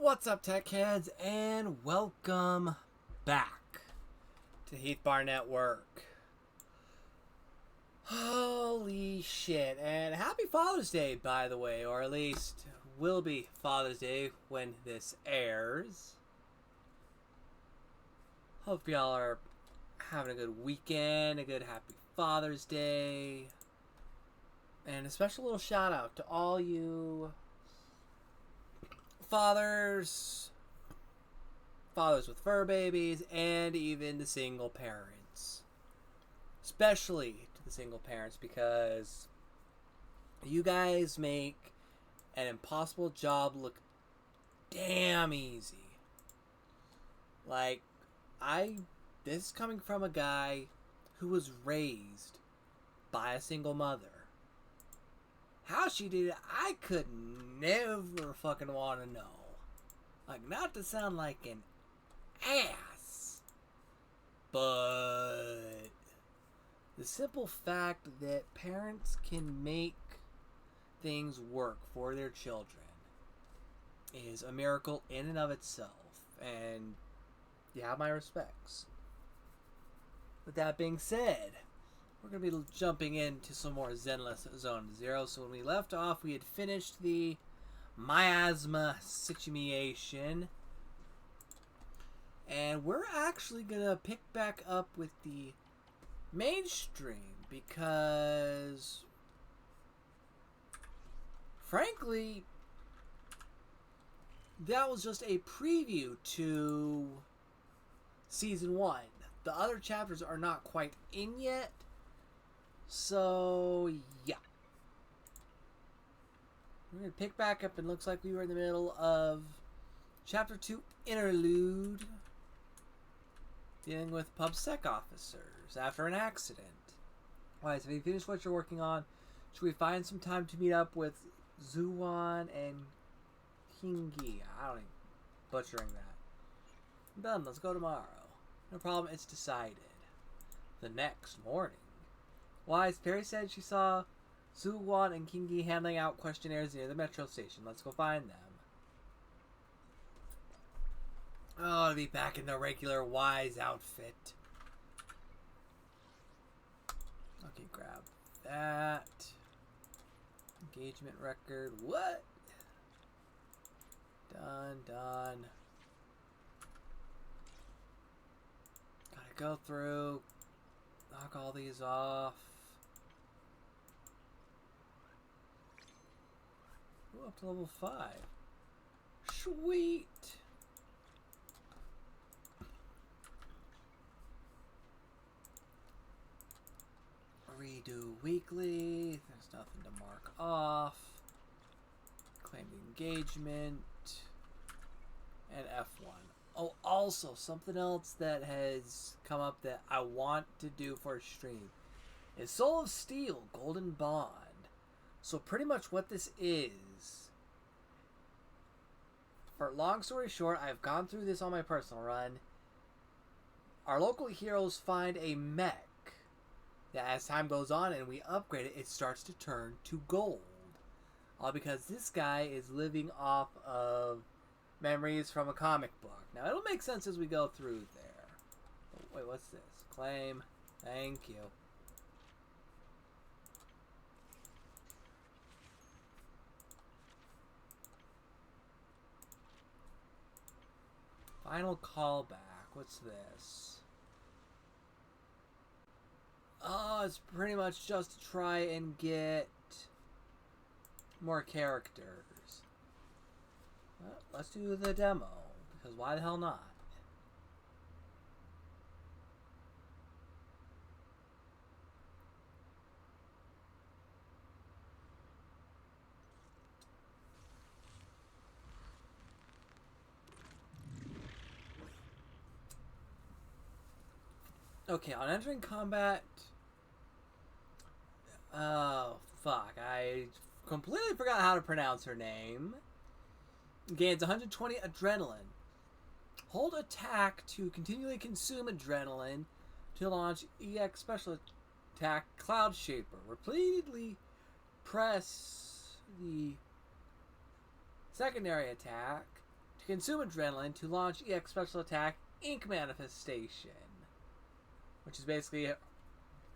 What's up, tech heads, and welcome back to Heath Bar Network. Holy shit, and happy Father's Day, by the way, or at least will be Father's Day when this airs. Hope y'all are having a good weekend, a good happy Father's Day, and a special little shout out to all you fathers with fur babies, and even the single parents. Especially to the single parents, because you guys make an impossible job look damn easy. Like, this is coming from a guy who was raised by a single mother. How she did it, I could never fucking want to know. Like, not to sound like an ass, but the simple fact that parents can make things work for their children is a miracle in and of itself, and you have my respects. With that being said, we're going to be jumping into some more Zenless Zone Ze. So when we left off, we had finished the miasma situation. And we're actually going to pick back up with the mainstream because, frankly, that was just a preview to Season 1. The other chapters are not quite in yet. So, yeah. We're going to pick back up, and looks like we were in the middle of Chapter 2 Interlude, dealing with PubSec officers after an accident. Alright, so have you finished what you're working on? Should we find some time to meet up with Zuwan and Kingi? I don't even butchering that. I'm done, let's go tomorrow. No problem, it's decided. The next morning. Wise, Perry said she saw Zuwan and Kingi handing out questionnaires near the metro station. Let's go find them. Oh, to be back in the regular Wise outfit. Okay, grab that. Engagement record. What? Done. Gotta go through. Knock all these off. Ooh, up to level 5. Sweet. Redo weekly. There's nothing to mark off. Claim the engagement. And F1. Oh, also, something else that has come up that I want to do for a stream is Soul of Steel, Golden Bond. So pretty much what this is, for long story short, I've gone through this on my personal run. Our local heroes find a mech that as time goes on and we upgrade it, it starts to turn to gold. All because this guy is living off of memories from a comic book. Now, it'll make sense as we go through there. Oh, wait, what's this? Claim. Thank you. Final callback. What's this? Oh, it's pretty much just to try and get more characters. Well, let's do the demo, because why the hell not? Okay, on entering combat... Oh, fuck. I completely forgot how to pronounce her name. Gains 120 adrenaline. Hold attack to continually consume adrenaline to launch EX special attack Cloud Shaper. Repeatedly press the secondary attack consume adrenaline to launch EX Special Attack Ink Manifestation, which is basically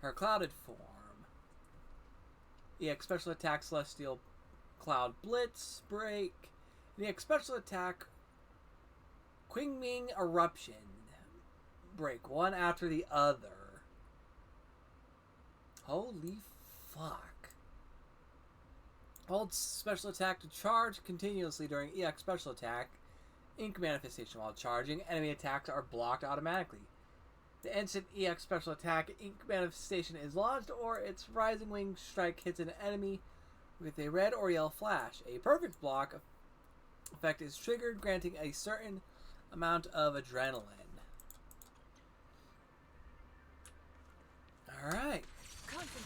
her clouded form. EX Special Attack Celestial Cloud Blitz Break. And EX Special Attack Qingming Eruption Break, one after the other. Holy fuck. Hold special attack to charge continuously during EX Special Attack Ink Manifestation. While charging, enemy attacks are blocked automatically. The instant EX Special Attack Ink Manifestation is launched, or its Rising Wing Strike hits an enemy with a red or yellow flash. A perfect block effect is triggered, granting a certain amount of adrenaline. Alright. Concentrate.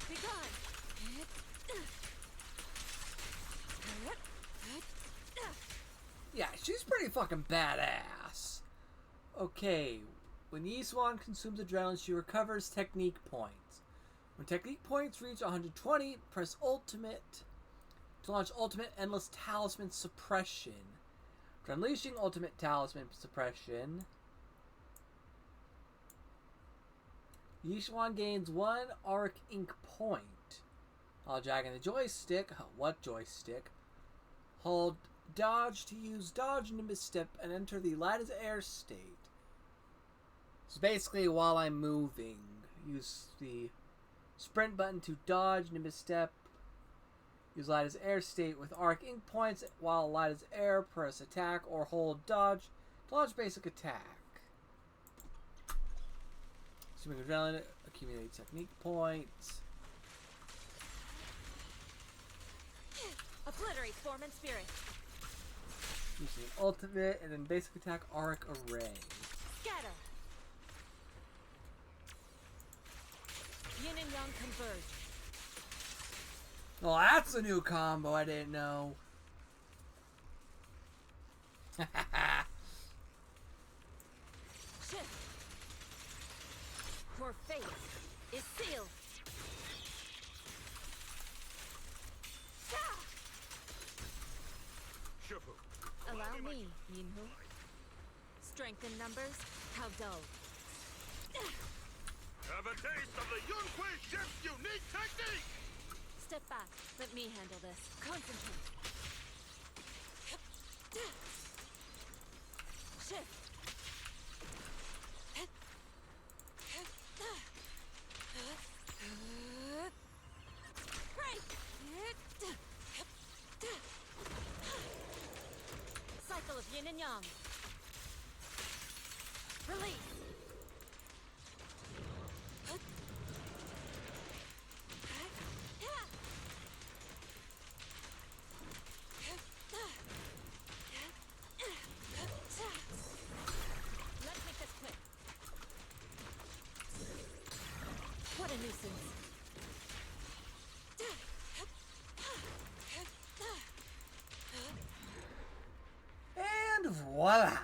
Be gone. Yeah, she's pretty fucking badass. Okay, when Yiswan consumes adrenaline, she recovers technique points. When technique points reach 120, press ultimate to launch ultimate endless talisman suppression. After unleashing ultimate talisman suppression, Yishuan gains 1 arc ink point. While dragging the joystick, what joystick? Hold dodge to use dodge Nimbus Step and enter the light as air state. So basically, while I'm moving, use the sprint button to dodge Nimbus Step. Use light as air state with arc ink points. While light as air, press attack or hold dodge to launch basic attack. Consuming adrenaline, accumulate technique points. Obliterate form and spirit. Using ultimate and then basic attack arc array. Scatter. Yin and Yang converge. Oh, that's a new combo I didn't know. Shift. Your fate is sealed. Allow me, Yinhu. Strength in numbers, how dull. Have a taste of the Yunhui Ship's unique technique! Step back, let me handle this. Concentrate. Shift. Break. Cycle of yin and yang. Release. Let's make this quick. What a nuisance. And voila!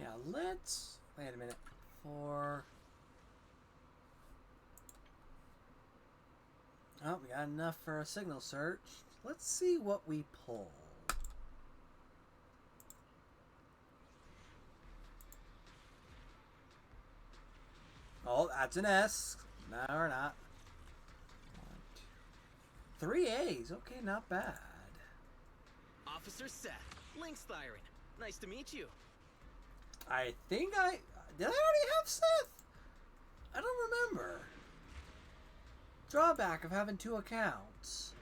Yeah, let's... Wait a minute. Oh, we got enough for a signal search. Let's see what we pull. Oh, that's an S. No, or not. 3 A's. Okay, not bad. Officer Seth, Lynx Thyron. Nice to meet you. I think did I already have Seth? I don't remember. Drawback of having 2 accounts.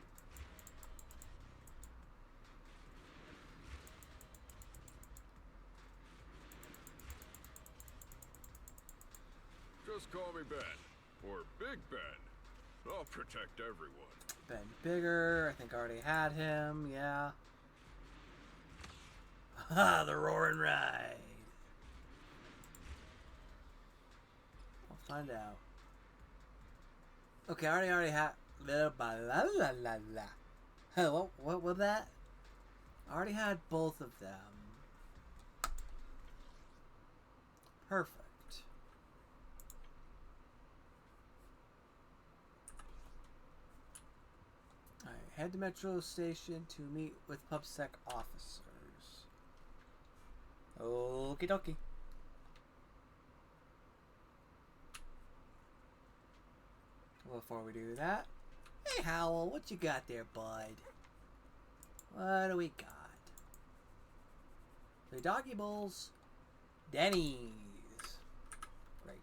Just call me Ben, or Big Ben. I'll protect everyone. Ben Bigger, I think I already had him, yeah. Ah, the roaring ride. I'll find out. Okay, I already have. What was that? I already had both of them. Perfect. Alright, head to Metro Station to meet with PubSec officers. Okie dokie. Before we do that, hey Howell, what you got there, bud? What do we got? The doggy bowls. Denny's. Great.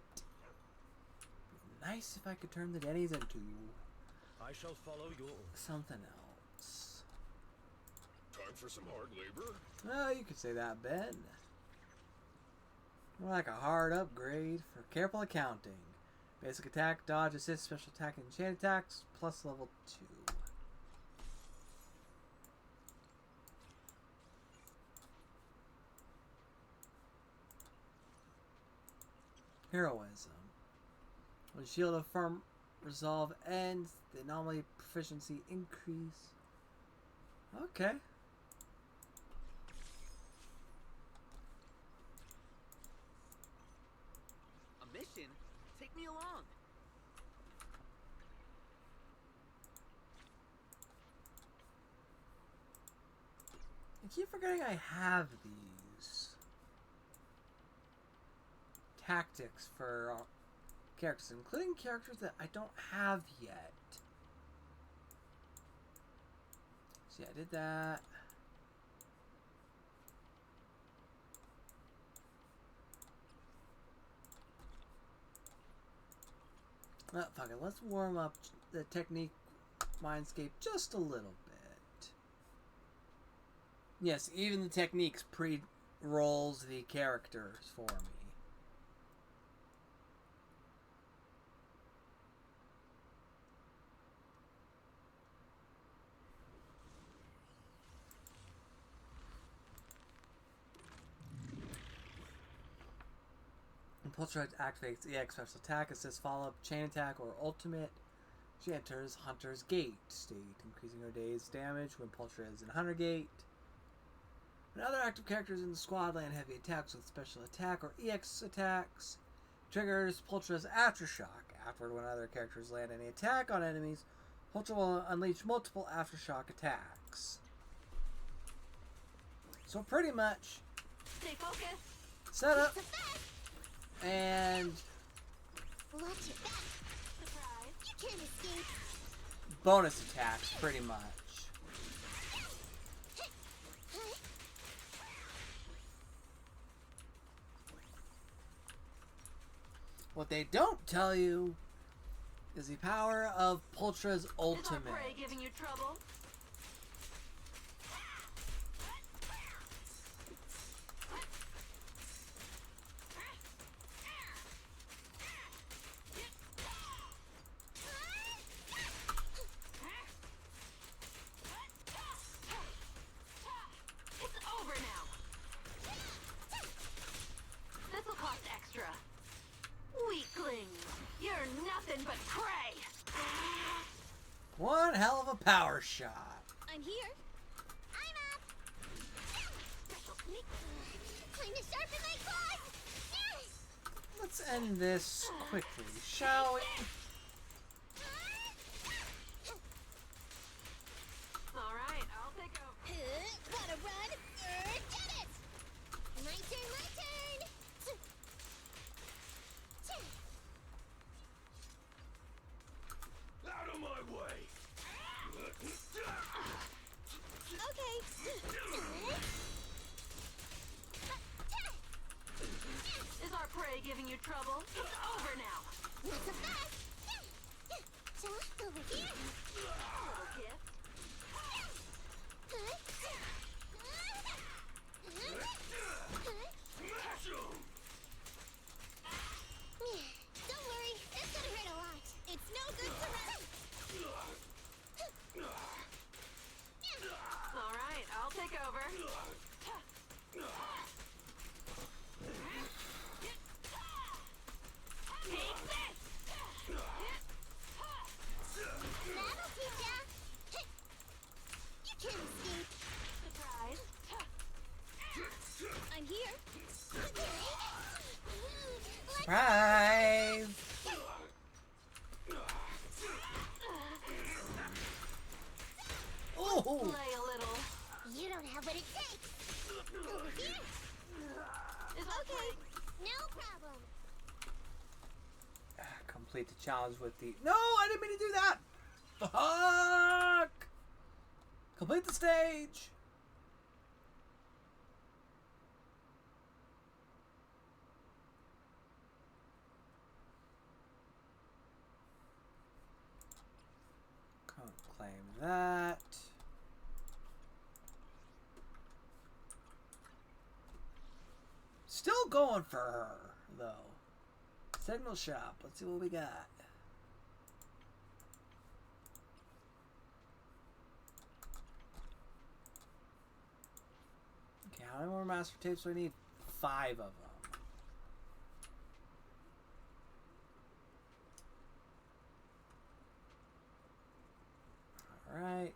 Nice if I could turn the Denny's into I shall follow your orders. something else. Time for some hard labor? Oh, you could say that, Ben. More like a hard upgrade for careful accounting. Basic attack, dodge, assist, special attack, and chain attacks, plus level 2. Heroism. When Shield of Firm Resolve ends, the anomaly proficiency increase. Okay. A mission? Take me along. I keep forgetting I have these tactics for characters, including characters that I don't have yet. So yeah, I did that. Oh, fuck it. Let's warm up the technique Mindscape just a little bit. Yes, even the techniques pre-rolls the characters for me. Impulse Strike activates EX special attack, assist follow-up, chain attack, or ultimate. She enters Hunter's Gate state, increasing her day's damage when Pultra is in Hunter Gate. When other active characters in the squad land heavy attacks with special attack or EX attacks, triggers Pultra's Aftershock. Afterward, when other characters land any attack on enemies, Pultra will unleash multiple Aftershock attacks. So pretty much, Stay focused. set up and Watch it back. Surprise. You can't escape. bonus attacks, pretty much. What they don't tell you is the power of Pultra's Is our ultimate. prey giving you trouble? It's over now. This'll cost extra. Weakling, you're nothing but prey. One hell of a power shot. I'm here. I'm up. Special sneak. Time to sharpen my claws. Yes. Let's end this quickly, shall we? All right, I'll take over. Gotta run or get it. My turn. My turn. Out of my way! Okay. Is our prey giving you trouble? It's over now. Not so fast. Over here. Little gift. Smash 'em! Don't worry, it's gonna hurt a lot. It's no good to run. All right, I'll take over. Surprise! Oh! Play a little. You don't have what it takes. Over here. Is that Okay, no problem. Complete the challenge with the... No, I didn't mean to do that! Fuck! Complete the stage! Can't claim that. Still going for her, though. Signal shop. Let's see what we got. Okay, how many more master tapes do I need? 5 of them. Alright.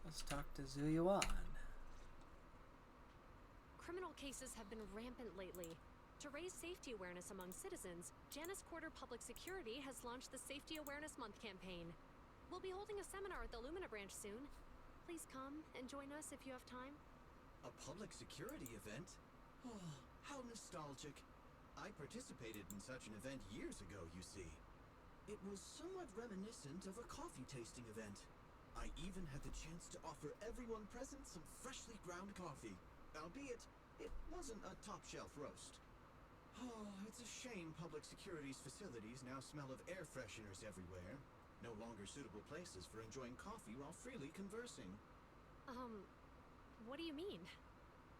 Let's talk to Zuyuan. Criminal cases have been rampant lately. To raise safety awareness among citizens, Janus Quarter Public Security has launched the Safety Awareness Month campaign. We'll be holding a seminar at the Lumina branch soon. Please come and join us if you have time. A public security event? Oh, how nostalgic. I participated in such an event years ago, you see. It was somewhat reminiscent of a coffee tasting event. I even had the chance to offer everyone present some freshly ground coffee, albeit it wasn't a top-shelf roast. Oh, it's a shame public security's facilities now smell of air fresheners everywhere. No longer suitable places for enjoying coffee while freely conversing. What do you mean?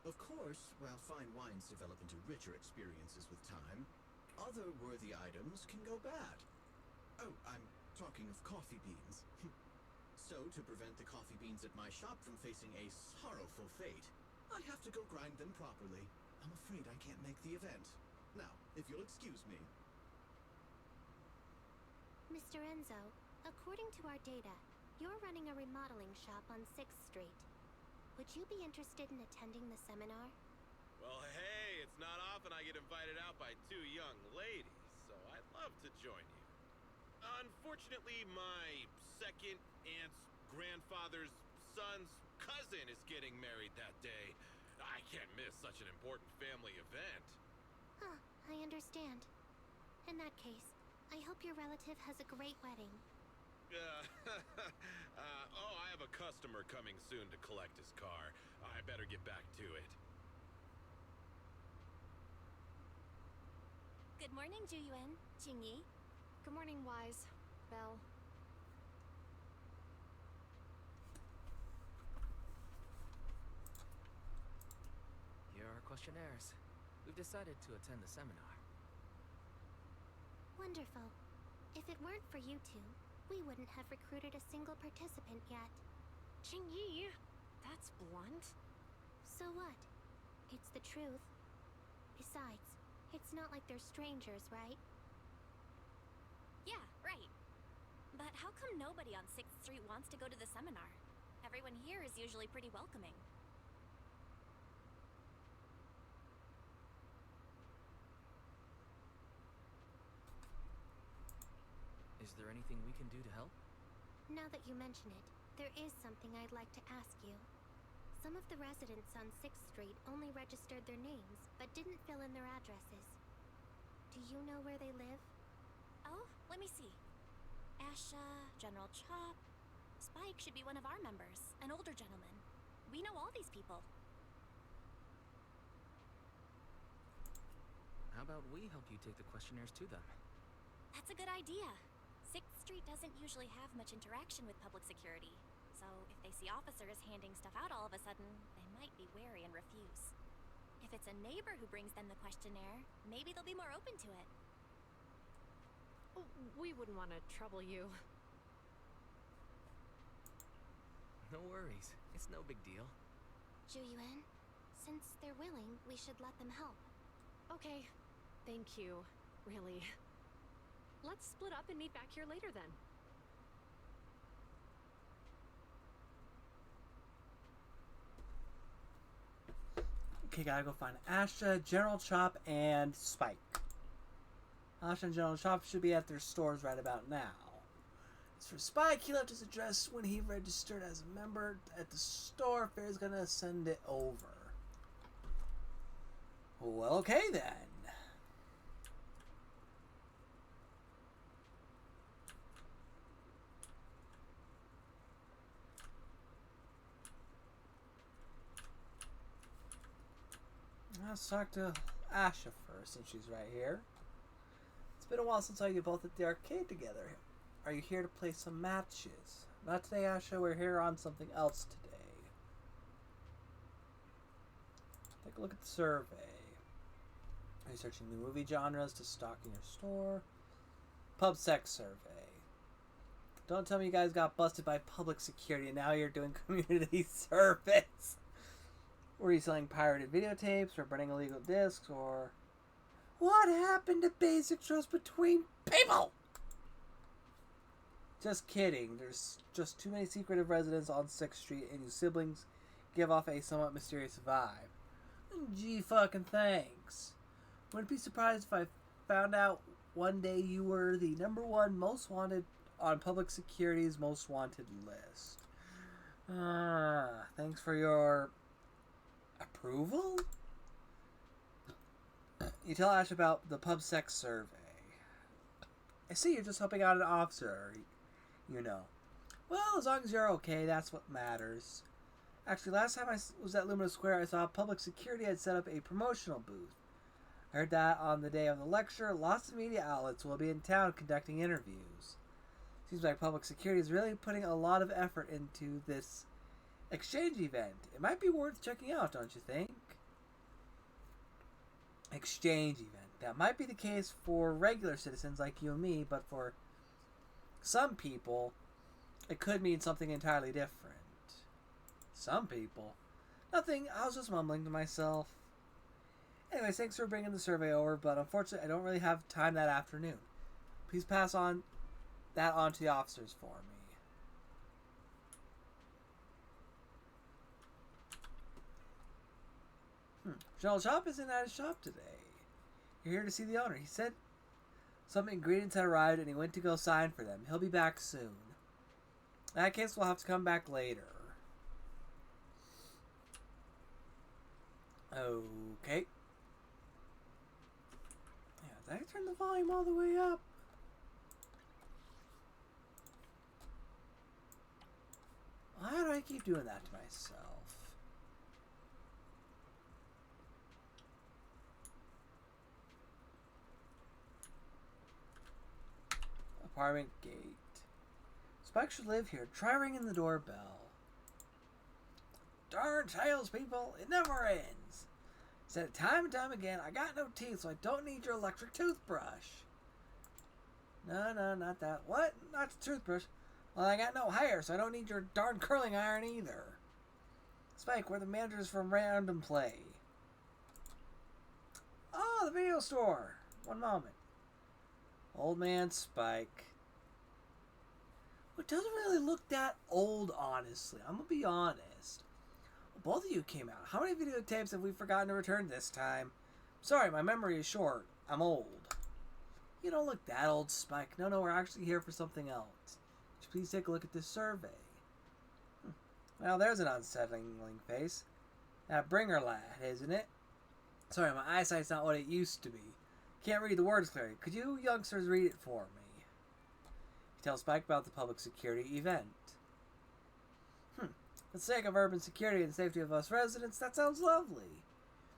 Of course, while fine wines develop into richer experiences with time, other worthy items can go bad. Oh, I'm talking of coffee beans. So, to prevent the coffee beans at my shop from facing a sorrowful fate, I have to go grind them properly. I'm afraid I can't make the event. Now, if you'll excuse me. Mr. Enzo, according to our data, you're running a remodeling shop on 6th Street. Would you be interested in attending the seminar? Well, hey, it's not often I get invited out by 2 young ladies, so I'd love to join you. Unfortunately, my second aunt's grandfather's son's cousin is getting married that day. I can't miss such an important family event. Huh, I understand. In that case, I hope your relative has a great wedding. Oh, I have a customer coming soon to collect his car. I better get back to it. Good morning, Juyuan, Jingyi. Good morning, Wise. Belle. Here are our questionnaires. We've decided to attend the seminar. Wonderful. If it weren't for you two, we wouldn't have recruited a single participant yet. Jingyi! That's blunt. So what? It's the truth. Besides, it's not like they're strangers, right? Yeah, right. But how come nobody on 6th Street wants to go to the seminar? Everyone here is usually pretty welcoming. Is there anything we can do to help? Now that you mention it, there is something I'd like to ask you. Some of the residents on 6th Street only registered their names, but didn't fill in their addresses. Do you know where they live? Oh, let me see. Asha, General Chop. Spike should be one of our members, an older gentleman. We know all these people. How about we help you take the questionnaires to them? That's a good idea. 6th Street doesn't usually have much interaction with public security. So if they see officers handing stuff out all of a sudden, they might be wary and refuse. If it's a neighbor who brings them the questionnaire, maybe they'll be more open to it. Oh, we wouldn't want to trouble you. No worries. It's no big deal. Juyuan, since they're willing, we should let them help. Okay. Thank you. Really. Let's split up and meet back here later then. Okay, gotta go find Asha, General Chop, and Spike. Asha and General Chop should be at their stores right about now. As for Spike, he left his address when he registered as a member at the store. Fair's gonna send it over. Well, okay then. Let's talk to Asha first, since she's right here. It's been a while since I saw you both at the arcade together. Are you here to play some matches? Not today, Asha. We're here on something else today. Take a look at the survey. Are you searching new movie genres to stock in your store? Pub sex survey. Don't tell me you guys got busted by public security and now you're doing community service. Were you selling pirated videotapes or burning illegal discs or... What happened to basic trust between people? Just kidding. There's just too many secretive residents on 6th Street and you siblings give off a somewhat mysterious vibe. Gee fucking thanks. Wouldn't be surprised if I found out one day you were the #1 most wanted on public security's most wanted list. Thanks for your... approval? You tell Ash about the pub sex survey. I see you're just helping out an officer, you know. Well, as long as you're okay, that's what matters. Actually, last time I was at Lumina Square, I saw public security had set up a promotional booth. I heard that on the day of the lecture, lots of media outlets will be in town conducting interviews. Seems like public security is really putting a lot of effort into this exchange event. It might be worth checking out, don't you think? Exchange event. That might be the case for regular citizens like you and me, but for some people, it could mean something entirely different. Some people? Nothing, I was just mumbling to myself. Anyways, thanks for bringing the survey over, but unfortunately I don't really have time that afternoon. Please pass on that on to the officers for me. General Chop isn't at his shop today. You're here to see the owner. He said some ingredients had arrived and he went to go sign for them. He'll be back soon. In that case, we'll have to come back later. Okay. Yeah, did I turn the volume all the way up? Why do I keep doing that to myself? Apartment gate. Spike should live here. Try ringing the doorbell. Darn salespeople, it never ends. Said it time and time again, I got no teeth, so I don't need your electric toothbrush. No, not that. What? Not the toothbrush? Well, I got no hair, so I don't need your darn curling iron either. Spike, we're the managers from Random Play. Oh, the video store. One moment. Old man Spike. It doesn't really look that old, honestly. I'm gonna be honest. Both of you came out. How many videotapes have we forgotten to return this time? Sorry, my memory is short. I'm old. You don't look that old, Spike. No, we're actually here for something else. Would you please take a look at this survey? Well, there's an unsettling face. That bringer lad, isn't it? Sorry, my eyesight's not what it used to be. Can't read the words clearly. Could you youngsters read it for me? You tell Spike about the public security event. For the sake of urban security and safety of us residents, that sounds lovely.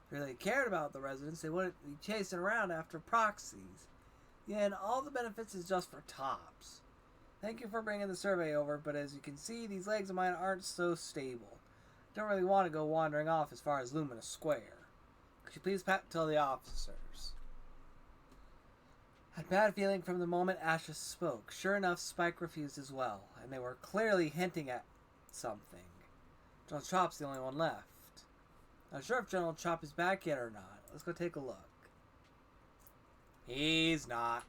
If they really cared about the residents, they wouldn't be chasing around after proxies. Yeah, and all the benefits is just for tops. Thank you for bringing the survey over, but as you can see, these legs of mine aren't so stable. I don't really want to go wandering off as far as Lumina Square. Could you please tell the officers? Had a bad feeling from the moment Asha spoke. Sure enough, Spike refused as well, and they were clearly hinting at something. General Chop's the only one left. Not sure if General Chop is back yet or not. Let's go take a look. He's not.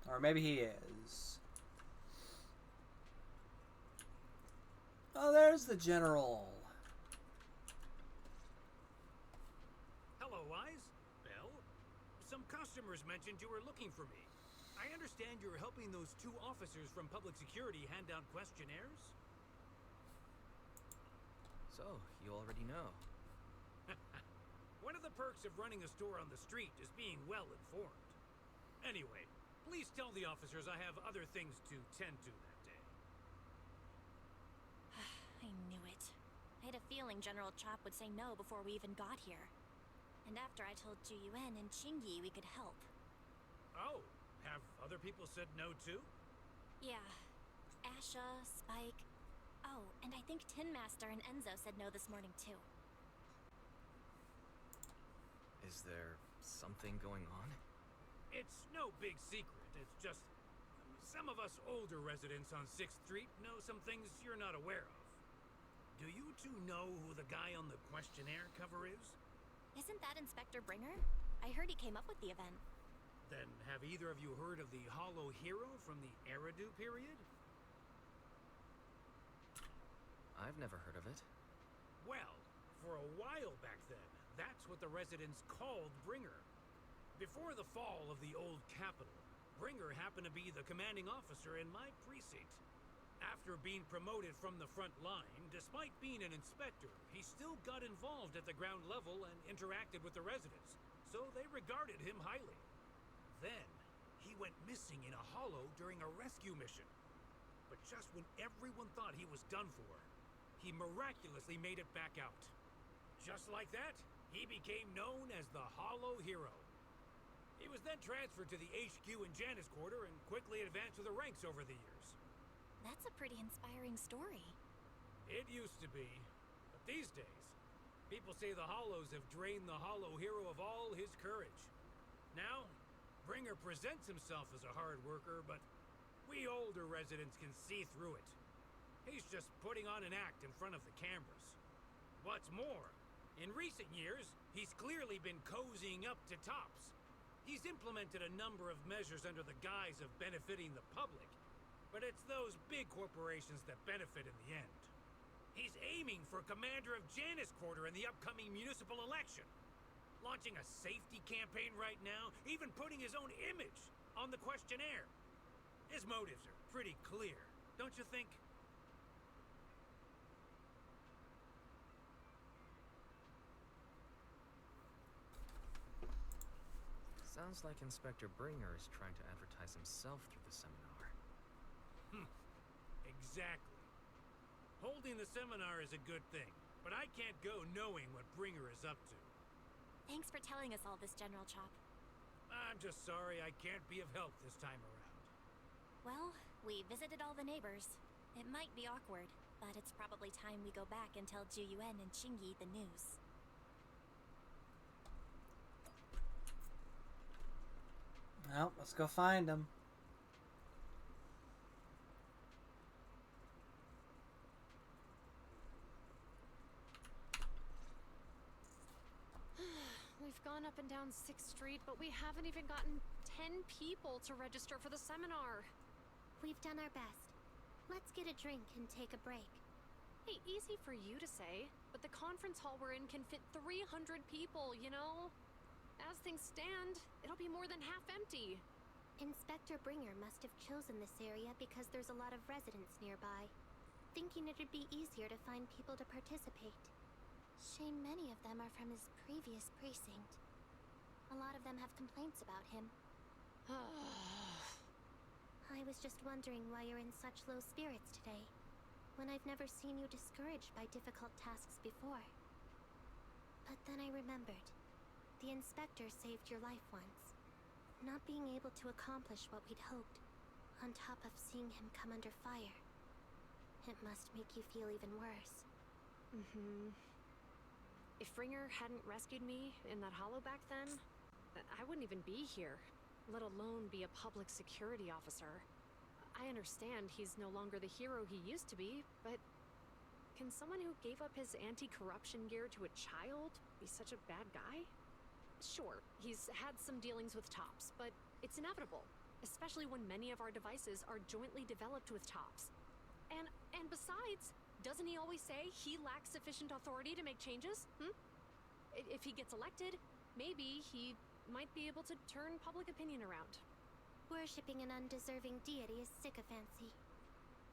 Or maybe he is. Oh, there's the General. Hello, Wise. Well, some customers mentioned you were looking for me. I understand you're helping those 2 officers from public security hand out questionnaires? So, you already know. One of the perks of running a store on the street is being well informed. Anyway, please tell the officers I have other things to tend to that day. I knew it. I had a feeling General Chop would say no before we even got here. And after I told Ju Yuen and Qingyi we could help. Oh, have other people said no too? Yeah. Asha, Spike. Oh, and I think Tin Master and Enzo said no this morning too. Is there something going on? It's no big secret. It's just some of us older residents on 6th Street know some things you're not aware of. Do you 2 know who the guy on the questionnaire cover is? Isn't that Inspector Bringer? I heard he came up with the event. Then have either of you heard of the Hollow Hero from the Eridu period? I've never heard of it. Well, for a while back then, that's what the residents called Bringer. Before the fall of the old capital, Bringer happened to be the commanding officer in my precinct. After being promoted from the front line, despite being an inspector, he still got involved at the ground level and interacted with the residents, so they regarded him highly. Then, he went missing in a hollow during a rescue mission. But just when everyone thought he was done for, he miraculously made it back out. Just like that, he became known as the Hollow Hero. He was then transferred to the HQ in Janus Quarter and quickly advanced to the ranks over the years. That's a pretty inspiring story. It used to be, but these days, people say the Hollows have drained the Hollow Hero of all his courage. Now, Bringer presents himself as a hard worker, but we older residents can see through it. He's just putting on an act in front of the cameras. What's more, in recent years, he's clearly been cozying up to Tops. He's implemented a number of measures under the guise of benefiting the public, but it's those big corporations that benefit in the end. He's aiming for commander of Janus Quarter in the upcoming municipal election. Launching a safety campaign right now, even putting his own image on the questionnaire. His motives are pretty clear, don't you think? Sounds like Inspector Bringer is trying to advertise himself through the seminar. Exactly. Holding the seminar is a good thing, but I can't go knowing what Bringer is up to. Thanks for telling us all this, General Chop. I'm just sorry I can't be of help this time around. Well, we visited all the neighbors. It might be awkward, but it's probably time we go back and tell Ju Yuen and Qingyi the news. Well, let's go find him. We've gone up and down 6th Street, but we haven't even gotten 10 people to register for the seminar. We've done our best. Let's get a drink and take a break. Hey, easy for you to say, but the conference hall we're in can fit 300 people, you know? As things stand, it'll be more than half empty. Inspector Bringer must have chosen this area because there's a lot of residents nearby, thinking it'd be easier to find people to participate. Shame many of them are from his previous precinct. A lot of them have complaints about him. I was just wondering why you're in such low spirits today, when I've never seen you discouraged by difficult tasks before. But then I remembered. The inspector saved your life once. Not being able to accomplish what we'd hoped, on top of seeing him come under fire. It must make you feel even worse. If Bringer hadn't rescued me in that hollow back then, I wouldn't even be here, let alone be a public security officer. I understand he's no longer the hero he used to be, but can someone who gave up his anti-corruption gear to a child be such a bad guy? Sure, he's had some dealings with Tops, but it's inevitable, especially when many of our devices are jointly developed with Tops. And besides, doesn't he always say he lacks sufficient authority to make changes? If he gets elected, maybe he might be able to turn public opinion around. Worshipping an undeserving deity is sycophancy.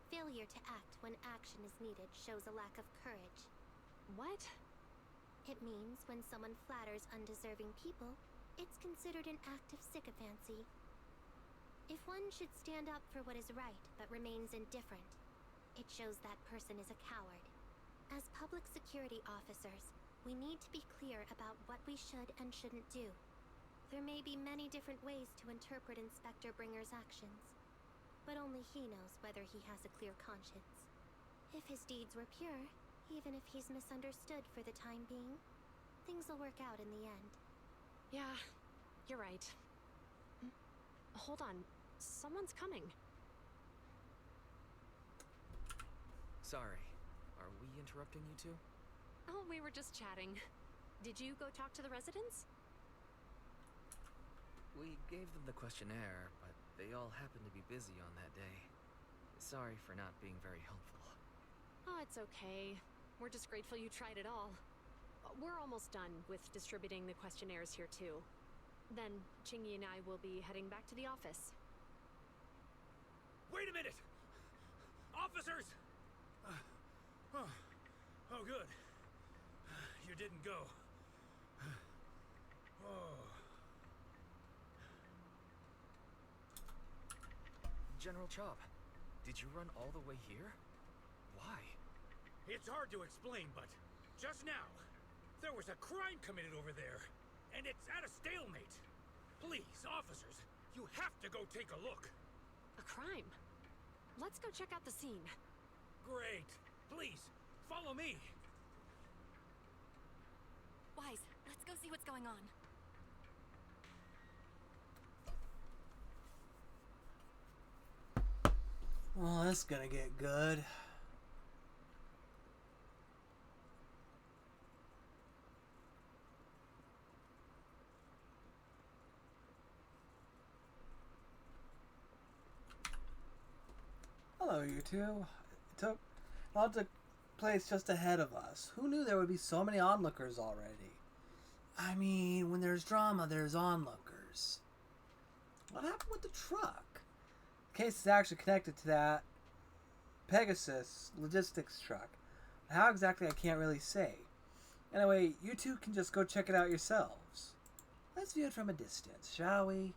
Failure to act when action is needed shows a lack of courage. What? It means when someone flatters undeserving people, it's considered an act of sycophancy. If one should stand up for what is right but remains indifferent, it shows that person is a coward. As public security officers, we need to be clear about what we should and shouldn't do. There may be many different ways to interpret Inspector Bringer's actions, but only he knows whether he has a clear conscience. If his deeds were pure, even if he's misunderstood for the time being, things will work out in the end. Yeah, you're right. Hold on. Someone's coming. Sorry. Are we interrupting you two? Oh, we were just chatting. Did you go talk to the residents? We gave them the questionnaire, but they all happened to be busy on that day. Sorry for not being very helpful. Oh, it's okay. We're just grateful you tried it all. We're almost done with distributing the questionnaires here, too. Then, Chingy and I will be heading back to the office. Wait a minute! Officers! Oh, good. You didn't go. Oh. General Chop, did you run all the way here? Why? It's hard to explain, but just now, there was a crime committed over there, and it's at a stalemate. Please, officers, you have to go take a look. A crime? Let's go check out the scene. Great. Please, follow me. Wise, let's go see what's going on. Well, that's gonna get good. Hello, you two. It took place just ahead of us. Who knew there would be so many onlookers already? I mean, when there's drama, there's onlookers. What happened with the truck? The case is actually connected to that Pegasus logistics truck. How exactly, I can't really say. Anyway, you two can just go check it out yourselves. Let's view it from a distance, shall we?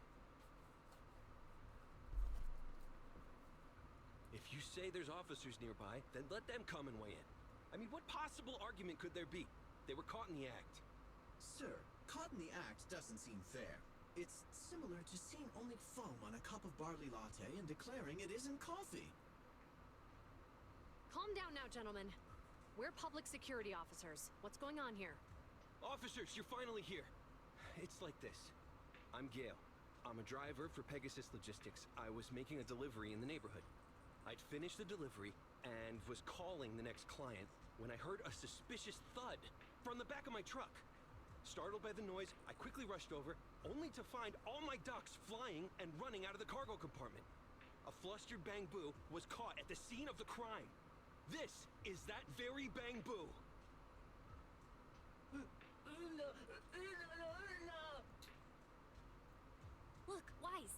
If you say there's officers nearby, then let them come and weigh in. I mean, what possible argument could there be? They were caught in the act. Sir, caught in the act doesn't seem fair. It's similar to seeing only foam on a cup of barley latte and declaring it isn't coffee. Calm down now, gentlemen. We're public security officers. What's going on here? Officers, you're finally here. It's like this. I'm Gale. I'm a driver for Pegasus Logistics. I was making a delivery in the neighborhood. I'd finished the delivery and was calling the next client when I heard a suspicious thud from the back of my truck. Startled by the noise, I quickly rushed over, only to find all my ducks flying and running out of the cargo compartment. A flustered Bang Boo was caught at the scene of the crime. This is that very Bang Boo. Look, Wise.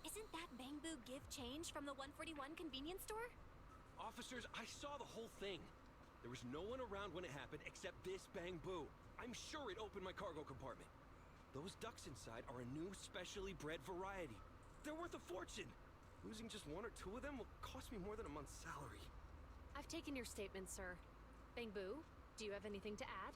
Isn't that Bang Boo give change from the 141 convenience store? Officers, I saw the whole thing. There was no one around when it happened except this Bang Boo. I'm sure it opened my cargo compartment. Those ducks inside are a new specially bred variety. They're worth a fortune. Losing just one or two of them will cost me more than a month's salary. I've taken your statement, sir. Bang Boo, do you have anything to add?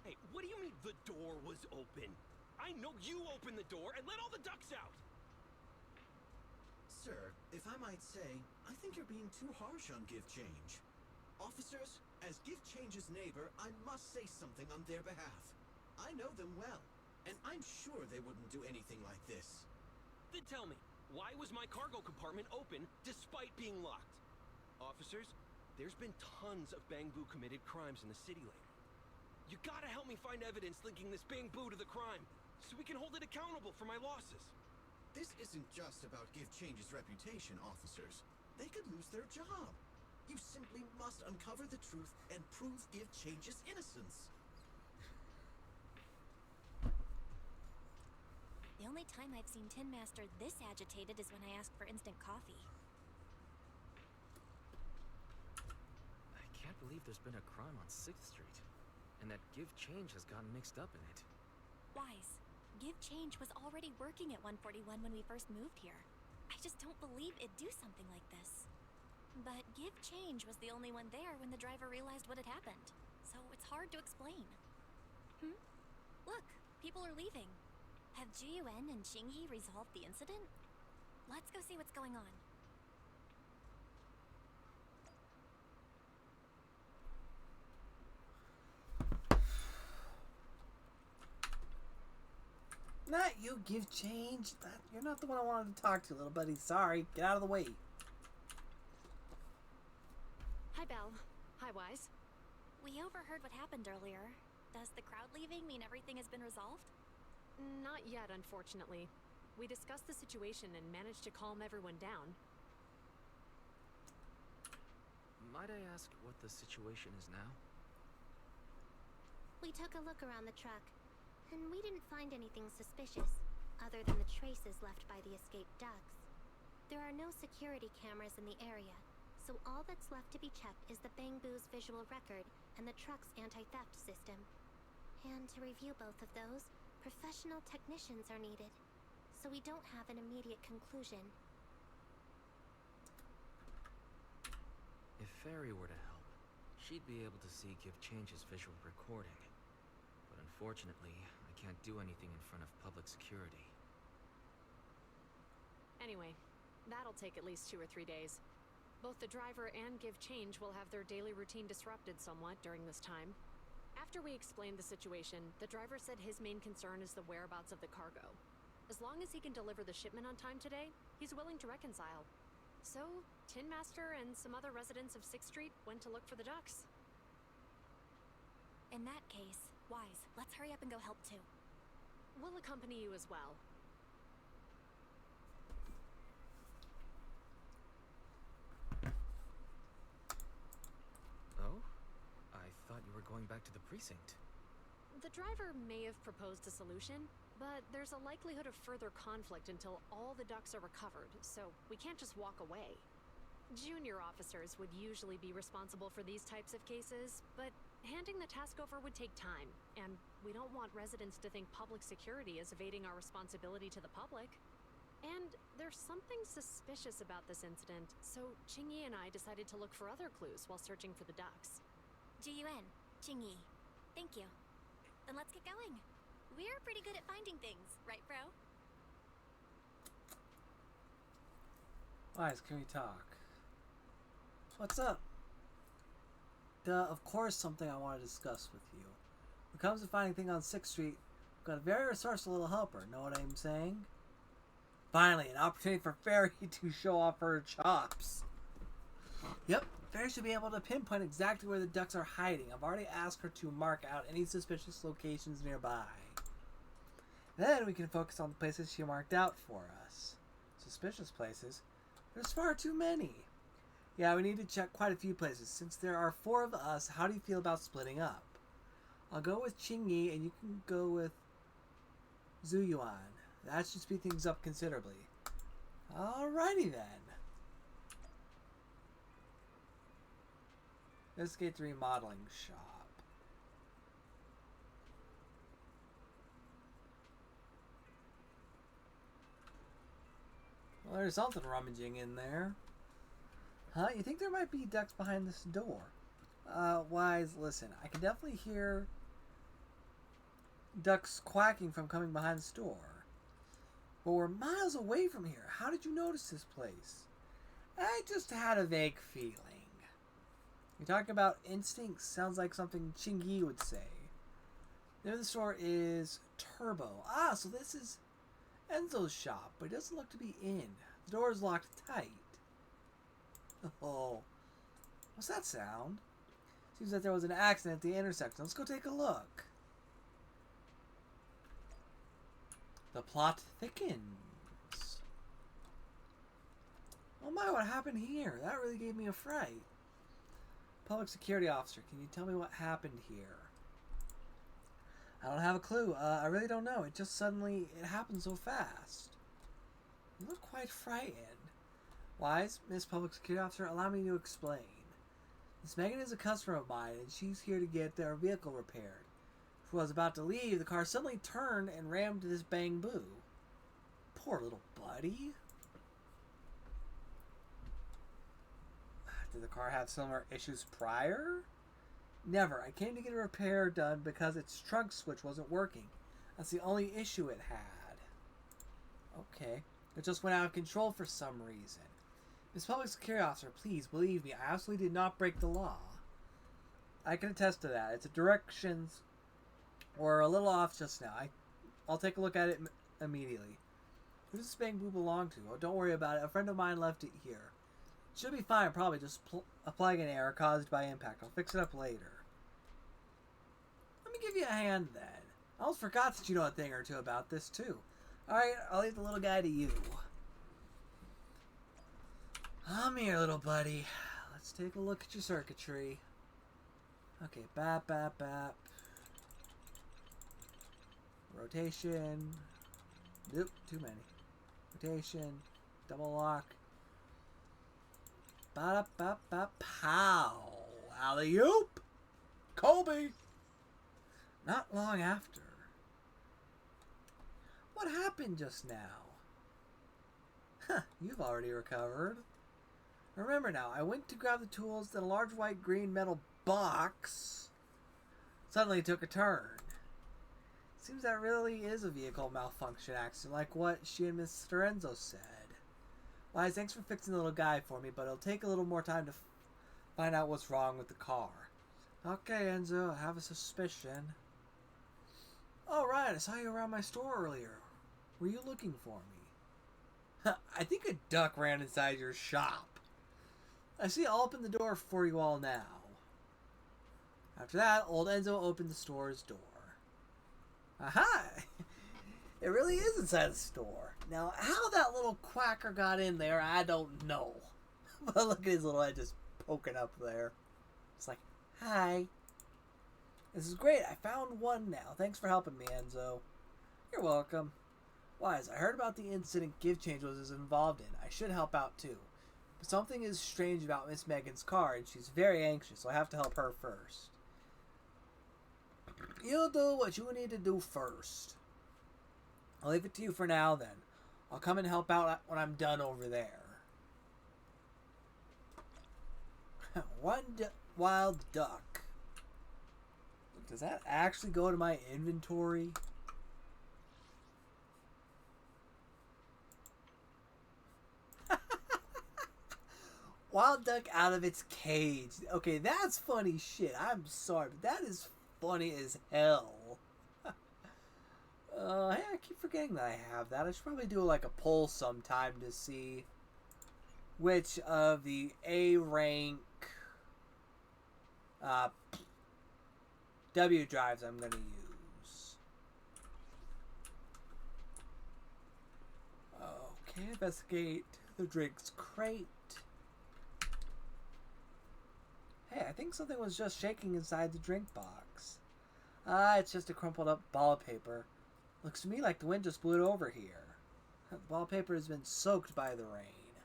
Hey, what do you mean the door was open? I know you opened the door and let all the ducks out! Sir, if I might say, I think you're being too harsh on Give Change. Officers, as Give Change's neighbor, I must say something on their behalf. I know them well, and I'm sure they wouldn't do anything like this. Then tell me, why was my cargo compartment open despite being locked? Officers, there's been tons of Bang Boo committed crimes in the city lately. You gotta help me find evidence linking this Bang Boo to the crime. so we can hold it accountable for my losses. This isn't just about Give Change's reputation, officers. They could lose their job. You simply must uncover the truth and prove Give Change's innocence. The only time I've seen Tin Master this agitated is when I asked for instant coffee. I can't believe there's been a crime on 6th Street, and that Give Change has gotten mixed up in it. Wise, Give Change was already working at 141 when we first moved here. I just don't believe it'd do something like this. But Give Change was the only one there when the driver realized what had happened, so it's hard to explain. Look, people are leaving. Have Jiyuan and Qingyi resolved the incident? Let's go see what's going on. Not you, Give Change. You're not the one I wanted to talk to, little buddy. Sorry. Get out of the way. Hi, Belle. Hi, Wise. We overheard what happened earlier. Does the crowd leaving mean everything has been resolved? Not yet, unfortunately. We discussed the situation and managed to calm everyone down. Might I ask what the situation is now? We took a look around the truck, and we didn't find anything suspicious, other than the traces left by the escaped ducks. There are no security cameras in the area, so all that's left to be checked is the Bangbu's visual record and the truck's anti-theft system. And to review both of those, professional technicians are needed, so we don't have an immediate conclusion. If Fairy were to help, she'd be able to see Give Change's visual recording. But unfortunately, I can't do anything in front of public security. Anyway, that'll take at least 2 or 3 days. Both the driver and Give Change will have their daily routine disrupted somewhat during this time. After we explained the situation, the driver said his main concern is the whereabouts of the cargo. As long as he can deliver the shipment on time today, he's willing to reconcile. So, Tin Master and some other residents of 6th Street went to look for the ducks. In that case, Wise, let's hurry up and go help too. We'll accompany you as well. Oh? I thought you were going back to the precinct. The driver may have proposed a solution, but there's a likelihood of further conflict until all the ducks are recovered, so we can't just walk away. Junior officers would usually be responsible for these types of cases, but handing the task over would take time, and we don't want residents to think public security is evading our responsibility to the public. And there's something suspicious about this incident, so Qingyi and I decided to look for other clues while searching for the ducks. Jiyuan, Qingyi, thank you. Then let's get going. We're pretty good at finding things, right, bro? Wise, can we talk? What's up? Of course, something I want to discuss with you. When it comes to finding things on 6th Street, we've got a very resourceful little helper, know what I'm saying? Finally, an opportunity for Fairy to show off her chops. Yep, Fairy should be able to pinpoint exactly where the ducks are hiding. I've already asked her to mark out any suspicious locations nearby. Then we can focus on the places she marked out for us. Suspicious places? There's far too many. Yeah, we need to check quite a few places. Since there are 4 of us, how do you feel about splitting up? I'll go with Qingyi, and you can go with Zuyuan. That should speed things up considerably. Alrighty then. Let's get the remodeling shop. Well, there's something rummaging in there. Huh? You think there might be ducks behind this door? Wise, listen. I can definitely hear ducks quacking from coming behind the store. But we're miles away from here. How did you notice this place? I just had a vague feeling. You're talking about instincts. Sounds like something Qingyi would say. The name of the store is Turbo. Ah, so this is Enzo's shop, but it doesn't look to be in. The door is locked tight. Oh, what's that sound? Seems like there was an accident at the intersection. Let's go take a look. The plot thickens. Oh my, what happened here? That really gave me a fright. Public security officer, can you tell me what happened here? I don't have a clue. I really don't know. It just suddenly, it happened so fast. You look quite frightened. Wise, Miss Public Security Officer, allow me to explain. Miss Megan is a customer of mine, and she's here to get their vehicle repaired. As I was about to leave, the car suddenly turned and rammed this bang-boo. Poor little buddy. Did the car have similar issues prior? Never. I came to get a repair done because its trunk switch wasn't working. That's the only issue it had. Okay. It just went out of control for some reason. Miss Public Security Officer, please believe me, I absolutely did not break the law. I can attest to that. Its directions were a little off just now. I'll take a look at it immediately. Who does this bang-boo belong to? Oh, don't worry about it. A friend of mine left it here. Should be fine, probably just a plug in error caused by impact. I'll fix it up later. Let me give you a hand then. I almost forgot that you know a thing or two about this too. Alright, I'll leave the little guy to you. Come here, little buddy. Let's take a look at your circuitry. Okay, bap, bap, bap. Rotation. Nope, too many. Rotation. Double lock. Ba-da-ba-ba-pow. Alley-oop. Kobe. Not long after. What happened just now? Huh, you've already recovered. Remember now, I went to grab the tools, then a large white green metal box suddenly took a turn. Seems that really is a vehicle malfunction accident, like what she and Mr. Enzo said. Wise, thanks for fixing the little guy for me, but it'll take a little more time to find out what's wrong with the car. Okay, Enzo, I have a suspicion. Oh, right, I saw you around my store earlier. Were you looking for me? I think a duck ran inside your shop. I see, I'll open the door for you all now. After that, old Enzo opened the store's door. Aha! It really is inside the store. Now, how that little quacker got in there, I don't know. But look at his little head just poking up there. It's like, hi. This is great. I found one now. Thanks for helping me, Enzo. You're welcome. Wise, I heard about the incident Give Change was involved in. I should help out too. But something is strange about Miss Megan's car, and she's very anxious, so I have to help her first. You'll do what you need to do first. I'll leave it to you for now, then. I'll come and help out when I'm done over there. One wild duck. Does that actually go to my inventory? Wild duck out of its cage. Okay, that's funny shit. I'm sorry, but that is funny as hell. Hey, I keep forgetting that I have that. I should probably do like a poll sometime to see which of the A rank W drives I'm going to use. Okay, investigate the drinks crate. Hey, I think something was just shaking inside the drink box. It's just a crumpled up ball of paper. Looks to me like the wind just blew it over here. The ball of paper has been soaked by the rain.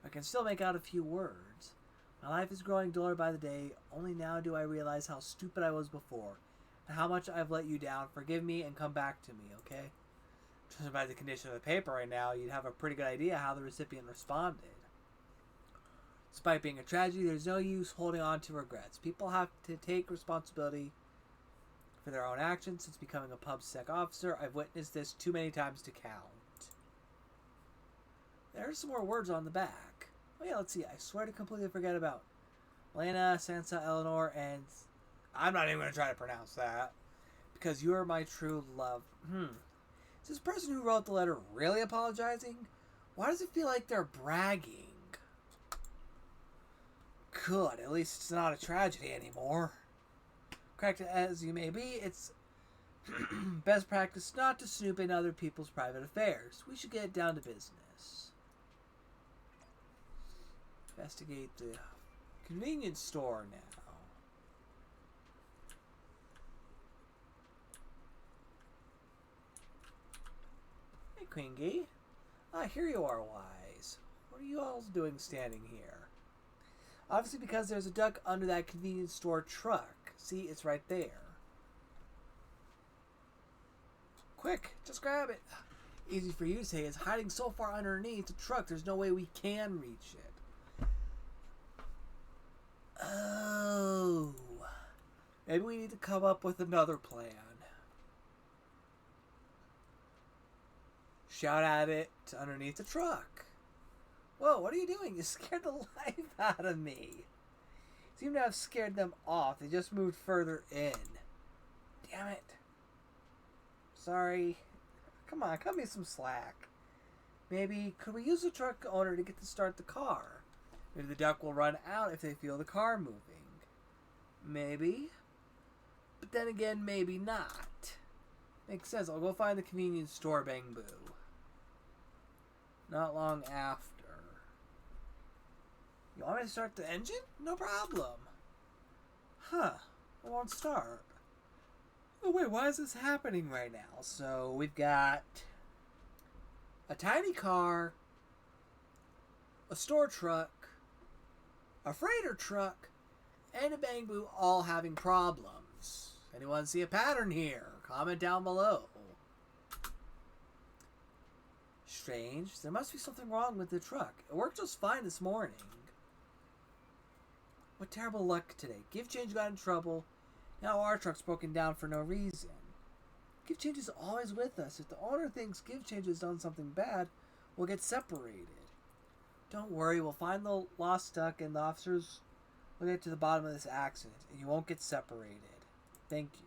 I can still make out a few words. My life is growing duller by the day. Only now do I realize how stupid I was before, and how much I've let you down. Forgive me and come back to me, okay? Judging by the condition of the paper right now, you'd have a pretty good idea how the recipient responded. Despite being a tragedy, there's no use holding on to regrets. People have to take responsibility for their own actions. Since becoming a PubSec officer, I've witnessed this too many times to count. There's some more words on the back. Oh yeah, let's see. I swear to completely forget about Lena, Sansa, Eleanor, and... I'm not even going to try to pronounce that. Because you are my true love. Is this person who wrote the letter really apologizing? Why does it feel like they're bragging? Good, at least it's not a tragedy anymore. Correct as you may be, it's Best practice not to snoop in other people's private affairs. We should get down to business. Investigate the convenience store now. Hey, Quingy. Here you are, Wise. What are you all doing standing here? Obviously because there's a duck under that convenience store truck. See, it's right there. Quick, just grab it. Easy for you to say. It's hiding so far underneath the truck, there's no way we can reach it. Oh. Maybe we need to come up with another plan. Shout at it underneath the truck. Whoa, what are you doing? You scared the life out of me. Seem to have scared them off. They just moved further in. Damn it. Sorry. Come on, cut me some slack. Maybe, could we use the truck owner to get to start the car? Maybe the duck will run out if they feel the car moving. Maybe. But then again, maybe not. Makes sense. I'll go find the convenience store, Bang Boo. Not long after. You want me to start the engine? No problem. Huh. It won't start. Oh wait, why is this happening right now? So we've got a tiny car, a store truck, a freighter truck, and a Bang Boo all having problems. Anyone see a pattern here? Comment down below. Strange. There must be something wrong with the truck. It worked just fine this morning. What terrible luck today. Give Change got in trouble. Now our truck's broken down for no reason. Give Change is always with us. If the owner thinks Give Change has done something bad, we'll get separated. Don't worry, we'll find the lost duck and the officers will get to the bottom of this accident, and you won't get separated. Thank you.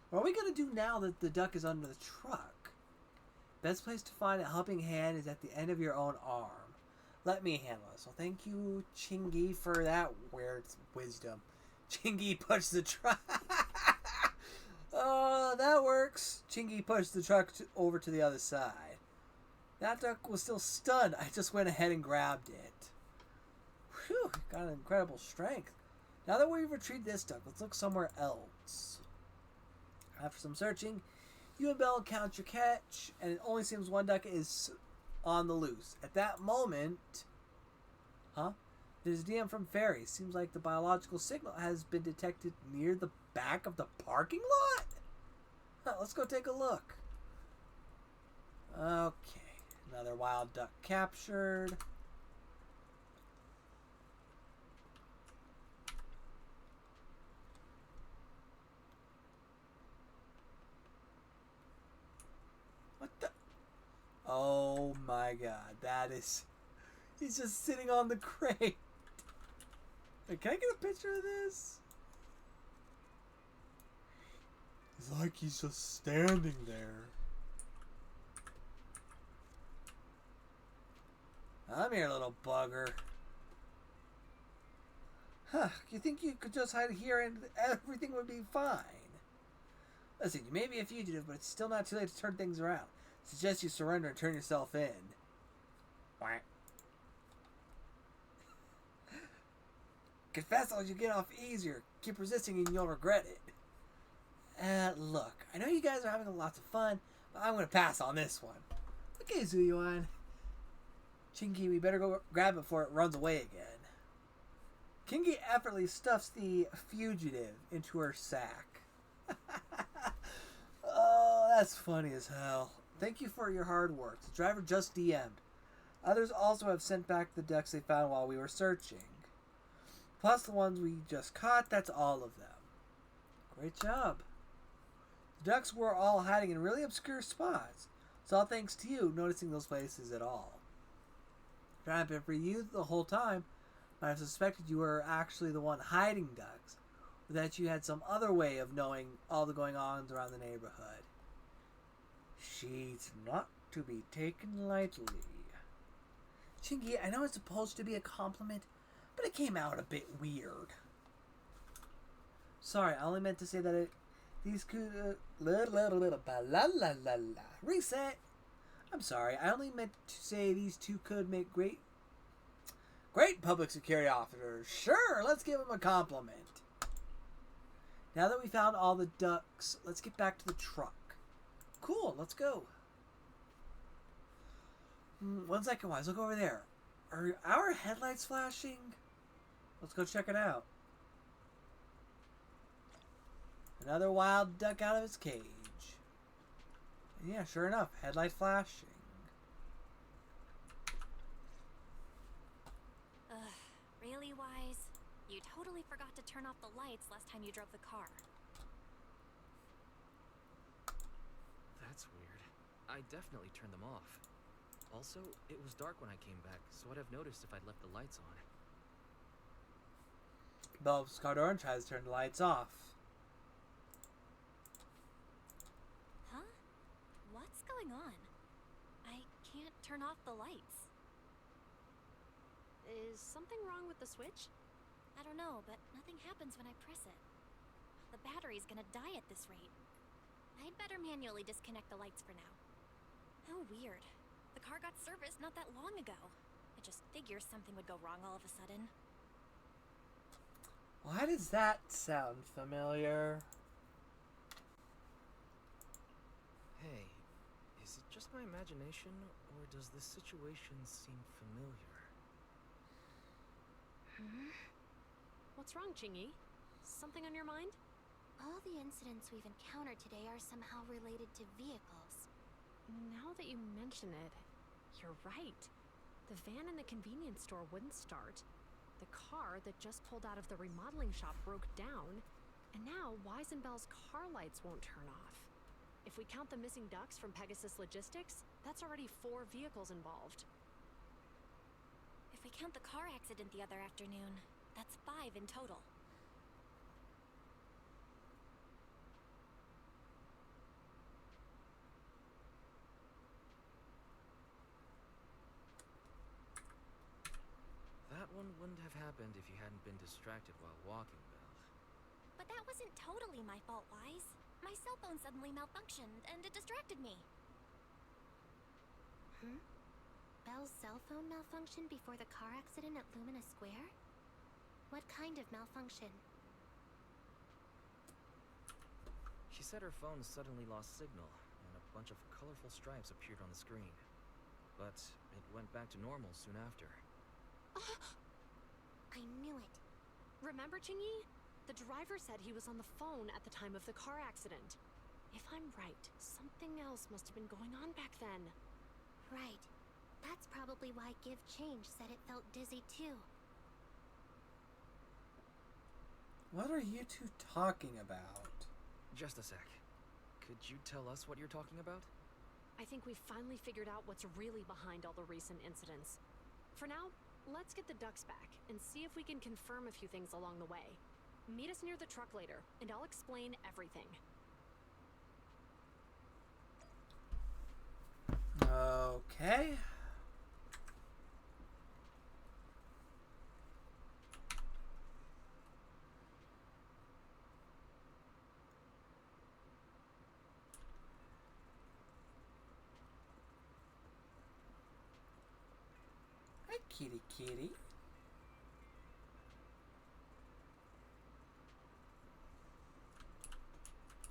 What are we going to do now that the duck is under the truck? Best place to find a helping hand is at the end of your own arm. Let me handle it. So thank you, Chingy, for that weird wisdom. Chingy pushed the truck. Oh, that works. Chingy pushed the truck over to the other side. That duck was still stunned. I just went ahead and grabbed it. Whew, got an incredible strength. Now that we've retrieved this duck, let's look somewhere else. After some searching, you and Belle count your catch, and it only seems one duck is on the loose. At that moment, there's a DM from Fairy. Seems like the biological signal has been detected near the back of the parking lot. Let's go take a look. Okay, another wild duck captured. What the? Oh my god, that is... He's just sitting on the crate. Wait, can I get a picture of this? It's like he's just standing there. I'm here, little bugger. Huh, you think you could just hide here and everything would be fine? Listen, you may be a fugitive, but it's still not too late to turn things around. Suggest you surrender and turn yourself in. Quack. Confess or you get off easier. Keep resisting and you'll regret it. Look, I know you guys are having lots of fun, but I'm going to pass on this one. Okay, Zuyuan. Chingy, we better go grab it before it runs away again. Kingy effortlessly stuffs the fugitive into her sack. Oh, that's funny as hell. Thank you for your hard work. The driver just DM'd. Others also have sent back the ducks they found while we were searching. Plus the ones we just caught, that's all of them. Great job. The ducks were all hiding in really obscure spots. It's all thanks to you noticing those places at all. If it hadn't been for you the whole time, I might have suspected you were actually the one hiding ducks, or that you had some other way of knowing all the going-ons around the neighborhood. She's not to be taken lightly. Chingy, I know it's supposed to be a compliment, but it came out a bit weird. Sorry, I only meant to say that if These could reset. I'm sorry. I only meant to say these two could make great public security officers. Sure, let's give them a compliment. Now that we found all the ducks, let's get back to the truck. Cool, let's go. 1 second, Wise. Look over there. Are our headlights flashing? Let's go check it out. Another wild duck out of its cage. And yeah, sure enough, headlight flashing. Really, Wise? You totally forgot to turn off the lights last time you drove the car. That's weird. I definitely turned them off. Also, it was dark when I came back, so I'd have noticed if I'd left the lights on. Bellows car door and tries to turn the lights off. Huh? What's going on? I can't turn off the lights. Is something wrong with the switch? I don't know, but nothing happens when I press it. The battery's gonna die at this rate. I'd better manually disconnect the lights for now. How weird. The car got serviced not that long ago. I just figured something would go wrong all of a sudden. Why does that sound familiar? Hey, is it just my imagination, or does this situation seem familiar? What's wrong, Chingy? Something on your mind? All the incidents we've encountered today are somehow related to vehicles. Now that you mention it, you're right. The van in the convenience store wouldn't start. The car that just pulled out of the remodeling shop broke down. And now Wise and Bell's car lights won't turn off. If we count the missing ducks from Pegasus Logistics, that's already 4 vehicles involved. If we count the car accident the other afternoon, that's 5 in total. That one wouldn't have happened if you hadn't been distracted while walking, Belle. But that wasn't totally my fault, Wise. My cell phone suddenly malfunctioned, and it distracted me. Belle's cell phone malfunctioned before the car accident at Lumina Square? What kind of malfunction? She said her phone suddenly lost signal, and a bunch of colorful stripes appeared on the screen. But it went back to normal soon after. I knew it. Remember, Chingy? The driver said he was on the phone at the time of the car accident. If I'm right, something else must have been going on back then. Right. That's probably why Give Change said it felt dizzy too. What are you two talking about? Just a sec. Could you tell us what you're talking about? I think we've finally figured out what's really behind all the recent incidents. For now, let's get the ducks back and see if we can confirm a few things along the way. Meet us near the truck later, and I'll explain everything. Okay. Hi, kitty kitty.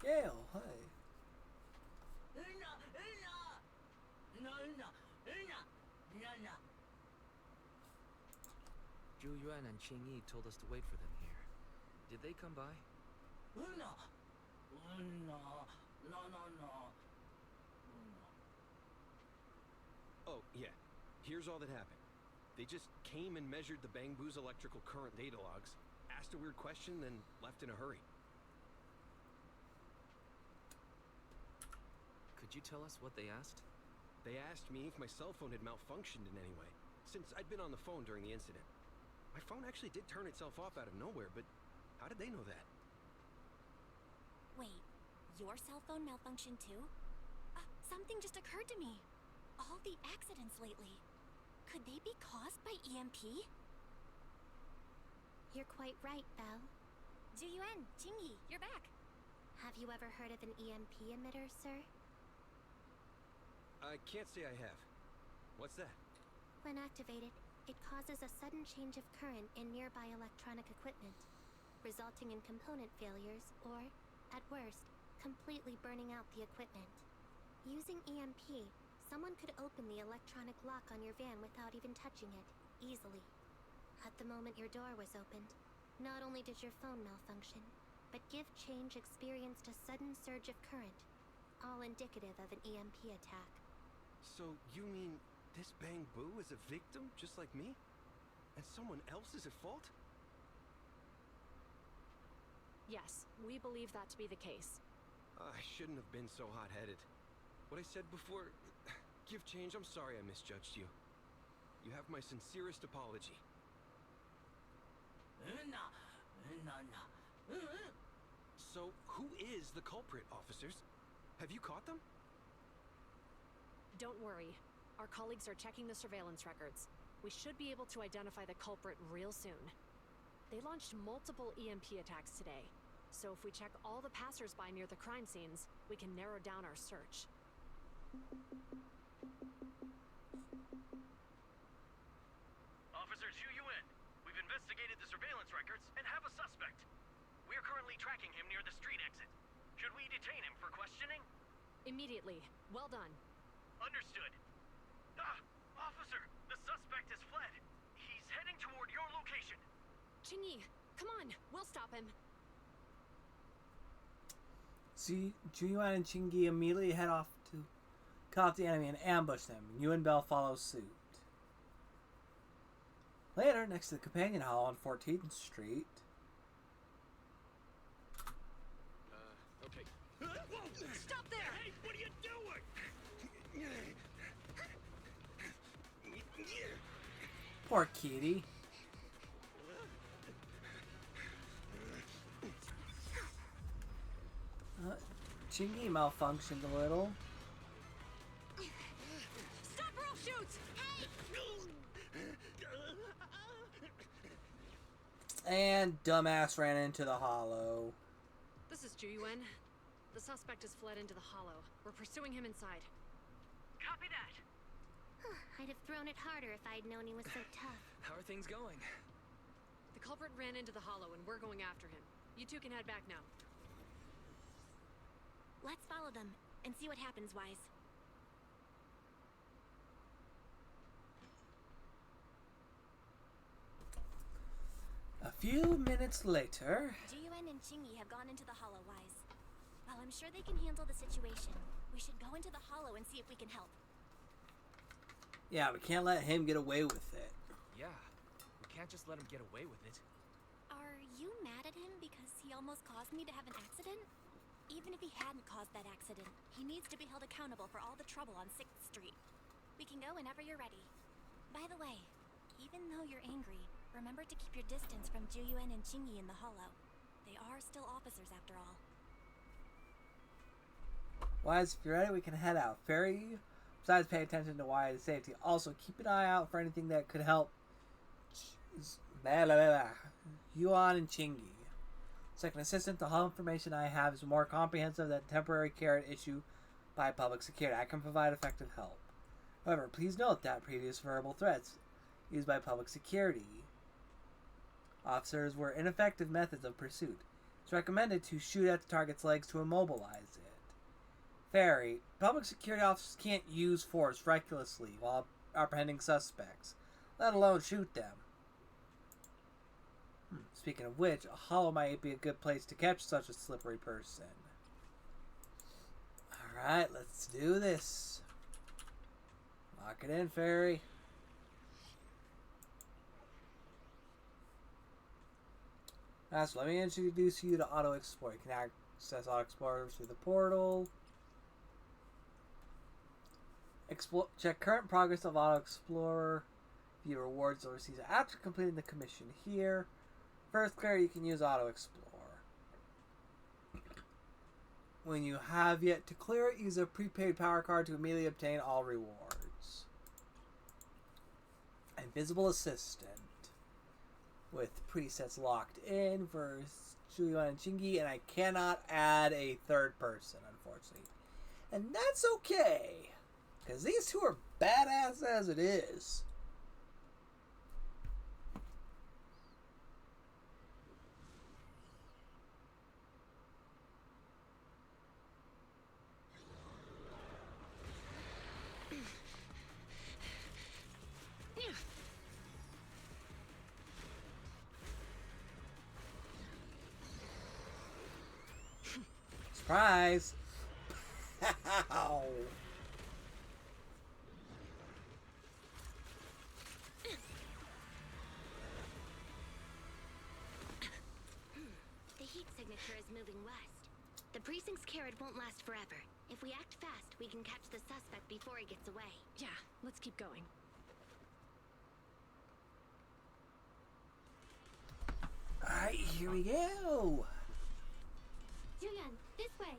Gail, hi. Zhu Yuan and Qing Yi told us to wait for them here. Did they come by? Oh, yeah. Here's all that happened. They just came and measured the Bangbu's electrical current data logs, asked a weird question, then left in a hurry. Could you tell us what they asked? They asked me if my cell phone had malfunctioned in any way, since I'd been on the phone during the incident. My phone actually did turn itself off out of nowhere, but how did they know that? Wait, your cell phone malfunctioned too? Something just occurred to me. All the accidents lately, could they be caused by EMP? You're quite right, Belle. Zhu Yuan, Qingyi, you're back. Have you ever heard of an EMP emitter, sir? I can't say I have. What's that? When activated, it causes a sudden change of current in nearby electronic equipment, resulting in component failures or, at worst, completely burning out the equipment. Using EMP, someone could open the electronic lock on your van without even touching it, easily. At the moment your door was opened, not only did your phone malfunction, but Give Change experienced a sudden surge of current, all indicative of an EMP attack. So you mean this Bang Boo is a victim just like me? And someone else is at fault? Yes, we believe that to be the case. I shouldn't have been so hot-headed. What I said before... Give Change, I'm sorry I misjudged you. You have my sincerest apology. So, who is the culprit, officers? Have you caught them? Don't worry. Our colleagues are checking the surveillance records. We should be able to identify the culprit real soon. They launched multiple EMP attacks today, so if we check all the passers-by near the crime scenes, we can narrow down our search. Officer Zhu Yuan, we've investigated the surveillance records and have a suspect. We are currently tracking him near the street exit. Should we detain him for questioning? Immediately. Well done. Understood. Ah! Officer, the suspect has fled. He's heading toward your location. Qingyi, come on, we'll stop him. Juyuan and Qingyi immediately head off to cut off the enemy and ambush them. Yu and Bell follow suit. Later, next to the companion hall on 14th Street. Okay. Stop there! Hey, what are you doing? Poor kitty. Chingy malfunctioned a little. Stop or I'll shoot! And dumbass ran into the hollow. This is Juyuan. The suspect has fled into the hollow. We're pursuing him inside. Copy that. I'd have thrown it harder if I'd known he was so tough. How are things going? The culprit ran into the hollow and we're going after him. You two can head back now. Let's follow them and see what happens, Wise. A few minutes later... Jiyuan and Qingyi have gone into the hollow, Wise. While I'm sure they can handle the situation, we should go into the hollow and see if we can help. Yeah, we can't let him get away with it. Yeah, we can't just let him get away with it. Are you mad at him because he almost caused me to have an accident? Even if he hadn't caused that accident, he needs to be held accountable for all the trouble on 6th Street. We can go whenever you're ready. By the way, even though you're angry, remember to keep your distance from Juyuan and Qingyi in the hollow. They are still officers after all. Wise, if you're ready, we can head out. Fairy, besides pay attention to Wise's safety, also keep an eye out for anything that could help Yuan and Qingyi. Second assistant, the whole information I have is more comprehensive than temporary care at issue by public security. I can provide effective help. However, please note that previous verbal threats used by public security officers were ineffective methods of pursuit. It's recommended to shoot at the target's legs to immobilize it. Fairy, public security officers can't use force recklessly while apprehending suspects, let alone shoot them. Speaking of which, a hollow might be a good place to catch such a slippery person. Alright, let's do this. Lock it in, Fairy. So let me introduce you to Auto Explorer. You can access Auto Explorer through the portal. Check current progress of Auto Explorer. View rewards or receipts after completing the commission here. First clear, you can use Auto Explorer. When you have yet to clear it, use a prepaid power card to immediately obtain all rewards. Invisible Assistant. With presets locked in for Julian and Chingy, and I cannot add a third person, unfortunately. And that's okay, because these two are badass as it is. Surprise! Ow! The heat signature is moving west. The precinct's carrot won't last forever. If we act fast, we can catch the suspect before he gets away. Yeah, let's keep going. Alright, here we go! Julian, this way!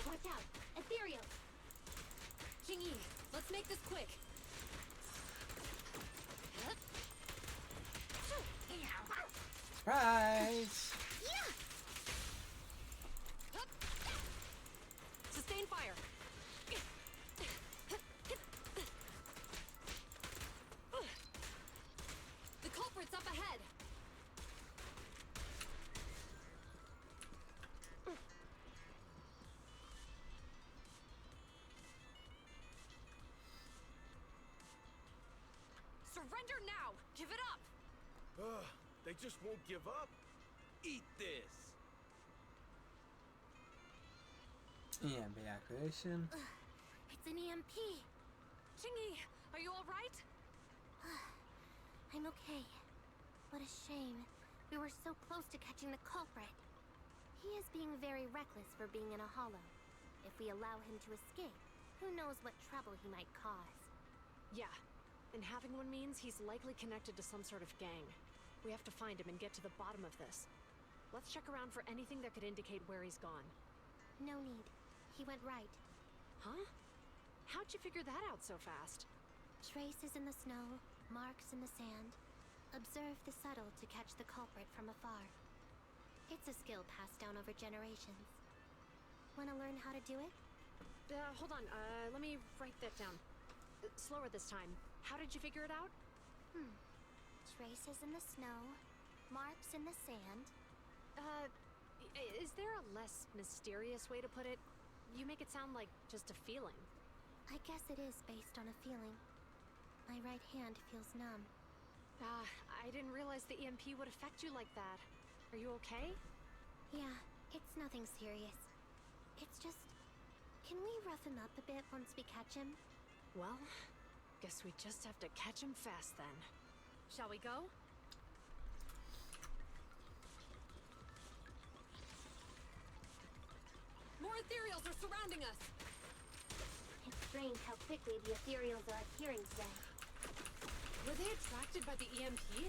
Watch out! Ethereals! Jingyi, let's make this quick. Surprise! Sustain fire. The culprit's up ahead. Surrender now! Give it up! Ugh, they just won't give up. Eat this. EMP activation. It's an EMP! Jingyi, are you alright? I'm okay. What a shame. We were so close to catching the culprit. He is being very reckless for being in a hollow. If we allow him to escape, who knows what trouble he might cause. Yeah, and having one means he's likely connected to some sort of gang. We have to find him and get to the bottom of this. Let's check around for anything that could indicate where he's gone. No need. He went right. Huh? How'd you figure that out so fast? Traces in the snow, marks in the sand. Observe the subtle to catch the culprit from afar. It's a skill passed down over generations. Want to learn how to do it? Hold on, let me write that down. Slower this time. How did you figure it out? Traces in the snow, marks in the sand. Is there a less mysterious way to put it? You make it sound like just a feeling. I guess it is based on a feeling. My right hand feels numb. I didn't realize the EMP would affect you like that. Are you okay? Yeah, it's nothing serious. It's just... Can we rough him up a bit once we catch him? Well, guess we just have to catch him fast then. Shall we go? More Ethereals are surrounding us! It's strange how quickly the Ethereals are appearing today. Were they attracted by the EMP?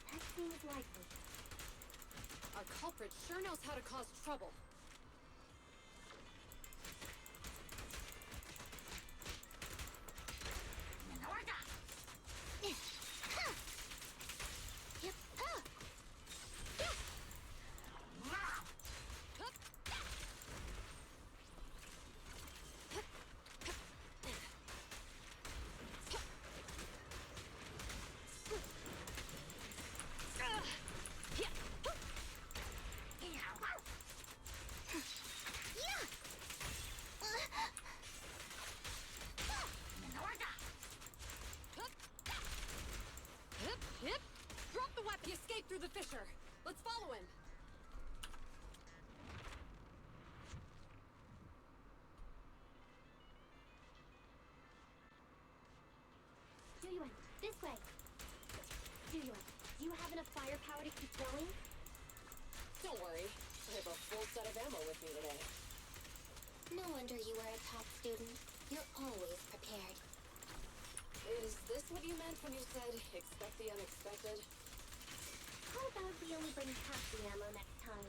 That seems likely. Our culprit sure knows how to cause trouble. He escaped through the fissure. Let's follow him. Julian, this way. Julian, do you have enough firepower to keep going? Don't worry. I have a full set of ammo with me today. No wonder you are a top student. You're always prepared. Is this what you meant when you said, expect the unexpected? How about we only bring half the ammo next time?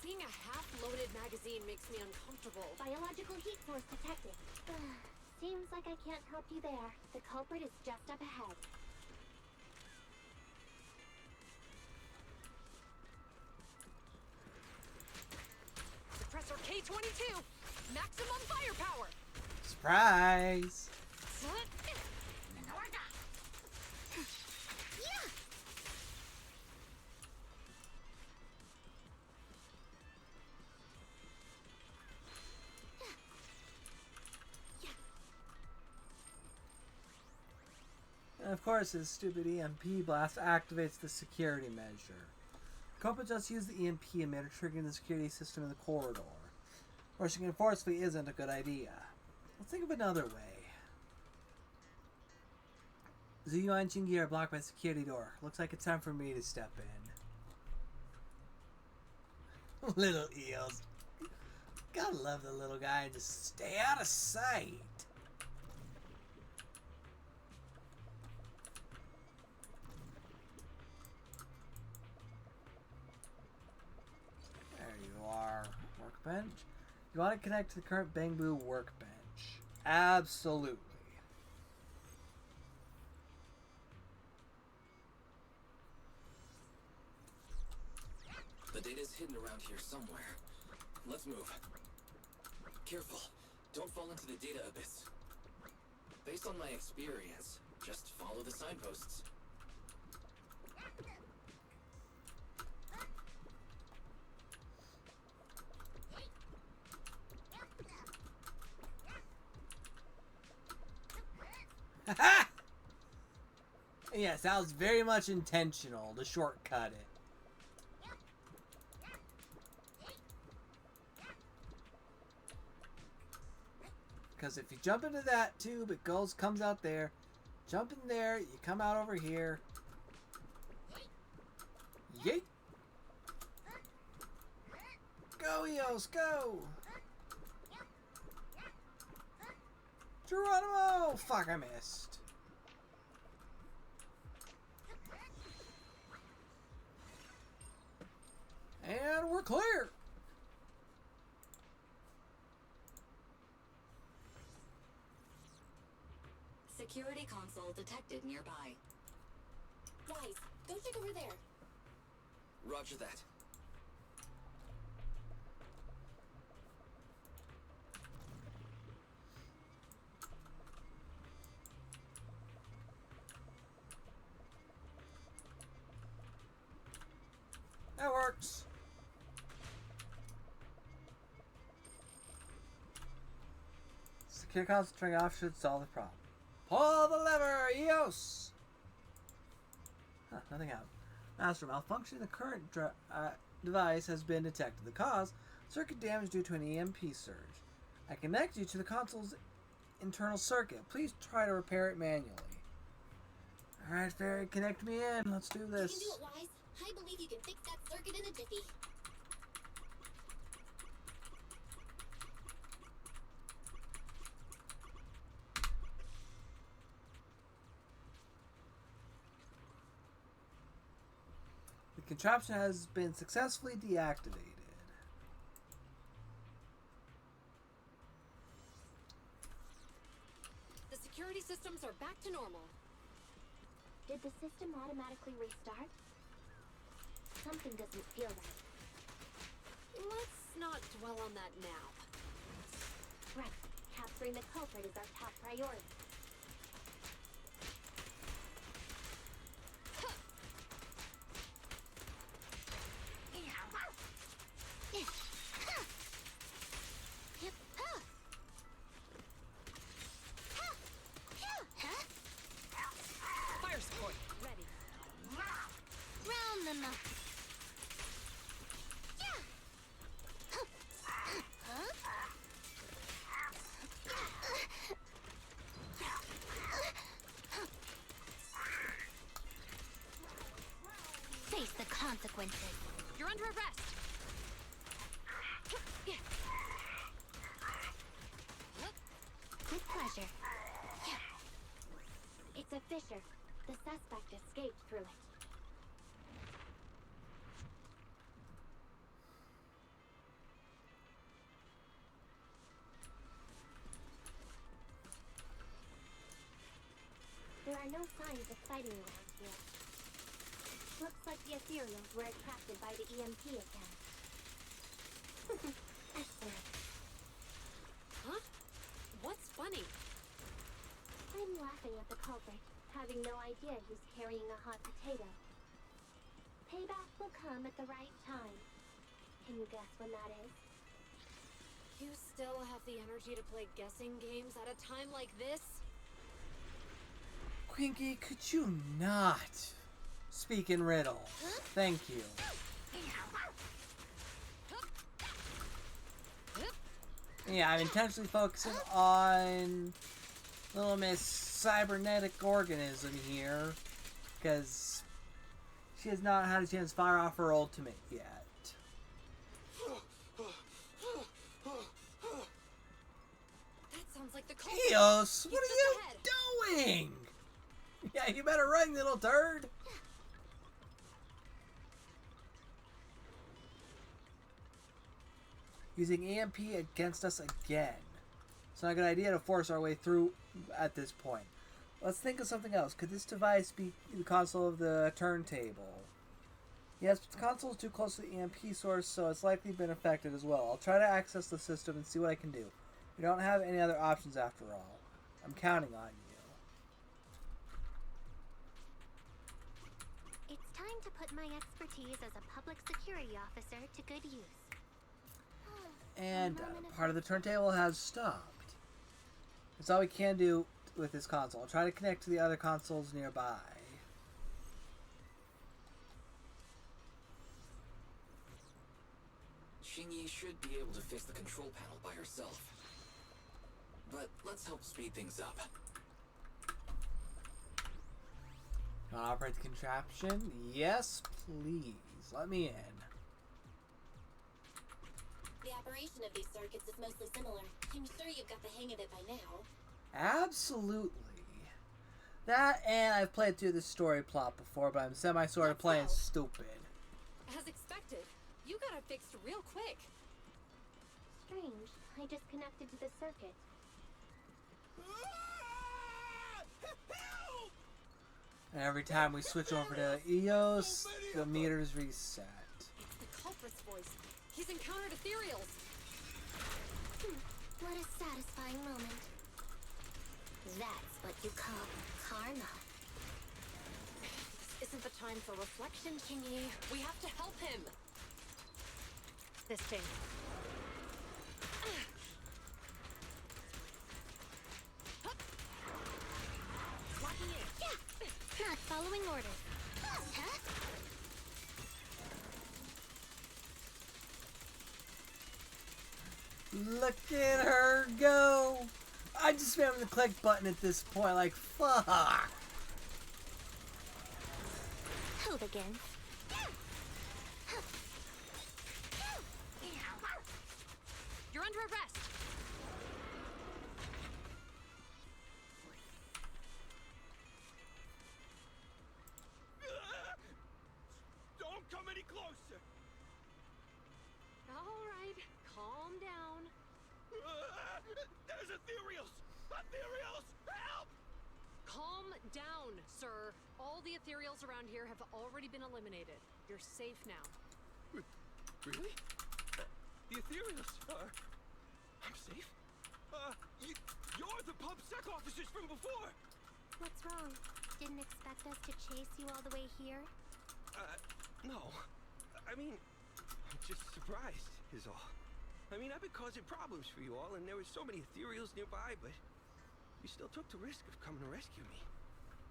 Seeing a half-loaded magazine makes me uncomfortable. Biological heat source detected. Seems like I can't help you there. The culprit is just up ahead. 22! Maximum firepower! Surprise! And of course, his stupid EMP blast activates the security measure. Copa just used the EMP emitter, triggering the security system in the corridor. Rushing in forcefully isn't a good idea. Let's think of another way. Zuyuan and Jingi are blocked by the security door. Looks like it's time for me to step in. Little eels. Gotta love the little guy and just stay out of sight. There you are. Workbench. You want to connect to the current Bangbu workbench. Absolutely. The data's hidden around here somewhere. Let's move. Careful. Don't fall into the data abyss. Based on my experience, just follow the signposts. Yes, that was very much intentional to shortcut it. Because if you jump into that tube, it comes out there. Jump in there, you come out over here. Yeet! Go, Eos, go! Geronimo! Fuck, I missed. And we're clear! Security console detected nearby. Guys, go check over there. Roger that. That works. Secure console turning off should solve the problem. Pull the lever, Eos! Huh, nothing happened. Master, malfunction in the current device has been detected. The cause, circuit damage due to an EMP surge. I connect you to the console's internal circuit. Please try to repair it manually. Alright, Fairy, connect me in. Let's do this. You can do it, Wise. I believe you can fix that circuit in a jiffy. The contraption has been successfully deactivated. The security systems are back to normal. Did the system automatically restart? Something doesn't feel right. Let's not dwell on that now. Right. Capturing the culprit is our top priority. Fire support, ready. Round them up. Face the consequences. You're under arrest. With pleasure. It's a fissure. The suspect escaped through it. There are no signs of fighting around here. Looks like the Ethereals were attracted by the EMP again. Excellent. culprit, having no idea he's carrying a hot potato. Payback will come at the right time. Can you guess when that is? You still have the energy to play guessing games at a time like this? Quinky, could you not speak in riddles? Thank you. Yeah, I'm intentionally focusing on Little Miss Cybernetic Organism here, because she has not had a chance to fire off her ultimate yet. That sounds like the culprit. Eos, what are you doing? Yeah, you better run, little turd. Using EMP against us again. It's not a good idea to force our way through at this point. Let's think of something else. Could this device be the console of the turntable? Yes, but the console is too close to the EMP source, so it's likely been affected as well. I'll try to access the system and see what I can do. We don't have any other options after all. I'm counting on you. It's time to put my expertise as a public security officer to good use. And part of the turntable has stopped. That's all we can do with this console. I'll try to connect to the other consoles nearby. Xingyi should be able to fix the control panel by herself. But let's help speed things up. Want to operate the contraption? Yes, please. Let me in. The operation of these circuits is mostly similar. I'm sure you've got the hang of it by now. Absolutely. That, and I've played through the story plot before, but I'm sort of playing stupid. As expected, you got it fixed real quick. Strange. I just connected to the circuit. And every time we switch over to Eos, the meters reset. It's the culprit's voice. He's encountered Ethereals. What a satisfying moment. That's what you call karma. This isn't the time for reflection, Kingy. We have to help him. This thing. Locking in. Yeah. Not following orders. Huh? Look at her go! I just spammed the click button at this point, like, fuck! Who begins? You're under arrest. Don't come any closer. All right, calm down. There's Ethereals! Ethereals! Help! Calm down, sir. All the Ethereals around here have already been eliminated. You're safe now. Really? The Ethereals are... I'm safe? You're the PubSec officers from before! What's wrong? Didn't expect us to chase you all the way here? No. I mean, I'm just surprised, is all. I mean, I've been causing problems for you all, and there were so many Ethereals nearby, but you still took the risk of coming to rescue me.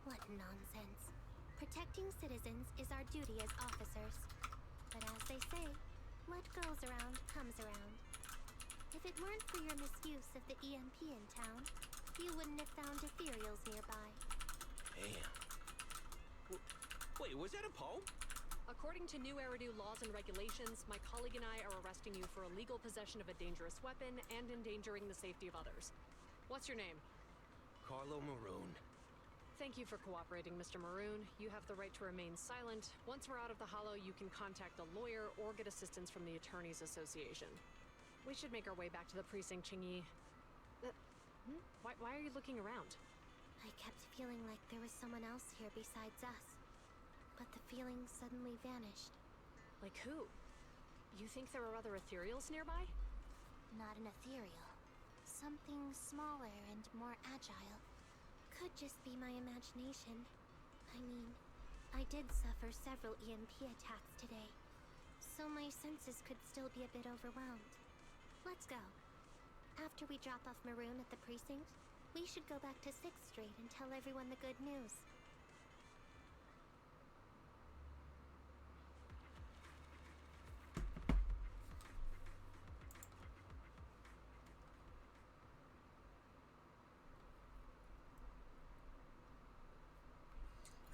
What nonsense. Protecting citizens is our duty as officers. But as they say, what goes around comes around. If it weren't for your misuse of the EMP in town, you wouldn't have found Ethereals nearby. Damn. Wait, was that a poem? According to new Eridu laws and regulations, my colleague and I are arresting you for illegal possession of a dangerous weapon and endangering the safety of others. What's your name? Carlo Maroon. Thank you for cooperating, Mr. Maroon. You have the right to remain silent. Once we're out of the hollow, you can contact a lawyer or get assistance from the Attorneys Association. We should make our way back to the precinct, Chingy. Why are you looking around? I kept feeling like there was someone else here besides us. But the feeling suddenly vanished. Like who? You think there are other Ethereals nearby? Not an ethereal. Something smaller and more agile. could just be my imagination. I mean, I did suffer several EMP attacks today, so my senses could still be a bit overwhelmed. Let's go. After we drop off Maroon at the precinct, we should go back to 6th Street and tell everyone the good news.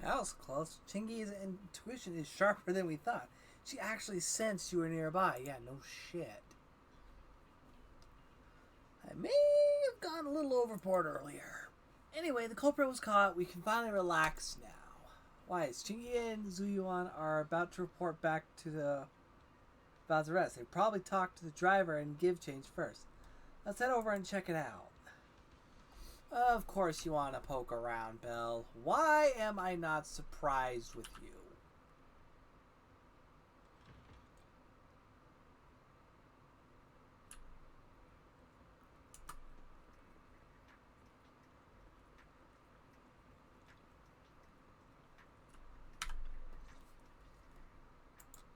That was close. Chingy's intuition is sharper than we thought. She actually sensed you were nearby. Yeah, no shit. I may have gone a little overboard earlier. Anyway, the culprit was caught. We can finally relax now. Wise, Chingy and Zuyuan are about to report back to about the rest. They probably talk to the driver and give change first. Let's head over and check it out. Of course you want to poke around, Belle. Why am I not surprised with you?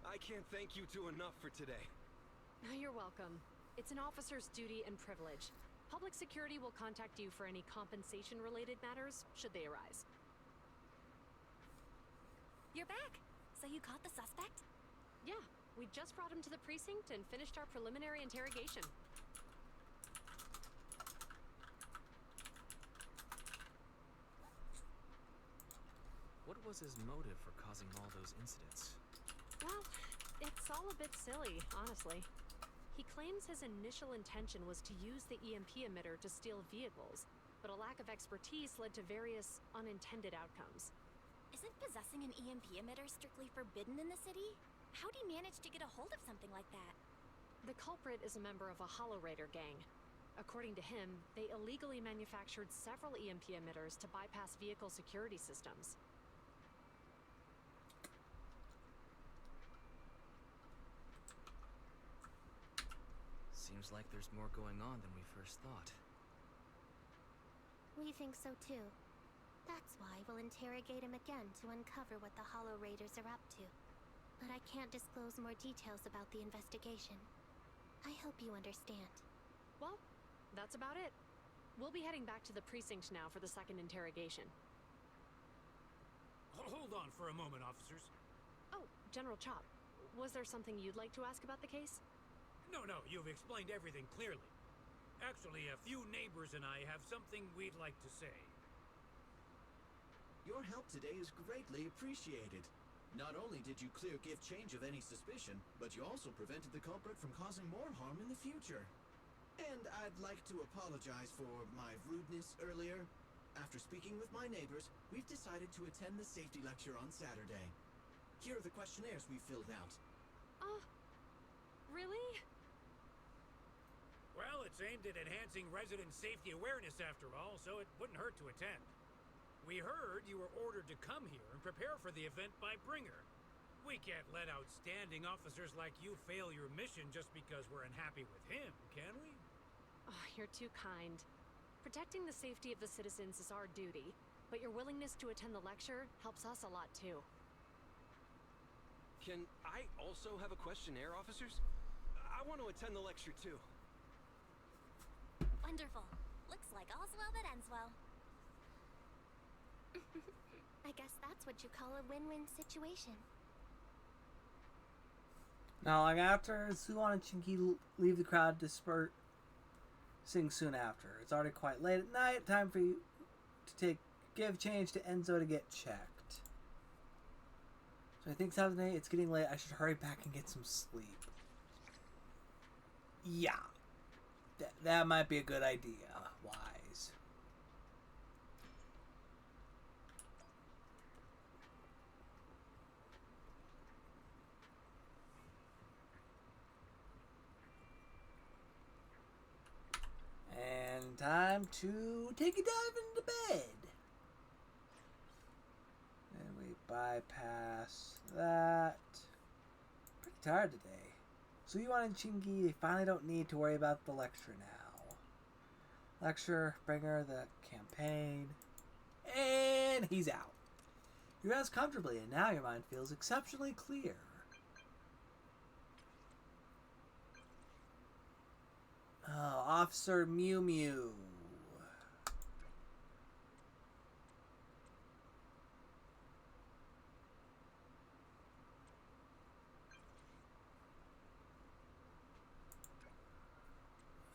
I can't thank you two enough for today. You're welcome. It's an officer's duty and privilege. Public security will contact you for any compensation-related matters, should they arise. You're back! So you caught the suspect? Yeah, we just brought him to the precinct and finished our preliminary interrogation. What was his motive for causing all those incidents? Well, it's all a bit silly, honestly. He claims his initial intention was to use the EMP emitter to steal vehicles, but a lack of expertise led to various unintended outcomes. Isn't possessing an EMP emitter strictly forbidden in the city? How'd he manage to get a hold of something like that? The culprit is a member of a Hollow Raider gang. According to him, they illegally manufactured several EMP emitters to bypass vehicle security systems. Seems like there's more going on than we first thought. We think so too. That's why we'll interrogate him again to uncover what the Hollow Raiders are up to. But I can't disclose more details about the investigation. I hope you understand. Well, that's about it. We'll be heading back to the precinct now for the second interrogation. Hold on for a moment, officers. Oh, General Chop, was there something you'd like to ask about the case? No, you've explained everything clearly. Actually, a few neighbors and I have something we'd like to say. Your help today is greatly appreciated. Not only did you clear give change of any suspicion, but you also prevented the culprit from causing more harm in the future. And I'd like to apologize for my rudeness earlier. After speaking with my neighbors, we've decided to attend the safety lecture on Saturday. Here are the questionnaires we filled out. Really? Well, it's aimed at enhancing resident safety awareness after all, so it wouldn't hurt to attend. We heard you were ordered to come here and prepare for the event by Bringer. We can't let outstanding officers like you fail your mission just because we're unhappy with him, can we? Oh, you're too kind. Protecting the safety of the citizens is our duty, but your willingness to attend the lecture helps us a lot too. Can I also have a questionnaire, officers? I want to attend the lecture too. Wonderful. Looks like all's well that ends well. I guess that's what you call a win-win situation. Now, like after Suwon and Chinky leave the crowd dispersing soon after. It's already quite late at night. Time for you to give change to Enzo to get checked. So I think Saturday, it's getting late. I should hurry back and get some sleep. Yeah. That might be a good idea. Wise. And time to take a dive into bed. And we bypass that. Pretty tired today. So you and Chingy, they finally don't need to worry about the lecture now. Lecture, Bringer, the campaign. And he's out. You rest comfortably, and now your mind feels exceptionally clear. Oh, Officer Mew Mew.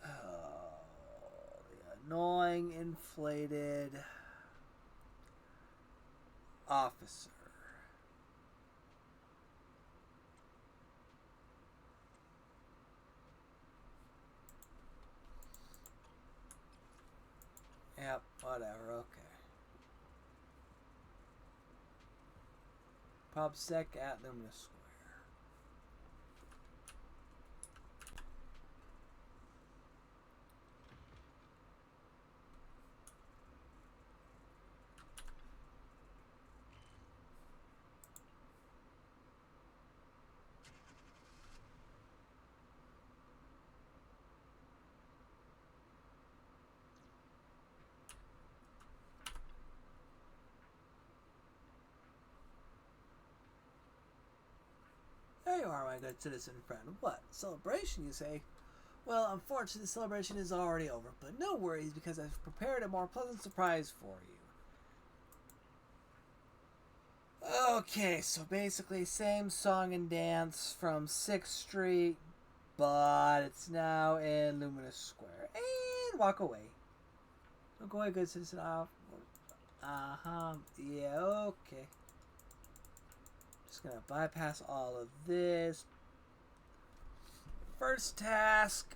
Oh, the annoying, inflated officer. Yep, whatever, okay. PubSec at Luminous Square. There you are, my good citizen friend. What? Celebration, you say? Well, unfortunately, the celebration is already over, but no worries because I've prepared a more pleasant surprise for you. Okay, so basically, same song and dance from 6th Street, but it's now in Luminous Square. And walk away. Don't go away, good citizen. Yeah, okay. Just gonna bypass all of this. First task.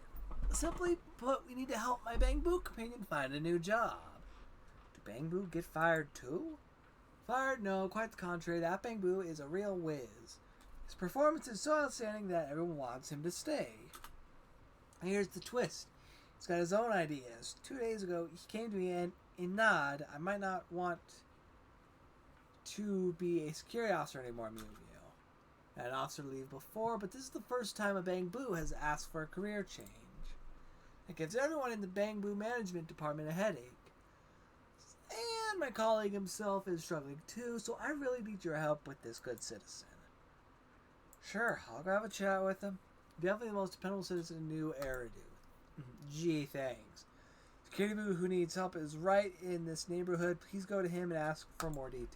Simply put, we need to help my Bangbu companion find a new job. Do Bangbu get fired too? Fired? No, quite the contrary. That Bangbu is a real whiz. His performance is so outstanding that everyone wants him to stay. And here's the twist. He's got his own ideas. 2 days ago, he came to me and, in nod, I might not want to be a security officer anymore, Mew Mew. I had an officer leave before, but this is the first time a Bangbu has asked for a career change. It gives everyone in the Bangbu management department a headache. And my colleague himself is struggling too, so I really need your help with this good citizen. Sure, I'll go have a chat with him. Definitely the most dependable citizen in New Eridu. Gee, thanks. Security Boo who needs help is right in this neighborhood. Please go to him and ask for more details.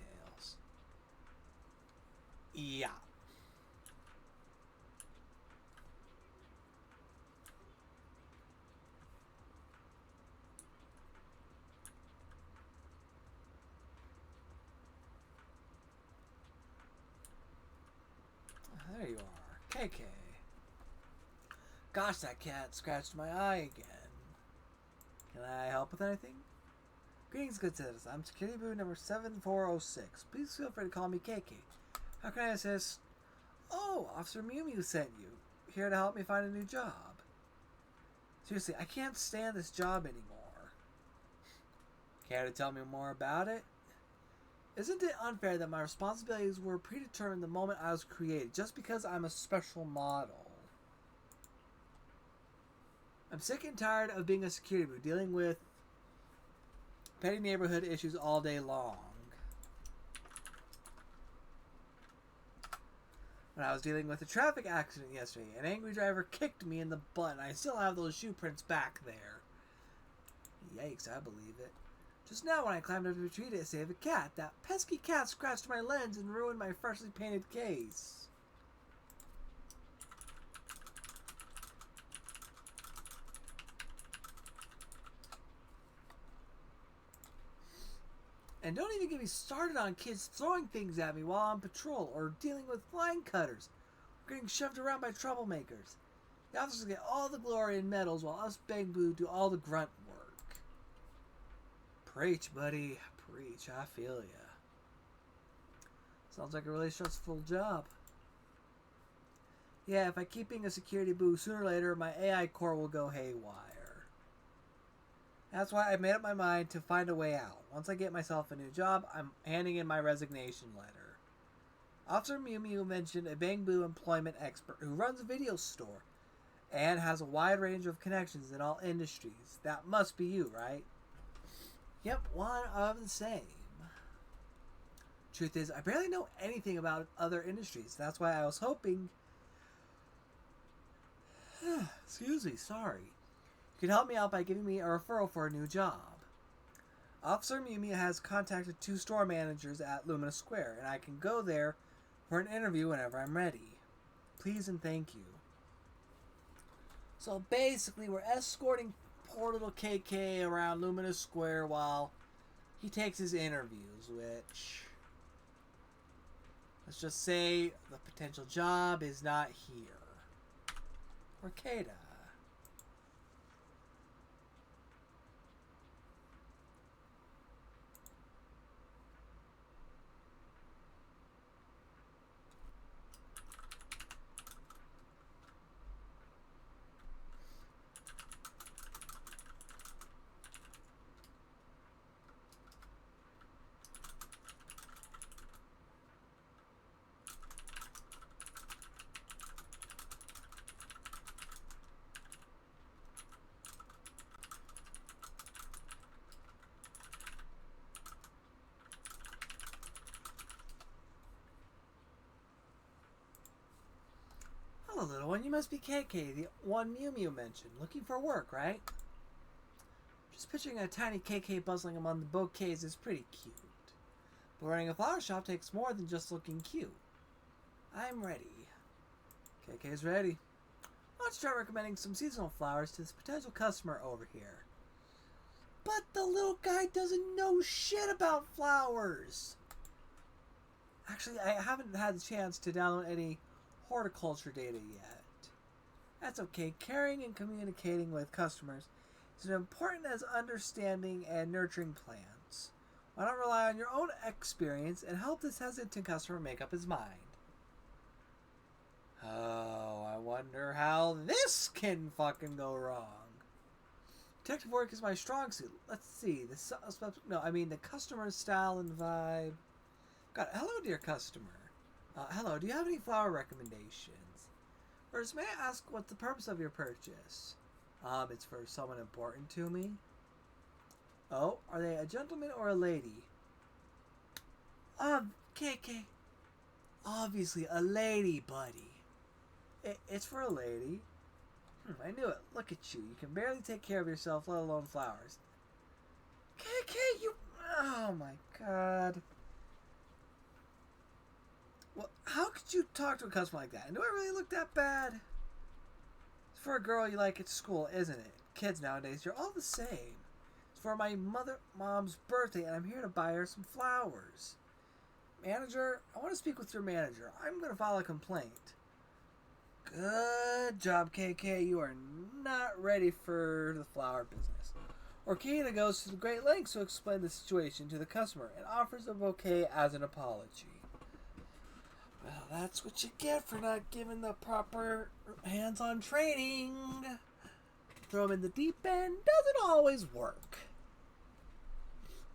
Yeah. There you are. KK. Gosh, that cat scratched my eye again. Can I help with anything? Greetings, good citizens. I'm Security Boo number 7406. Please feel free to call me KK. How can I assist? Oh, Officer Mew Mew sent you. Here to help me find a new job. Seriously, I can't stand this job anymore. Care to tell me more about it? Isn't it unfair that my responsibilities were predetermined the moment I was created, just because I'm a special model? I'm sick and tired of being a security boo, dealing with petty neighborhood issues all day long. When I was dealing with a traffic accident yesterday, an angry driver kicked me in the butt, and I still have those shoe prints back there. Yikes, I believe it. Just now when I climbed up a tree to save a cat, that pesky cat scratched my lens and ruined my freshly painted case. And don't even get me started on kids throwing things at me while on patrol or dealing with line cutters or getting shoved around by troublemakers. The officers get all the glory and medals while us Bangbu do all the grunt work. Preach, buddy. Preach. I feel ya. Sounds like a really stressful job. Yeah, if I keep being a security boo, sooner or later my AI core will go haywire. That's why I made up my mind to find a way out. Once I get myself a new job, I'm handing in my resignation letter. Officer Mew Mew mentioned a Bangbu employment expert who runs a video store and has a wide range of connections in all industries. That must be you, right? Yep, one of the same. Truth is, I barely know anything about other industries. That's why I was hoping... Excuse me, sorry. You could help me out by giving me a referral for a new job. Officer Mimi has contacted 2 store managers at Lumina Square, and I can go there for an interview whenever I'm ready. Please and thank you. So basically, we're escorting poor little KK around Lumina Square while he takes his interviews, which... let's just say the potential job is not here. Or Kada. Hello, little one. You must be KK, the one Mew Mew mentioned. Looking for work, right? Just picturing a tiny KK bustling among the bouquets is pretty cute. But running a flower shop takes more than just looking cute. I'm ready. KK's ready. Let's try recommending some seasonal flowers to this potential customer over here. But the little guy doesn't know shit about flowers. Actually, I haven't had the chance to download any horticulture data yet. That's okay. Caring and communicating with customers is as important as understanding and nurturing plants. Why not rely on your own experience and help this hesitant customer make up his mind? Oh, I wonder how this can fucking go wrong. Detective work is my strong suit. Let's see. The customer's style and vibe. God, hello, dear customer. Hello, do you have any flower recommendations? First, may I ask what's the purpose of your purchase? It's for someone important to me. Oh, are they a gentleman or a lady? KK. Obviously, a lady, buddy. It's for a lady. I knew it. Look at you. You can barely take care of yourself, let alone flowers. KK, you... Oh, my God. Well, how could you talk to a customer like that? And do I really look that bad? It's for a girl you like at school, isn't it? Kids nowadays, you're all the same. It's for my mom's birthday, and I'm here to buy her some flowers. Manager, I want to speak with your manager. I'm going to file a complaint. Good job, KK. You are not ready for the flower business. Orchida goes to the great lengths to explain the situation to the customer and offers a bouquet as an apology. Well, that's what you get for not giving the proper hands-on training. Throw them in the deep end doesn't always work.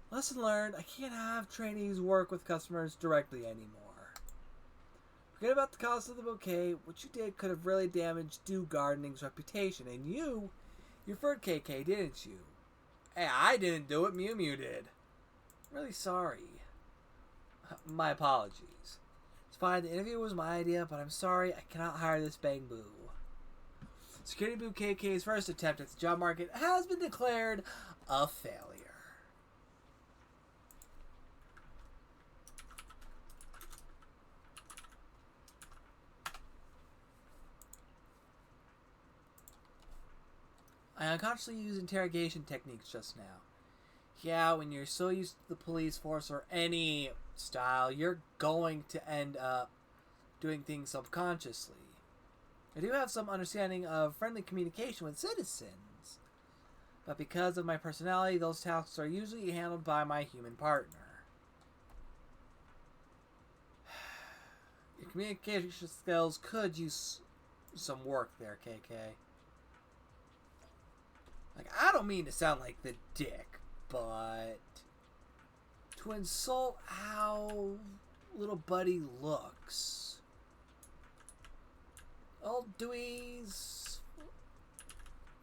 Lesson learned, I can't have trainees work with customers directly anymore. Forget about the cost of the bouquet. What you did could have really damaged Dew Gardening's reputation. And you referred KK, didn't you? Hey, I didn't do it. Mew Mew did. I'm really sorry. My apologies. It's fine, the interview was my idea, but I'm sorry, I cannot hire this bang boo. Security Boo KK's first attempt at the job market has been declared a failure. I unconsciously used interrogation techniques just now. Yeah, when you're so used to the police force or any style, you're going to end up doing things subconsciously. I do have some understanding of friendly communication with citizens, but because of my personality, those tasks are usually handled by my human partner. Your communication skills could use some work there, KK. Like, I don't mean to sound like the dick, but to insult how little buddy looks. Old Dewey's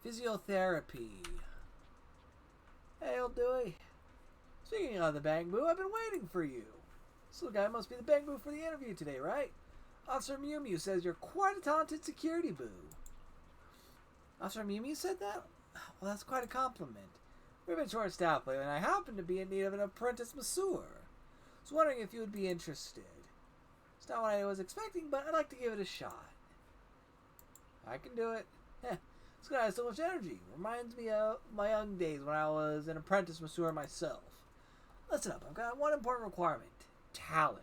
physiotherapy. Hey, old Dewey. Speaking of the bang boo, I've been waiting for you. This little guy must be the Bangboo for the interview today, right? Officer Mew Mew says you're quite a talented security boo. Officer Mew Mew said that? Well, that's quite a compliment. We've been short-staffed lately, and I happen to be in need of an apprentice masseur. I was wondering if you would be interested. It's not what I was expecting, but I'd like to give it a shot. I can do it. This guy has so much energy. Reminds me of my young days when I was an apprentice masseur myself. Listen up, I've got one important requirement. Talent.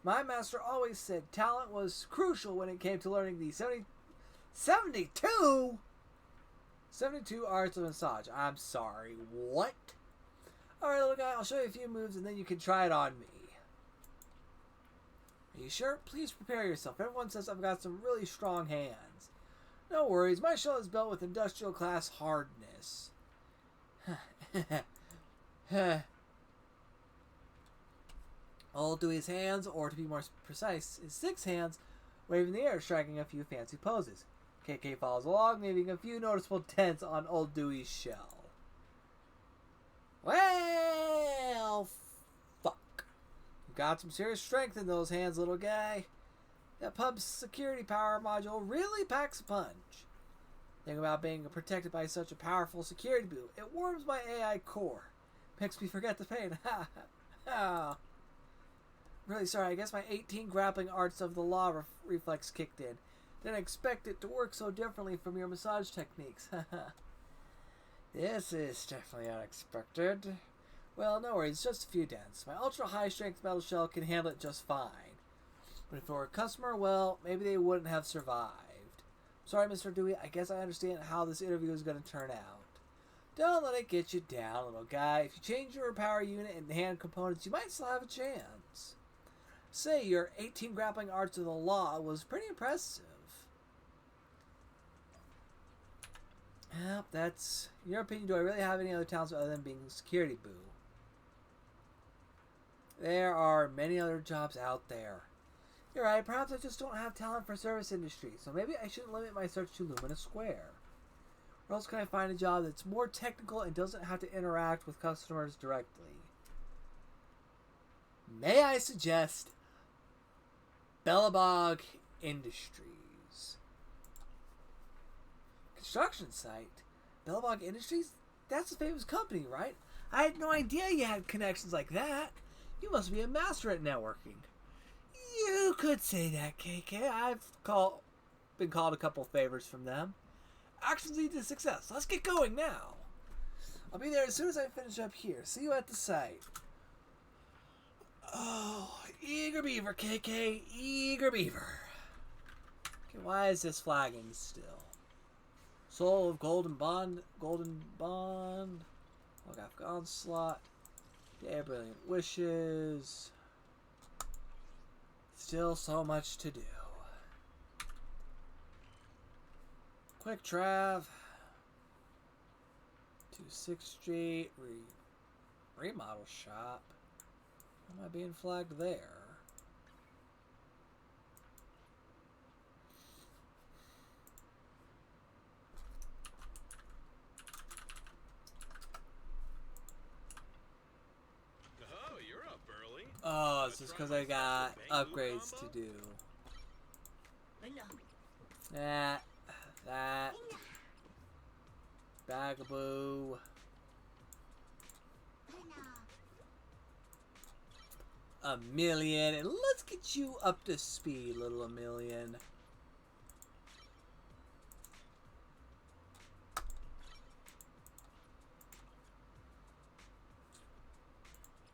My master always said talent was crucial when it came to learning the 72 arts of massage. I'm sorry, what? Alright, little guy, I'll show you a few moves and then you can try it on me. Are you sure? Please prepare yourself. Everyone says I've got some really strong hands. No worries, my shell is built with industrial class hardness. Old Dewey's hands, or to be more precise, his 6 hands, wave in the air, striking a few fancy poses. KK follows along, leaving a few noticeable dents on Old Dewey's shell. Well, fuck. You got some serious strength in those hands, little guy. That pub's security power module really packs a punch. Think about being protected by such a powerful security boo. It warms my AI core. Makes me forget the pain. Ha ha. Really sorry, I guess my 18 grappling arts of the law reflex kicked in. Didn't expect it to work so differently from your massage techniques. This is definitely unexpected. Well, no worries, just a few dents. My ultra high strength metal shell can handle it just fine. But if it were a customer, well, maybe they wouldn't have survived. Sorry, Mr. Dewey, I guess I understand how this interview is going to turn out. Don't let it get you down, little guy. If you change your power unit and hand components, you might still have a chance. Say, your 18 grappling arts of the law was pretty impressive. Well, that's your opinion. Do I really have any other talents other than being a security boo? There are many other jobs out there. You're right, perhaps I just don't have talent for service industry, so maybe I shouldn't limit my search to Lumina Square. Or else can I find a job that's more technical and doesn't have to interact with customers directly? May I suggest Bellabog Industries? Construction site? Bellabog Industries? That's a famous company, right? I had no idea you had connections like that. You must be a master at networking. You could say that, KK. I've been called a couple favors from them. Actions lead to success. Let's get going now. I'll be there as soon as I finish up here. See you at the site. Oh, eager beaver, KK. Eager beaver. Okay, why is this flagging still? Soul of Golden Bond. Logaf Onslaught. Yeah, Brilliant Wishes. Still so much to do. Quick Trav. To 6th Street. Remodel shop. Why am I being flagged there? Oh, you're up early. Oh, it's just because I got upgrades to do. That. Bagaboo. A million. And let's get you up to speed, little a million.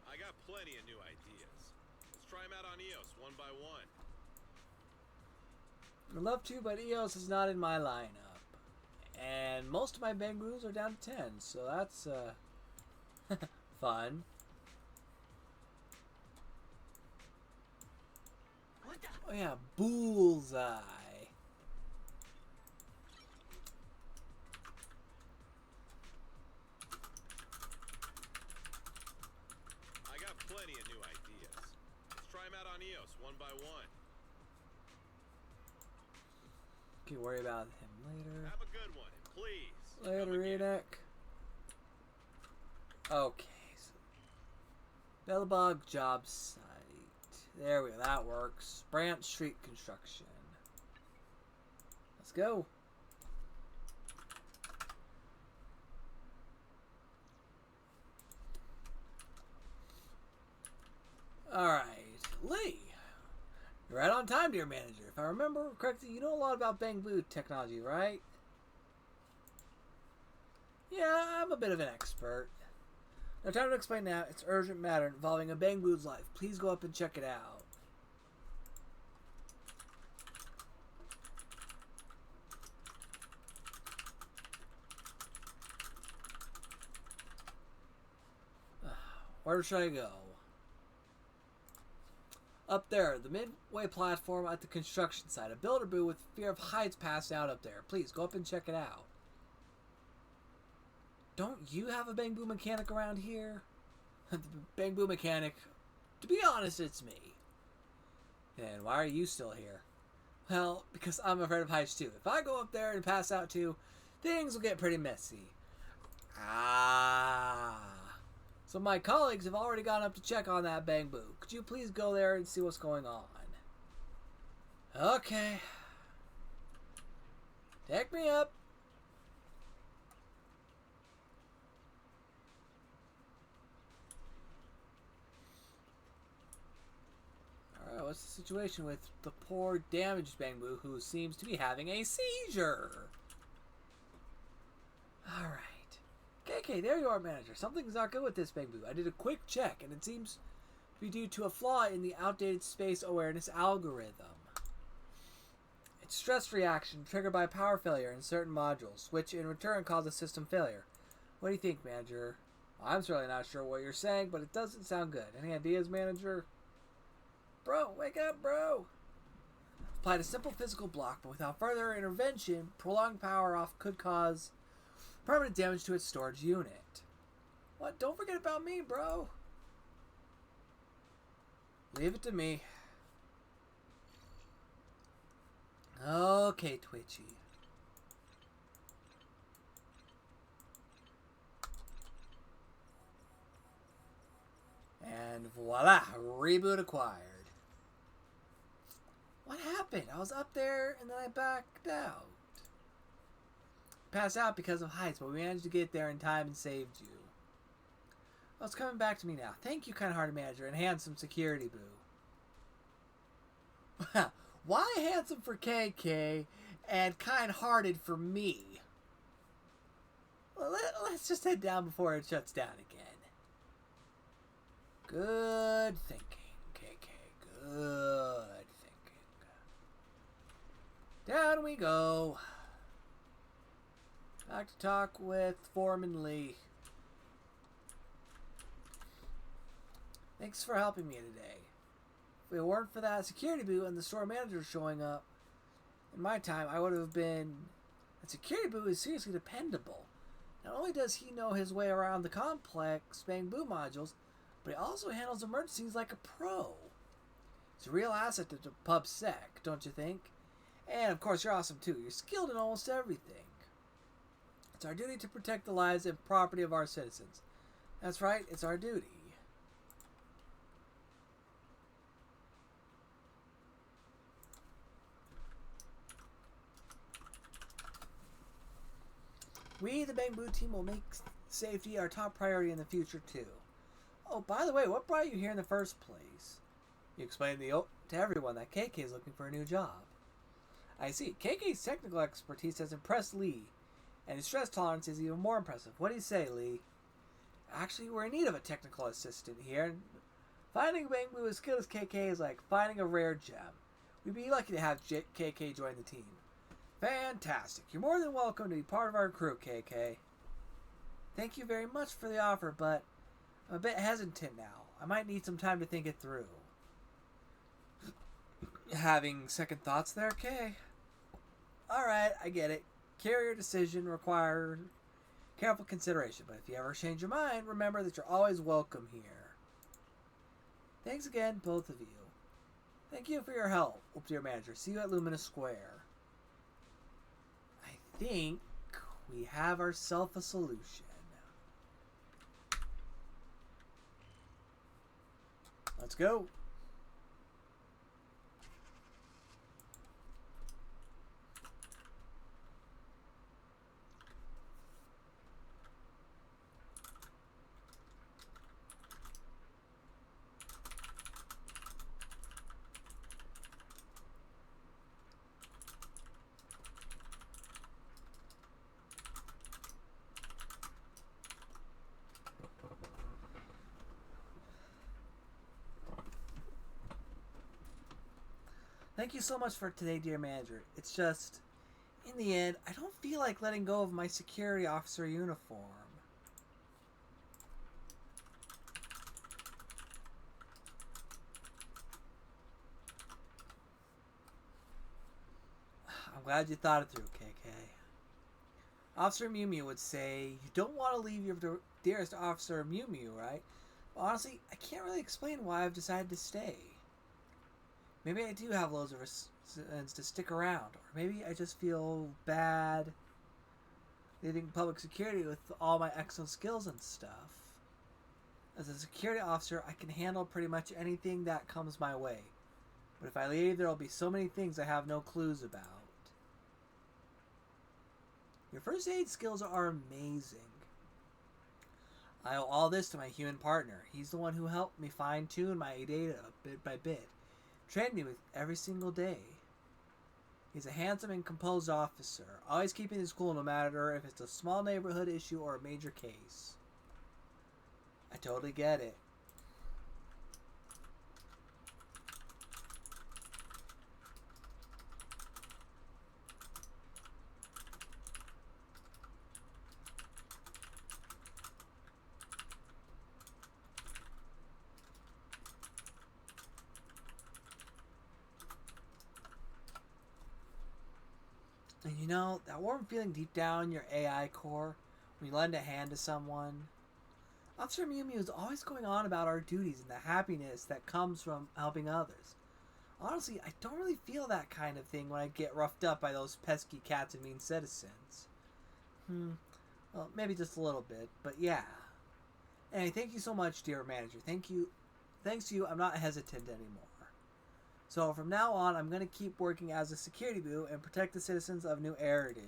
I got plenty of new ideas. Let's try them out on EOS one by one. I'd love to, but EOS is not in my lineup. And most of my Bangoos are down to 10, so that's fun. Oh yeah, bullseye. I got plenty of new ideas. Let's try them out on EOS one by one. Can worry about him later. Have a good one, and please. Later, Enoch. Okay. So Bellabog job site. There we go. That works. Branch Street construction. Let's go. Alright. Lee. You're right on time, dear manager. If I remember correctly, you know a lot about bamboo technology, right? Yeah, I'm a bit of an expert. No time to explain now. It's an urgent matter involving a bamboo's life. Please go up and check it out. Where should I go? Up there, the midway platform at the construction site. A builder boo with fear of heights passed out up there. Please go up and check it out. Don't you have a bamboo mechanic around here? The bamboo mechanic. To be honest, it's me. And why are you still here? Well, because I'm afraid of heights too. If I go up there and pass out too, things will get pretty messy. So my colleagues have already gone up to check on that bamboo. Could you please go there and see what's going on? Okay. Take me up. Alright, what's the situation with the poor damaged bamboo who seems to be having a seizure? Alright. KK, there you are, manager. Something's not good with this bamboo. I did a quick check, and it seems to be due to a flaw in the outdated space awareness algorithm. It's stress reaction triggered by power failure in certain modules, which in return causes system failure. What do you think, manager? I'm certainly not sure what you're saying, but it doesn't sound good. Any ideas, manager? Bro, wake up, bro! Applied a simple physical block, but without further intervention, prolonged power off could cause permanent damage to its storage unit. What? Don't forget about me, bro. Leave it to me. Okay, Twitchy. And voila, reboot acquired. What happened? I was up there and then I backed out. Passed out because of heights, but we managed to get there in time and saved you. Well, it's coming back to me now. Thank you, kind-hearted manager, and handsome security boo. Why handsome for KK and kind-hearted for me? Well, let's just head down before it shuts down again. Good thinking, KK. Good thinking. Down we go. Back to talk with Foreman Lee. Thanks for helping me today. If it weren't for that security boo and the store manager showing up, in my time, I would have been... That security boo is seriously dependable. Not only does he know his way around the complex bamboo modules, but he also handles emergencies like a pro. He's a real asset to the pub sec, don't you think? And of course, you're awesome too. You're skilled in almost everything. It's our duty to protect the lives and property of our citizens. That's right, it's our duty. We, the bamboo team, will make safety our top priority in the future too. Oh, by the way, what brought you here in the first place? You explained to everyone that KK is looking for a new job. I see. KK's technical expertise has impressed Lee, and his stress tolerance is even more impressive. What do you say, Lee? Actually, we're in need of a technical assistant here, and finding a bamboo as skilled as KK is like finding a rare gem. We'd be lucky to have KK join the team. Fantastic. You're more than welcome to be part of our crew, KK. Thank you very much for the offer, but I'm a bit hesitant now. I might need some time to think it through. Having second thoughts there, Kay? Alright, I get it. Carrier decision requires careful consideration, but if you ever change your mind, remember that you're always welcome here. Thanks again, both of you. Thank you for your help, dear manager. See you at Luminous Square. I think we have ourselves a solution. Let's go. Thank you so much for today, dear manager. It's just, in the end, I don't feel like letting go of my security officer uniform. I'm glad you thought it through, KK. Officer Mew Mew would say, you don't want to leave your dearest officer Mew Mew, right? Well, honestly, I can't really explain why I've decided to stay. Maybe I do have loads of reasons to stick around, or maybe I just feel bad leaving public security with all my excellent skills and stuff. As a security officer, I can handle pretty much anything that comes my way. But if I leave, there will be so many things I have no clues about. Your first aid skills are amazing. I owe all this to my human partner. He's the one who helped me fine-tune my data bit by bit. Trained me with every single day. He's a handsome and composed officer, always keeping his cool no matter if it's a small neighborhood issue or a major case. I totally get it. And you know, that warm feeling deep down in your AI core when you lend a hand to someone? Officer Mew Mew is always going on about our duties and the happiness that comes from helping others. Honestly, I don't really feel that kind of thing when I get roughed up by those pesky cats and mean citizens. Well, maybe just a little bit, but yeah. Anyway, thank you so much, dear manager. Thanks to you, I'm not hesitant anymore. So from now on, I'm going to keep working as a security boo and protect the citizens of New Eridu.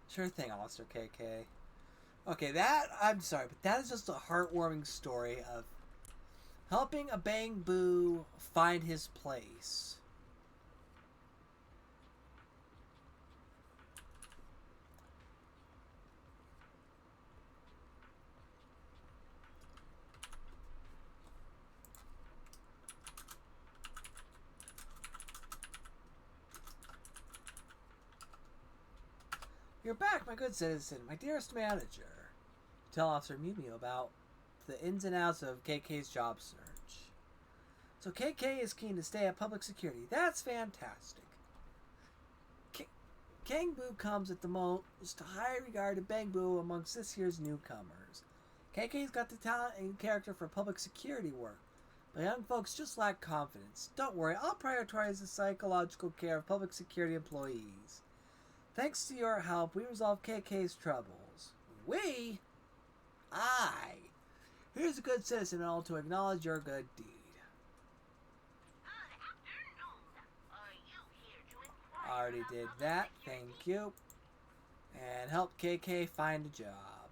Sure thing, Officer KK. Okay, I'm sorry, but that is just a heartwarming story of helping a Bang Boo find his place. You're back, my good citizen, my dearest manager. Tell Officer Mew Mew about the ins and outs of KK's job search. So KK is keen to stay at public security. That's fantastic. Kang Boo comes at the most high regarded Bang Boo amongst this year's newcomers. KK's got the talent and character for public security work, but young folks just lack confidence. Don't worry, I'll prioritize the psychological care of public security employees. Thanks to your help, we resolve KK's troubles. We? I. Here's a good citizen and all to acknowledge your good deed. Already did that, thank you. And help KK find a job.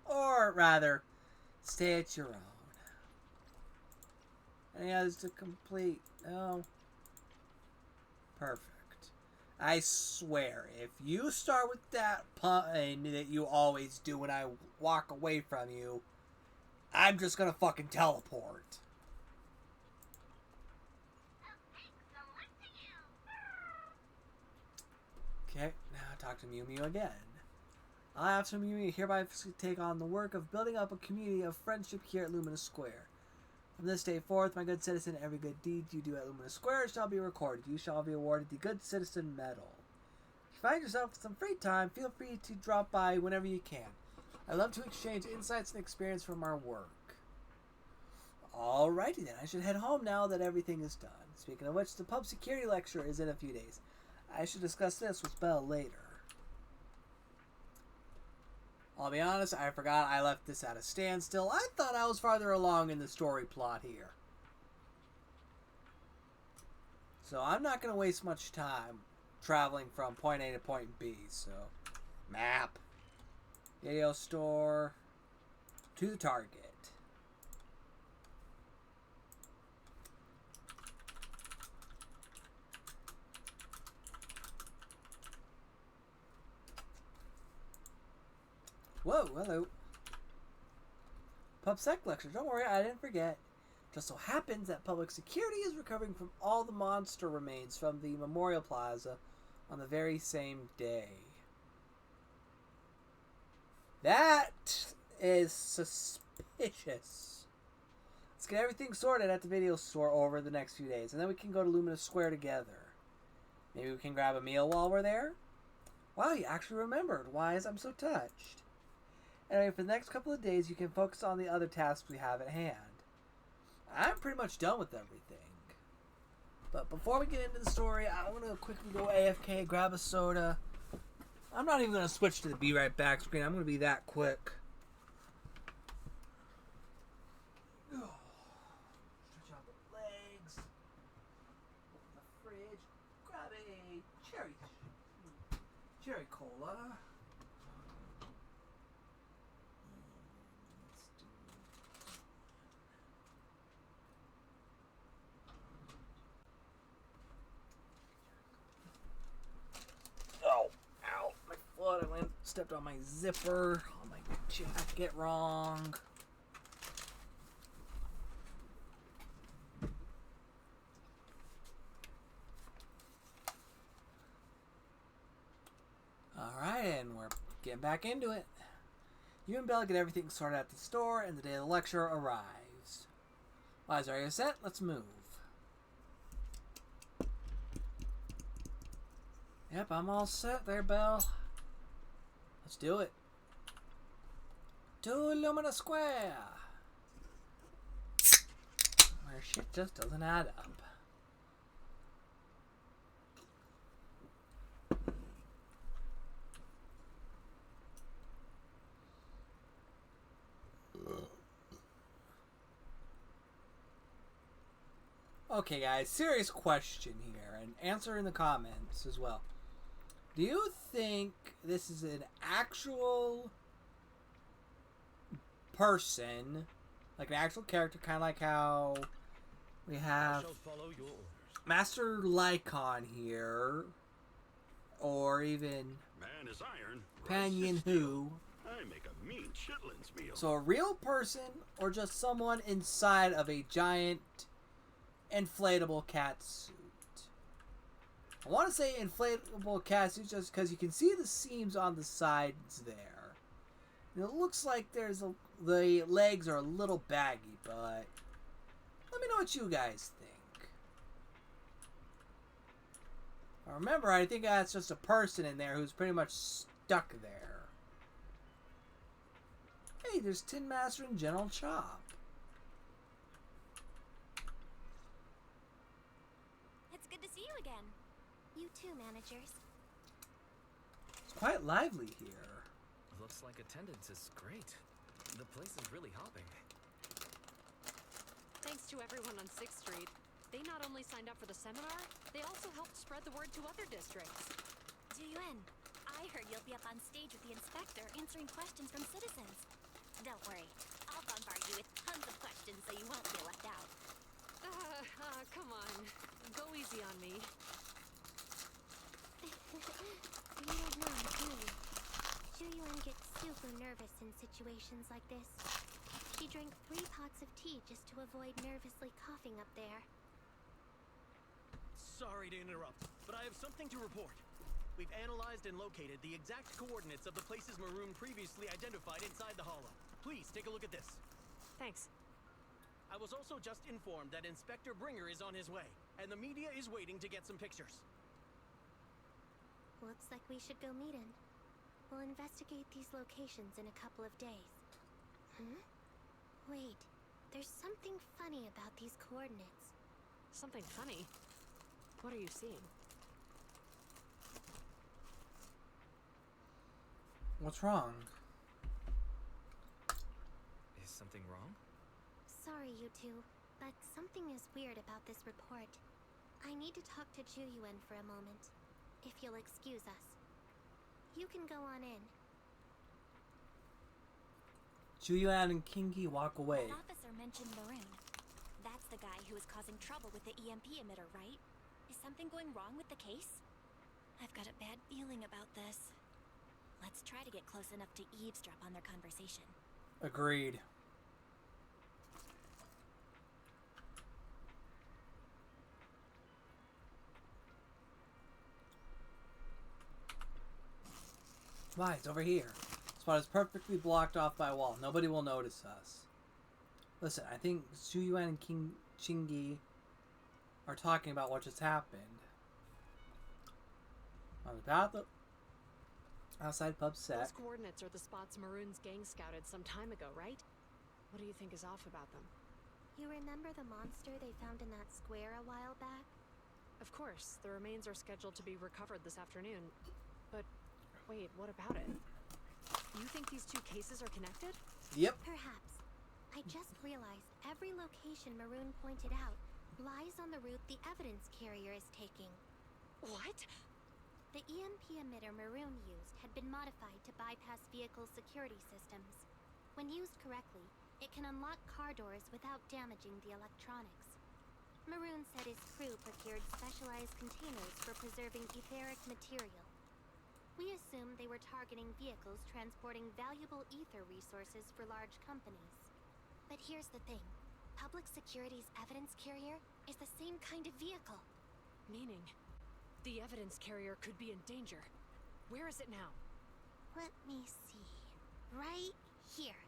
Or rather, stay at your own. Any others to complete? No. Perfect. I swear, if you start with that pun that you always do when I walk away from you, I'm just gonna fucking teleport. Okay, now talk to Mew Mew again. I, Officer Mew Mew, hereby take on the work of building up a community of friendship here at Lumina Square. From this day forth, my good citizen, every good deed you do at Lumina Square shall be recorded. You shall be awarded the Good Citizen Medal. If you find yourself with some free time, feel free to drop by whenever you can. I love to exchange insights and experience from our work. Alrighty then, I should head home now that everything is done. Speaking of which, the pub security lecture is in a few days. I should discuss this with Belle later. I'll be honest, I forgot I left this at a standstill. I thought I was farther along in the story plot here. So I'm not going to waste much time traveling from point A to point B. So, map, video store, to the target. Whoa, hello. PubSec lecture. Don't worry, I didn't forget. Just so happens that public security is recovering from all the monster remains from the Memorial Plaza on the very same day. That is suspicious. Let's get everything sorted at the video store over the next few days, and then we can go to Lumina Square together. Maybe we can grab a meal while we're there? Wow, you actually remembered. Wise, I'm so touched. Anyway, for the next couple of days, you can focus on the other tasks we have at hand. I'm pretty much done with everything. But before we get into the story, I want to quickly go AFK, grab a soda. I'm not even going to switch to the Be Right Back screen. I'm going to be that quick. Stretch out the legs. Open the fridge. Grab a cherry cola. I stepped on my zipper, on my jacket wrong. Alright, and we're getting back into it. You and Bella get everything sorted at the store, and the day of the lecture arrives. Wise, are you set? Let's move. Yep, I'm all set there, Belle. Let's do it. To Lumina Square! Where shit just doesn't add up. Okay, guys, serious question here, and answer in the comments as well. Do you think this is an actual person, like an actual character, kind of like how we have Master Lycon here, or even Man is iron, Phatheon Who? I make a mean chitlins meal. So a real person, or just someone inside of a giant inflatable cat suit? I want to say inflatable cat suit just because you can see the seams on the sides there. And it looks like the legs are a little baggy, but let me know what you guys think. I remember, I think that's just a person in there who's pretty much stuck there. Hey, there's Tin Master and General Chop. It's good to see you again. You too, managers. It's quite lively here. Looks like attendance is great. The place is really hopping. Thanks to everyone on 6th Street. They not only signed up for the seminar, they also helped spread the word to other districts. Juyuan, I heard you'll be up on stage with the inspector answering questions from citizens. Don't worry, I'll bombard you with tons of questions so you won't feel left out. Come on. Go easy on me. You don't know, do you? Juyuan gets super nervous in situations like this. She drank 3 pots of tea just to avoid nervously coughing up there. Sorry to interrupt, but I have something to report. We've analyzed and located the exact coordinates of the places Maroon previously identified inside the hollow. Please take a look at this. Thanks. I was also just informed that Inspector Bringer is on his way, and the media is waiting to get some pictures. Looks like we should go meet him. We'll investigate these locations in a couple of days. Wait, there's something funny about these coordinates. Something funny? What are you seeing? What's wrong? Is something wrong? Sorry, you two, but something is weird about this report. I need to talk to Juyuan for a moment, if you'll excuse us. You can go on in. Juyuan and Kingi walk away. An officer mentioned Maroon. That's the guy who is causing trouble with the EMP emitter, right? Is something going wrong with the case? I've got a bad feeling about this. Let's try to get close enough to eavesdrop on their conversation. Agreed. Why? It's over here. The spot is perfectly blocked off by a wall. Nobody will notice us. Listen, I think Su Yuan and King Chingy are talking about what just happened. On the path outside pub set. Those coordinates are the spots Maroon's gang scouted some time ago, right? What do you think is off about them? You remember the monster they found in that square a while back? Of course, the remains are scheduled to be recovered this afternoon. But wait, what about it? You think these two cases are connected? Yep. Perhaps. I just realized every location Maroon pointed out lies on the route the evidence carrier is taking. What? The EMP emitter Maroon used had been modified to bypass vehicle security systems. When used correctly, it can unlock car doors without damaging the electronics. Maroon said his crew procured specialized containers for preserving etheric material. We assumed they were targeting vehicles transporting valuable ether resources for large companies. But here's the thing. Public Security's evidence carrier is the same kind of vehicle. Meaning, the evidence carrier could be in danger. Where is it now? Let me see. Right here.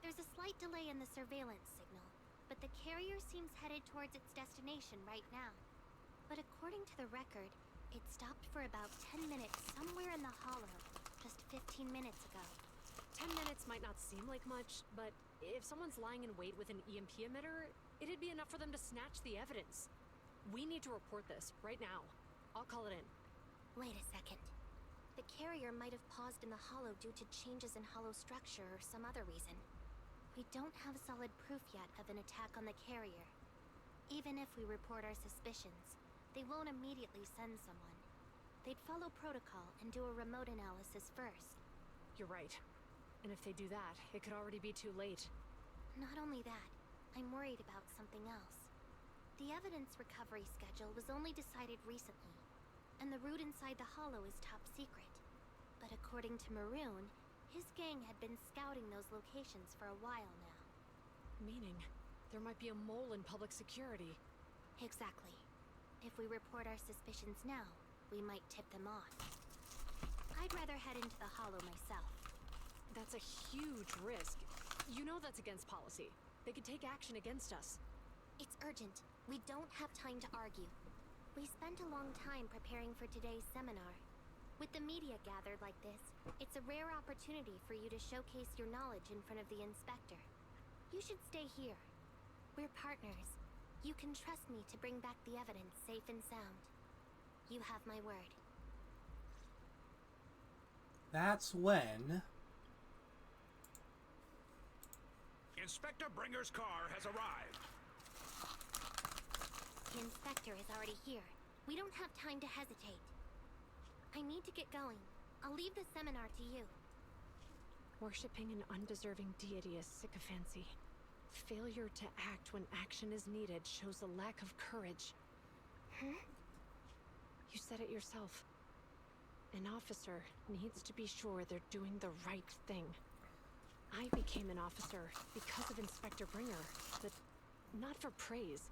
There's a slight delay in the surveillance signal, but the carrier seems headed towards its destination right now. But according to the record, it stopped for about 10 minutes somewhere in the hollow, just 15 minutes ago. 10 minutes might not seem like much, but if someone's lying in wait with an EMP emitter, it'd be enough for them to snatch the evidence. We need to report this right now. I'll call it in. Wait a second. The carrier might have paused in the hollow due to changes in hollow structure or some other reason. We don't have solid proof yet of an attack on the carrier. Even if we report our suspicions, they won't immediately send someone. They'd follow protocol and do a remote analysis first. You're right. And if they do that, it could already be too late. Not only that, I'm worried about something else. The evidence recovery schedule was only decided recently, and the route inside the hollow is top secret. But according to Maroon, his gang had been scouting those locations for a while now. Meaning, there might be a mole in public security. Exactly. If we report our suspicions now, we might tip them off. I'd rather head into the hollow myself. That's a huge risk. You know that's against policy. They could take action against us. It's urgent. We don't have time to argue. We spent a long time preparing for today's seminar. With the media gathered like this, it's a rare opportunity for you to showcase your knowledge in front of the inspector. You should stay here. We're partners. You can trust me to bring back the evidence safe and sound. You have my word. That's when... Inspector Bringer's car has arrived. The inspector is already here. We don't have time to hesitate. I need to get going. I'll leave the seminar to you. Worshipping an undeserving deity is sycophancy. Failure to act when action is needed shows a lack of courage. Huh? You said it yourself. An officer needs to be sure they're doing the right thing. I became an officer because of Inspector Bringer, but not for praise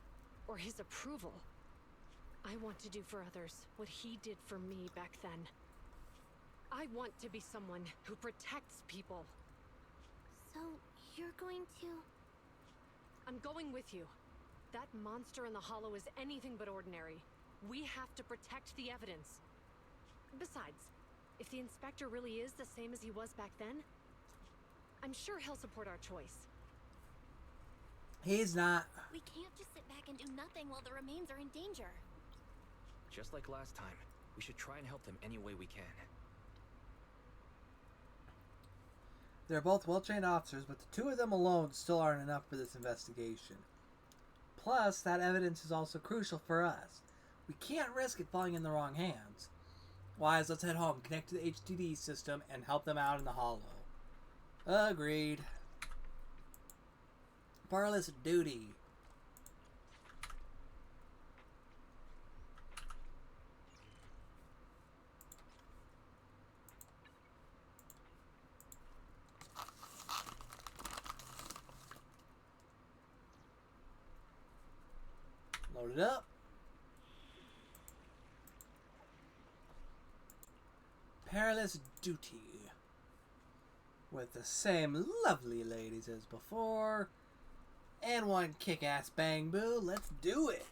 or his approval. I want to do for others what he did for me back then. I want to be someone who protects people. So, you're going to... I'm going with you. That monster in the hollow is anything but ordinary. We have to protect the evidence. Besides, if the inspector really is the same as he was back then, I'm sure he'll support our choice. He's not. We can't just sit back and do nothing while the remains are in danger. Just like last time, we should try and help them any way we can. They're both well-trained officers, but the two of them alone still aren't enough for this investigation. Plus, that evidence is also crucial for us. We can't risk it falling in the wrong hands. Wise, let's head home, connect to the HDD system, and help them out in the hollow. Agreed. Perilous duty. Load it up. perilous duty. With the same lovely ladies as before. And one kick-ass bang boo. Let's do it.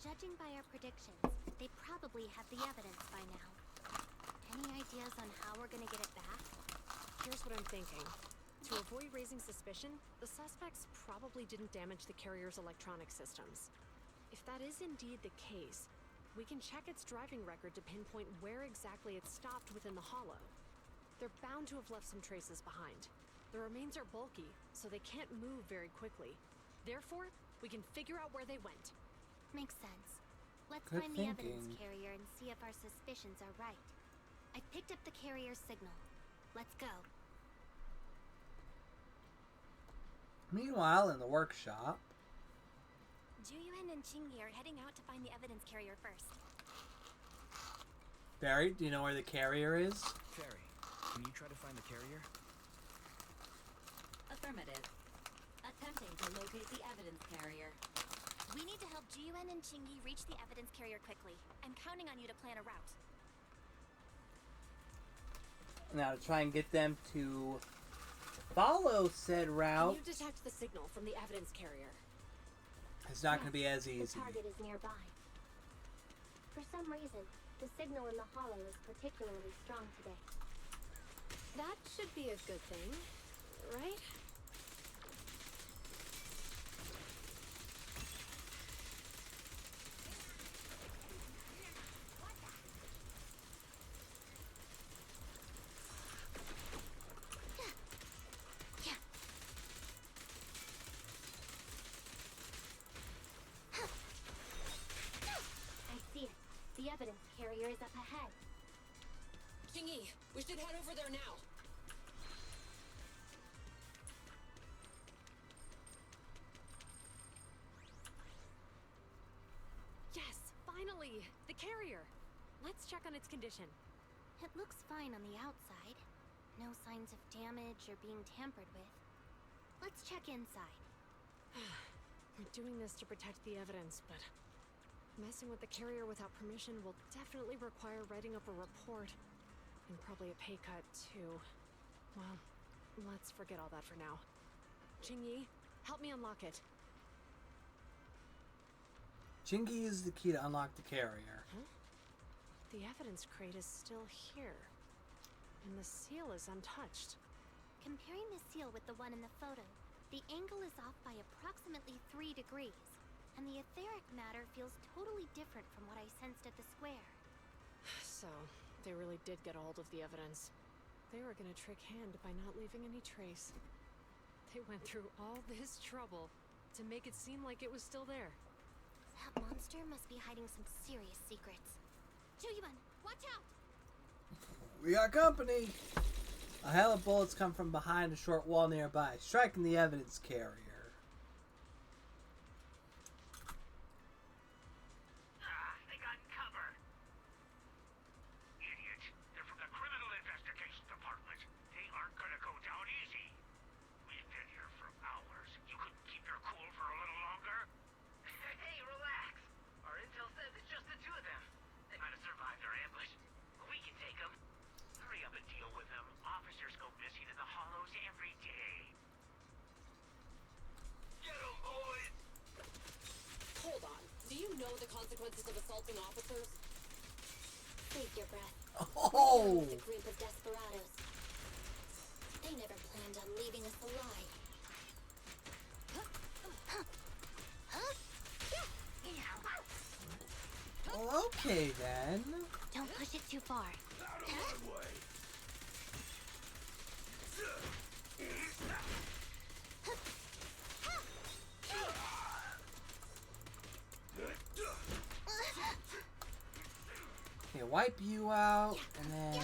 Judging by our predictions, they probably have the evidence by now. Any ideas on how we're gonna get it back? Here's what I'm thinking. To avoid raising suspicion, the suspects probably didn't damage the carrier's electronic systems. If that is indeed the case, we can check its driving record to pinpoint where exactly it stopped within the hollow. They're bound to have left some traces behind. The remains are bulky, so they can't move very quickly. Therefore, we can figure out where they went. Makes sense. Let's Good find the thinking. evidence carrier and see if our suspicions are right. I picked up the carrier's signal. Let's go. Meanwhile, in the workshop. Juyuan and Qingyi are heading out to find the evidence carrier first. Barry, do you know where the carrier is? Fairy, can you try to find the carrier? Affirmative. Attempting to locate the evidence carrier. We need to help Juyuan and Qingyi reach the evidence carrier quickly. I'm counting on you to plan a route. Now, to try and get them to follow said route, Can you detect the signal from the evidence carrier? it's not going to be as The easy. target is nearby. For some reason, the signal in the hollow is particularly strong today. That should be a good thing, right? I see it. The evidence carrier is up ahead. Qingyi, we should head over there now. Yes, finally! The carrier! Let's check on its condition. It looks fine on the outside. No signs of damage or being tampered with. Let's check inside. We're doing this to protect the evidence, but messing with the carrier without permission will definitely require writing up a report. And probably a pay cut, too. Well, let's forget all that for now. Qingyi, help me unlock it. Chingy is the key to unlock the carrier. Huh? The evidence crate is still here. And the seal is untouched. Comparing the seal with the one in the photo, the angle is off by approximately 3 degrees, and the etheric matter feels totally different from what I sensed at the square. So, they really did get a hold of the evidence. They were gonna trick Hand by not leaving any trace. They went through all this trouble to make it seem like it was still there. That monster must be hiding some serious secrets. Juyuan, watch out! We got company! A hail of bullets come from behind a short wall nearby, striking the evidence carrier. They got cover. Idiot. They're from the Criminal Investigation Department. They aren't gonna go down easy. We've been here for hours. You couldn't keep your cool for a little longer? Hey, relax. Our intel says it's just the two of them. They might have survived our ambush. We can take them. Hurry up and deal with them. Officers go missing in the hollows every day. Get them, boys! Hold on. Do you know the consequences of assaulting officers? Save your breath. Oh! With a group of desperados. They never planned on leaving us alive. Oh, okay then. Don't push it too far. Okay, wipe you out, and then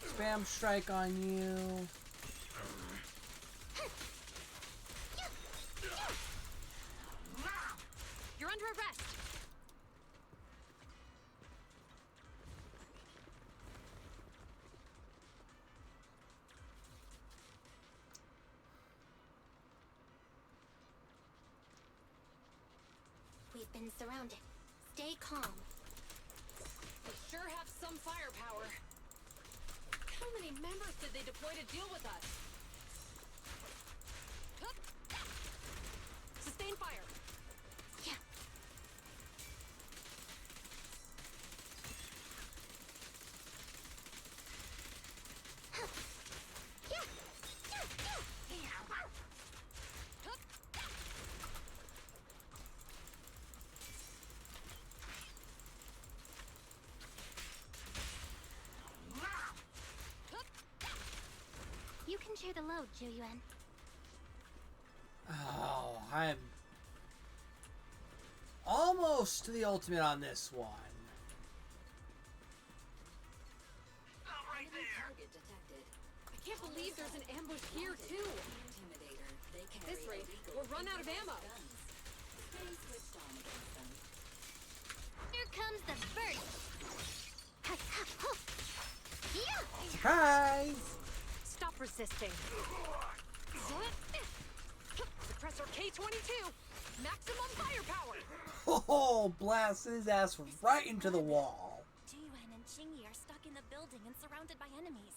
spam strike on you. You're under arrest! We've been surrounded. Stay calm. They sure have some firepower. How many members did they deploy to deal with us? Hup. Sustain fire. Yeah. You can share the load, Zhu-Yuan. Oh, I'm almost to the ultimate on this one. Target detected. I can't believe there's an ambush here, too. Intimidator. They At carry this rate, illegal we'll run out of ammo. guns. Stay switched on against them. Here comes the burst. Yeah. Surprise! Stop resisting. Suppressor K-22. Maximum firepower. Oh, blast his ass right into the wall. Zhu-Yuan and Qingyi are stuck in the building and surrounded by enemies.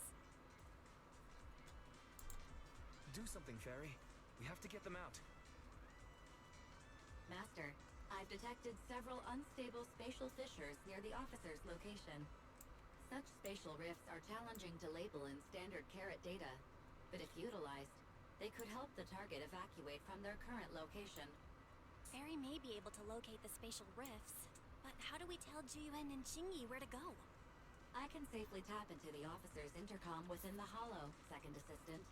Do something, Fairy. We have to get them out. Master, I've detected several unstable spatial fissures near the officer's location. Such spatial rifts are challenging to label in standard carat data, but if utilized, they could help the target evacuate from their current location. Fairy may be able to locate the spatial rifts, but how do we tell Zhu-Yuan and Qingyi where to go? I can safely tap into the officer's intercom within the hollow, Second Assistant.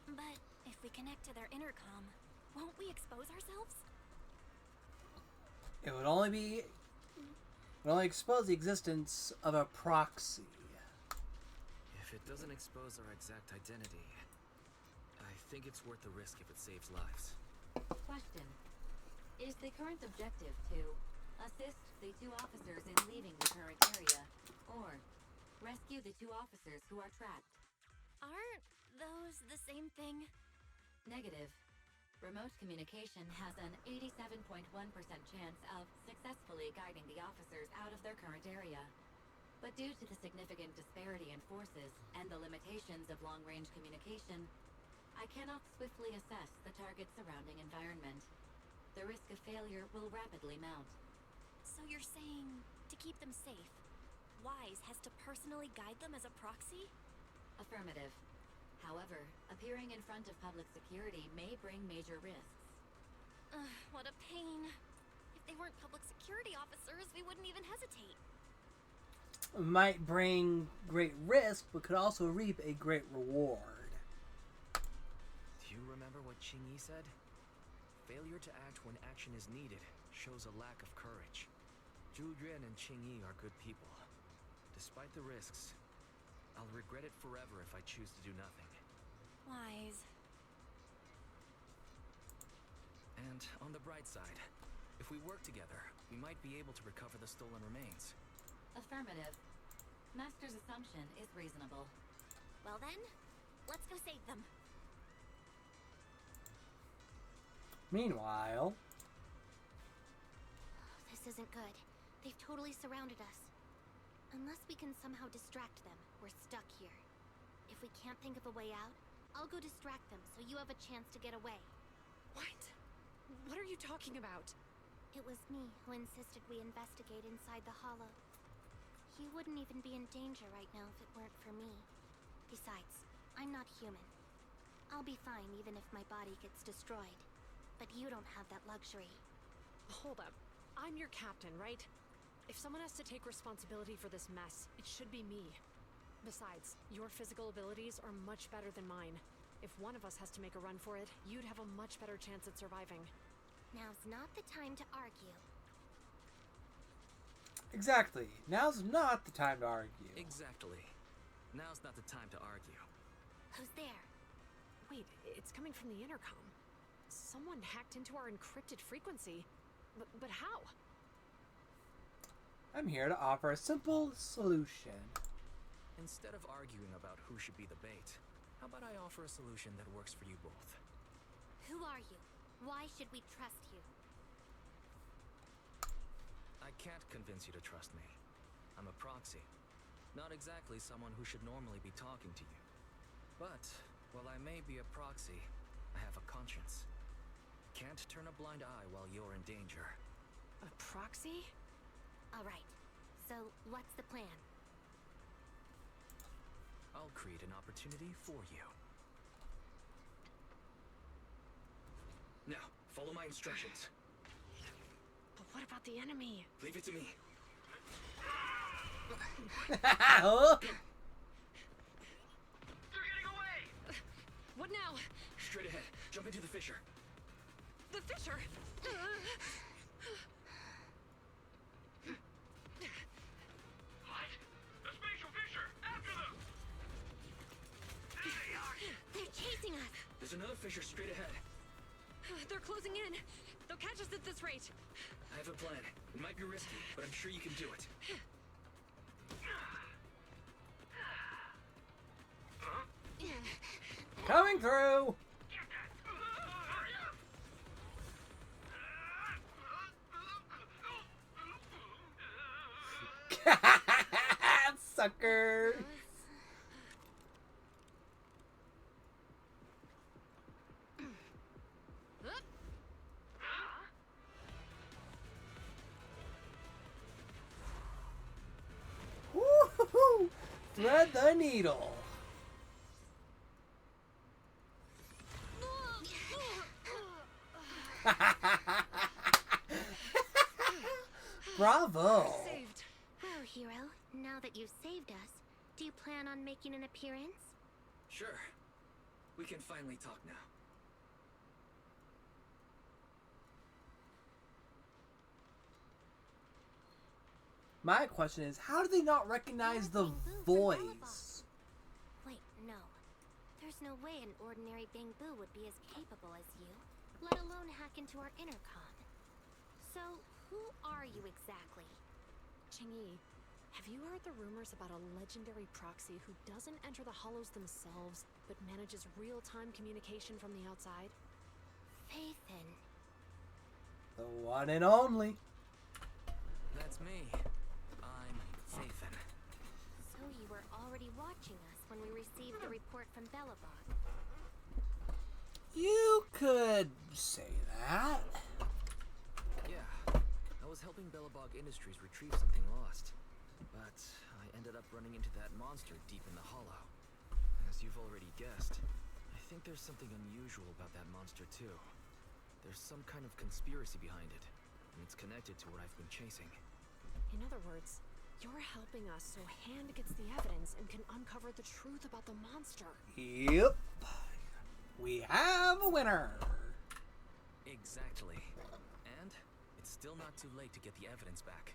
But if we connect to their intercom, won't we expose ourselves? It would only expose the existence of a proxy. If it doesn't expose our exact identity, I think it's worth the risk if it saves lives. Question. Is the current objective to assist the two officers in leaving the current area, or rescue the two officers who are trapped? Aren't those the same thing? Negative. Remote communication has an 87.1% chance of successfully guiding the officers out of their current area. But due to the significant disparity in forces and the limitations of long-range communication, I cannot swiftly assess the target's surrounding environment. The risk of failure will rapidly mount. So you're saying, to keep them safe, Wise has to personally guide them as a proxy? Affirmative. However, appearing in front of public security may bring major risks. What a pain. If they weren't public security officers, we wouldn't even hesitate. It might bring great risk, but could also reap a great reward. Do you remember what Qingyi said? Failure to act when action is needed shows a lack of courage. Zhu Yuan and Qingyi are good people. Despite the risks, I'll regret it forever if I choose to do nothing. Wise. And on the bright side, if we work together, we might be able to recover the stolen remains. Affirmative. Master's assumption is reasonable. Well then, let's go save them. Meanwhile... This isn't good. They've totally surrounded us. Unless we can somehow distract them, we're stuck here. If we can't think of a way out, I'll go distract them so you have a chance to get away. What? What are you talking about? It was me who insisted we investigate inside the hollow. You wouldn't even be in danger right now if it weren't for me. Besides, I'm not human. I'll be fine even if my body gets destroyed. But you don't have that luxury. Hold up. I'm your captain, right? If someone has to take responsibility for this mess, it should be me. Besides, your physical abilities are much better than mine. If one of us has to make a run for it, you'd have a much better chance at surviving. Now's not the time to argue. Exactly. Now's not the time to argue. Exactly. Now's not the time to argue. Who's there? Wait, it's coming from the intercom. Someone hacked into our encrypted frequency. But how? I'm here to offer a simple solution. Instead of arguing about who should be the bait, how about I offer a solution that works for you both? Who are you? Why should we trust you? I can't convince you to trust me. I'm a proxy. Not exactly someone who should normally be talking to you. But, while I may be a proxy, I have a conscience. Can't turn a blind eye while you're in danger. A proxy? Alright, so what's the plan? I'll create an opportunity for you. Now, follow my instructions. But what about the enemy? Leave it to me. Oh. They're getting away! What now? Straight ahead. Jump into the fissure. The fissure! What? The spatial fissure! After them! There they are! They're chasing us! There's another fissure straight ahead. They're closing in. They'll catch us at this rate. I have a plan. It might be risky, but I'm sure you can do it. Coming through! Sucker! Woo-hoo-hoo! Thread the needle! Bravo! Saved. Well, hero, now that you've saved us, do you plan on making an appearance? Sure. We can finally talk now. My question is, how do they not recognize the voice? Wait, no. There's no way an ordinary Bangbu would be as capable as you, let alone hack into our intercom. So, who are you exactly? Qingyi, have you heard the rumors about a legendary proxy who doesn't enter the hollows themselves, but manages real-time communication from the outside? Phatheon. The one and only. That's me. I'm Phatheon. So you were already watching us when we received the report from Belobog. You could say that. Yeah. I was helping Belobog Industries retrieve something lost. But I ended up running into that monster deep in the hollow. As you've already guessed, I think there's something unusual about that monster too. There's some kind of conspiracy behind it, and it's connected to what I've been chasing. In other words, you're helping us so Hand gets the evidence and can uncover the truth about the monster. Yep. We have a winner. Exactly. And it's still not too late to get the evidence back.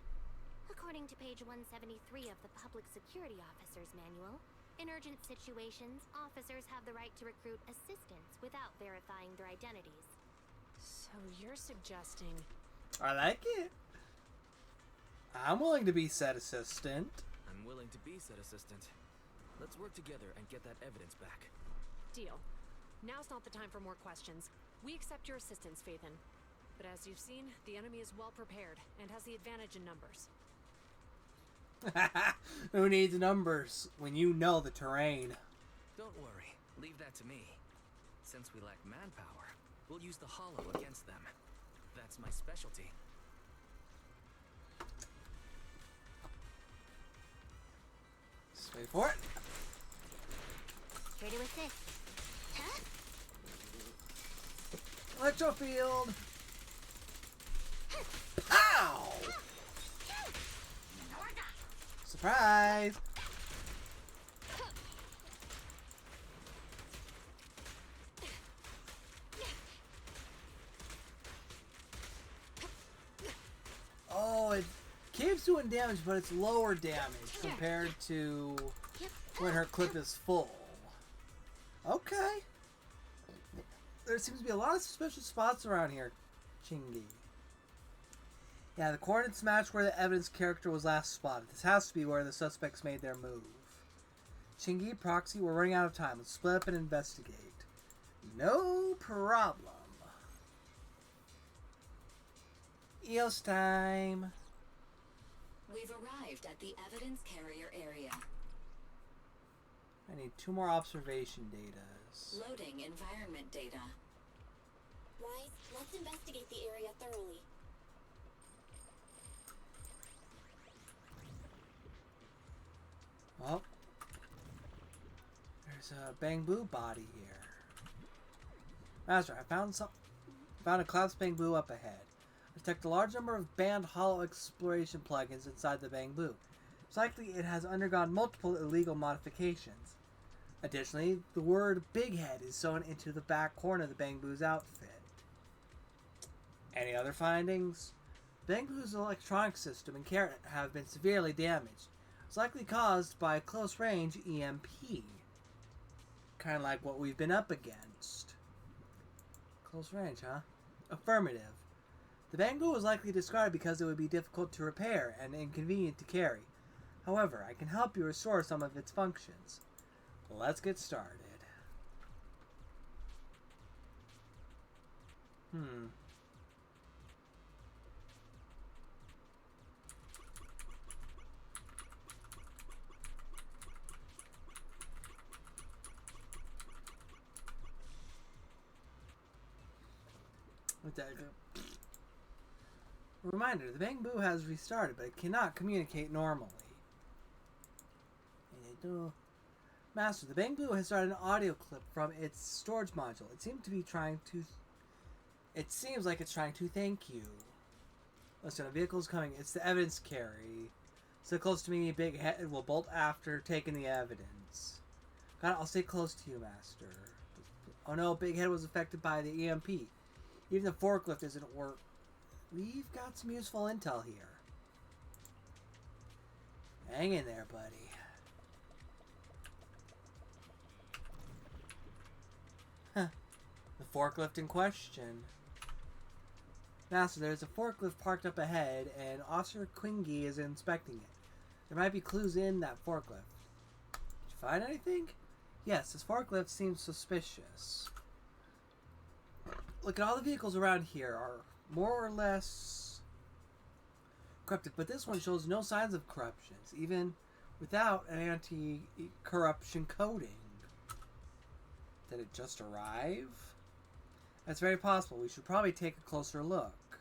According to page 173 of the Public Security Officer's Manual, in urgent situations, officers have the right to recruit assistants without verifying their identities. So you're suggesting... I like it. I'm willing to be said assistant. I'm willing to be said assistant. Let's work together and get that evidence back. Deal. Now's not the time for more questions. We accept your assistance, Phatheon. But as you've seen, the enemy is well prepared and has the advantage in numbers. Who needs numbers when you know the terrain? Don't worry. Leave that to me. Since we lack manpower, we'll use the hollow against them. That's my specialty. Let's wait for it. Here to assist. Huh? Electrofield. Pow! Surprise! Oh, it keeps doing damage, but it's lower damage compared to when her clip is full. Okay. There seems to be a lot of suspicious spots around here, Qingyi. Yeah, the coordinates match where the evidence character was last spotted. This has to be where the suspects made their move. Qingyi, Proxy, we're running out of time. Let's split up and investigate. No problem. EOS time. We've arrived at the evidence carrier area. I need 2 more observation datas. Loading environment data. Wise, let's investigate the area thoroughly. Well, there's a bamboo body here. Master, I found a collapsed bamboo up ahead. I detect a large number of banned hollow exploration plugins inside the bamboo. It's likely it has undergone multiple illegal modifications. Additionally, the word Big Head is sewn into the back corner of the bamboo's outfit. Any other findings? Bamboo's electronic system and carrot have been severely damaged. It's likely caused by a close-range EMP. Kind of like what we've been up against. Close range, huh? Affirmative. The bamboo was likely discarded because it would be difficult to repair and inconvenient to carry. However, I can help you restore some of its functions. Let's get started. Reminder, the bamboo has restarted, but it cannot communicate normally. Master, the bamboo has started an audio clip from its storage module. It seems like it's trying to thank you. Listen, a vehicle's coming. It's the evidence carry. So close to me, Big Head will bolt after taking the evidence. God, I'll stay close to you, Master. Oh no, Big Head was affected by the EMP. Even the forklift isn't work. We've got some useful intel here. Hang in there, buddy. Huh. The forklift in question. Master, there's a forklift parked up ahead, and Officer Quingy is inspecting it. There might be clues in that forklift. Did you find anything? Yes, this forklift seems suspicious. Look at all the vehicles around here are more or less corrupted, but this one shows no signs of corruptions, even without an anti-corruption coating. Did it just arrive? That's very possible. We should probably take a closer look.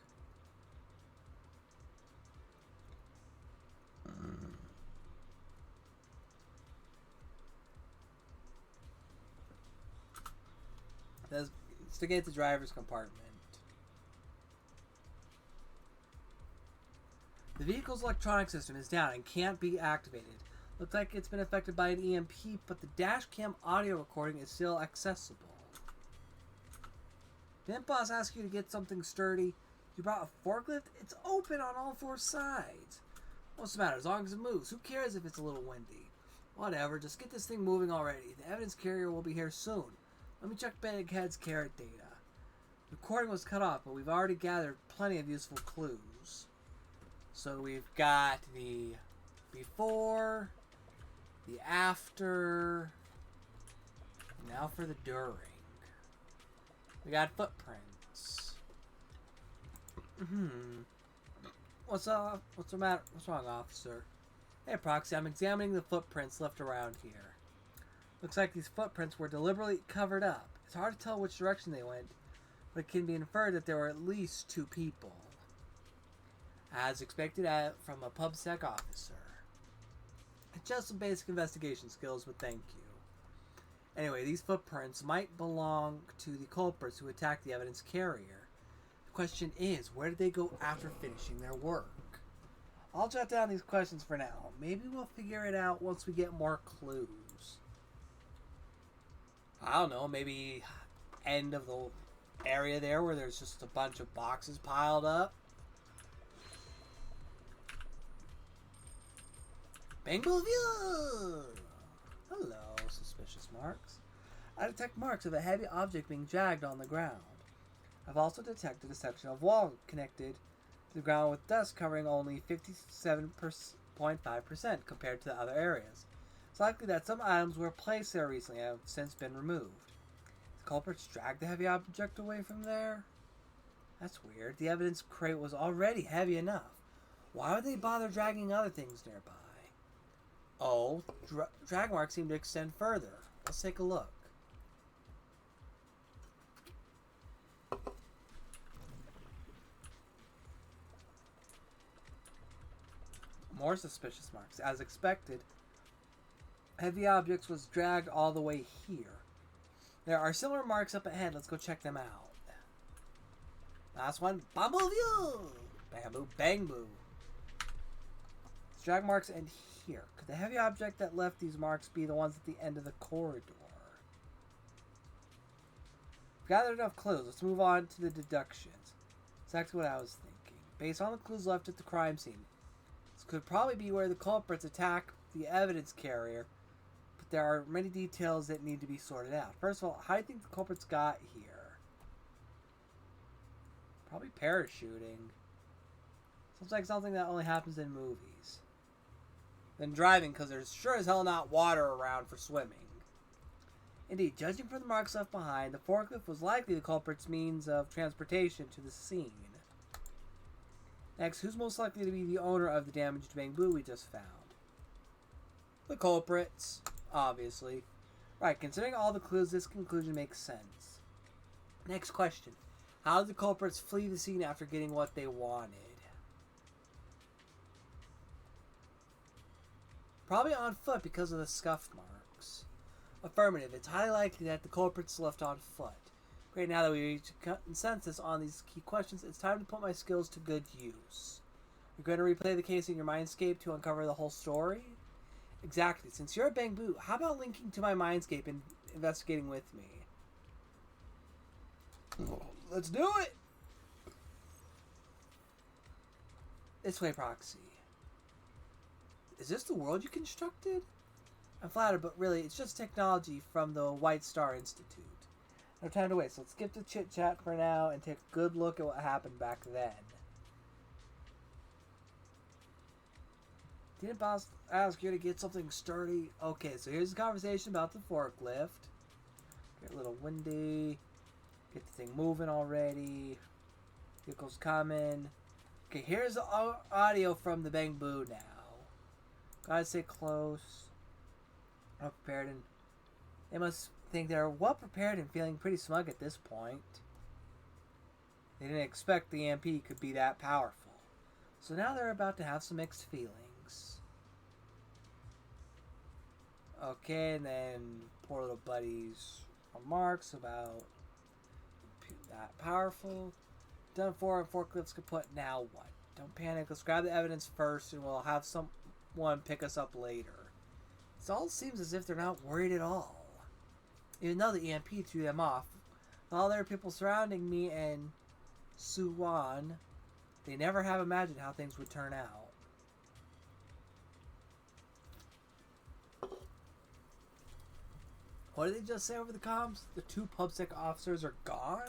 Let's to get the driver's compartment. The vehicle's electronic system is down and can't be activated. Looks like it's been affected by an EMP, but the dash cam audio recording is still accessible. Didn't boss ask you to get something sturdy? You brought a forklift? It's open on all 4 sides. What's the matter? As long as it moves. Who cares if it's a little windy? Whatever, just get this thing moving already. The evidence carrier will be here soon. Let me check Big Head's carrot data. The recording was cut off, but we've already gathered plenty of useful clues. So we've got the before, the after, now for the during. We got footprints. What's up? What's the matter? What's wrong, officer? Hey, Proxy, I'm examining the footprints left around here. Looks like these footprints were deliberately covered up. It's hard to tell which direction they went, but it can be inferred that there were at least 2 people. As expected from a PubSec officer. Just some basic investigation skills, but thank you. Anyway, these footprints might belong to the culprits who attacked the evidence carrier. The question is, where did they go after finishing their work? I'll jot down these questions for now. Maybe we'll figure it out once we get more clues. I don't know, maybe end of the area there where there's just a bunch of boxes piled up. Bamboo view! Hello, suspicious marks. I detect marks of a heavy object being dragged on the ground. I've also detected a section of wall connected to the ground with dust covering only 57.5% compared to the other areas. It's likely that some items were placed there recently and have since been removed. The culprits dragged the heavy object away from there? That's weird. The evidence crate was already heavy enough. Why would they bother dragging other things nearby? Oh, drag marks seem to extend further. Let's take a look. More suspicious marks. As expected, heavy objects was dragged all the way here. There are similar marks up ahead. Let's go check them out. Last one. Bamboo view! Bamboo bang boo. Drag marks end here. Could the heavy object that left these marks be the ones at the end of the corridor? We've gathered enough clues. Let's move on to the deductions. Exactly what I was thinking. Based on the clues left at the crime scene, this could probably be where the culprits attack the evidence carrier, but there are many details that need to be sorted out. First of all, how do you think the culprits got here? Probably parachuting. Sounds like something that only happens in movies. Then driving, because there's sure as hell not water around for swimming. Indeed, judging from the marks left behind, the forklift was likely the culprit's means of transportation to the scene. Next, who's most likely to be the owner of the damaged bamboo we just found? The culprits, obviously. Right, considering all the clues, this conclusion makes sense. Next question. How did the culprits flee the scene after getting what they wanted? Probably on foot because of the scuff marks. Affirmative. It's highly likely that the culprits left on foot. Great, now that we reached a consensus on these key questions, it's time to put my skills to good use. You're going to replay the case in your mindscape to uncover the whole story? Exactly. Since you're a bamboo, how about linking to my mindscape and investigating with me? Let's do it! This way, Proxy. Is this the world you constructed? I'm flattered, but really, it's just technology from the White Star Institute. No time to waste. Let's skip the chit-chat for now and take a good look at what happened back then. Didn't boss ask you to get something sturdy? Okay, so here's the conversation about the forklift. Get a little windy. Get the thing moving already. Vehicle's coming. Okay, here's the audio from the bamboo now. Gotta stay close. Well prepared, and they must think they're well prepared and feeling pretty smug at this point. They didn't expect the EMP could be that powerful. So now they're about to have some mixed feelings. Okay, and then poor little buddy's remarks about that powerful. Done for, and forklifts could put. Now what? Don't panic. Let's grab the evidence first, and we'll have someone pick us up later. It all seems as if they're not worried at all. Even though the EMP threw them off, with all their people surrounding me and Suwon, they never have imagined how things would turn out. What did they just say over the comms? The 2 PubSec officers are gone?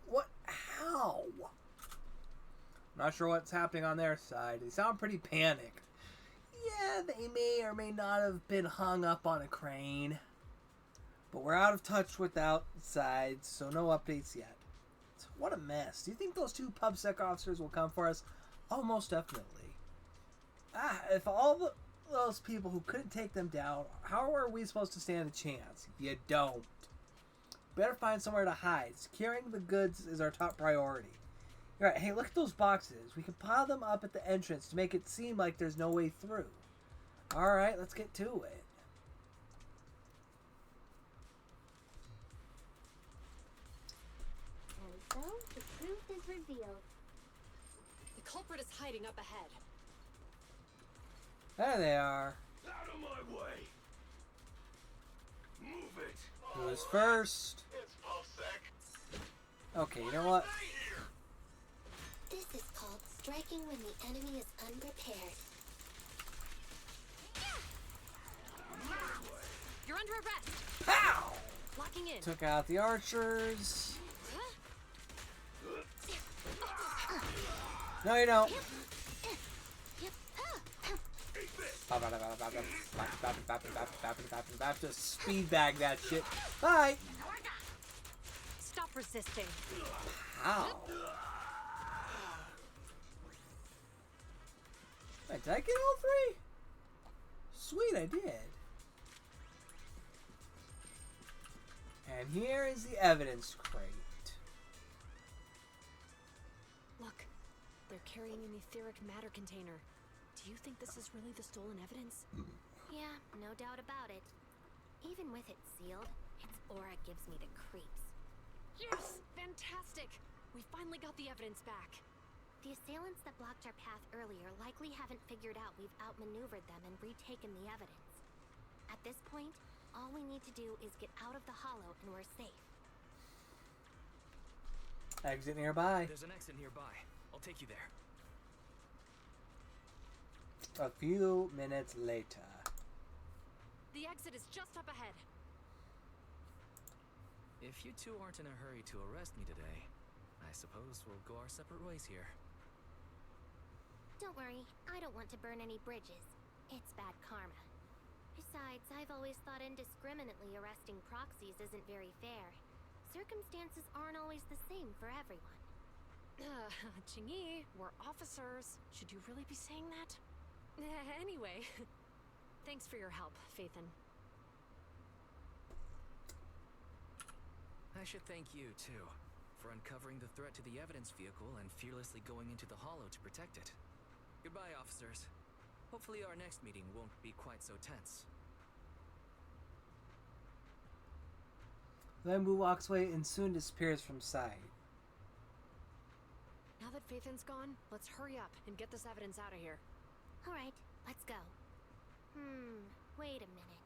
What? How? I'm not sure what's happening on their side. They sound pretty panicked. Yeah, they may or may not have been hung up on a crane. But we're out of touch with the outside, so no updates yet. What a mess. Do you think those 2 PubSec officers will come for us? Oh, most definitely. If all those people who couldn't take them down, how are we supposed to stand a chance? You don't. Better find somewhere to hide. Securing the goods is our top priority. Alright, hey, look at those boxes. We can pile them up at the entrance to make it seem like there's no way through. Alright, let's get to it. And so, the truth is revealed. The culprit is hiding up ahead. There they are. Out of my way! Move it! Who's first? It's PubSec. Okay, you know what? This is called striking when the enemy is unprepared. You're under arrest. Pow! Locking in. Took out the archers. No, you don't. Just speed bag that shit. Bye. Stop resisting. How? Wait, did I get all three? Sweet, I did. And here is the evidence crate. Look, they're carrying an etheric matter container. Do you think this is really the stolen evidence? Yeah, no doubt about it. Even with it sealed, its aura gives me the creeps. Yes! Fantastic! We finally got the evidence back. The assailants that blocked our path earlier likely haven't figured out we've outmaneuvered them and retaken the evidence. At this point, all we need to do is get out of the hollow and we're safe. Exit nearby. There's an exit nearby. I'll take you there. A few minutes later. The exit is just up ahead. If you two aren't in a hurry to arrest me today, I suppose we'll go our separate ways here. Don't worry, I don't want to burn any bridges. It's bad karma. Besides, I've always thought indiscriminately arresting proxies isn't very fair. Circumstances aren't always the same for everyone. Qingyi, we're officers. Should you really be saying that? Anyway, thanks for your help, Phatheon. I should thank you, too, for uncovering the threat to the evidence vehicle and fearlessly going into the hollow to protect it. Goodbye, officers. Hopefully our next meeting won't be quite so tense. Lembu walks away and soon disappears from sight. Now that Phatheon's gone, let's hurry up and get this evidence out of here. Alright, let's go. Wait a minute.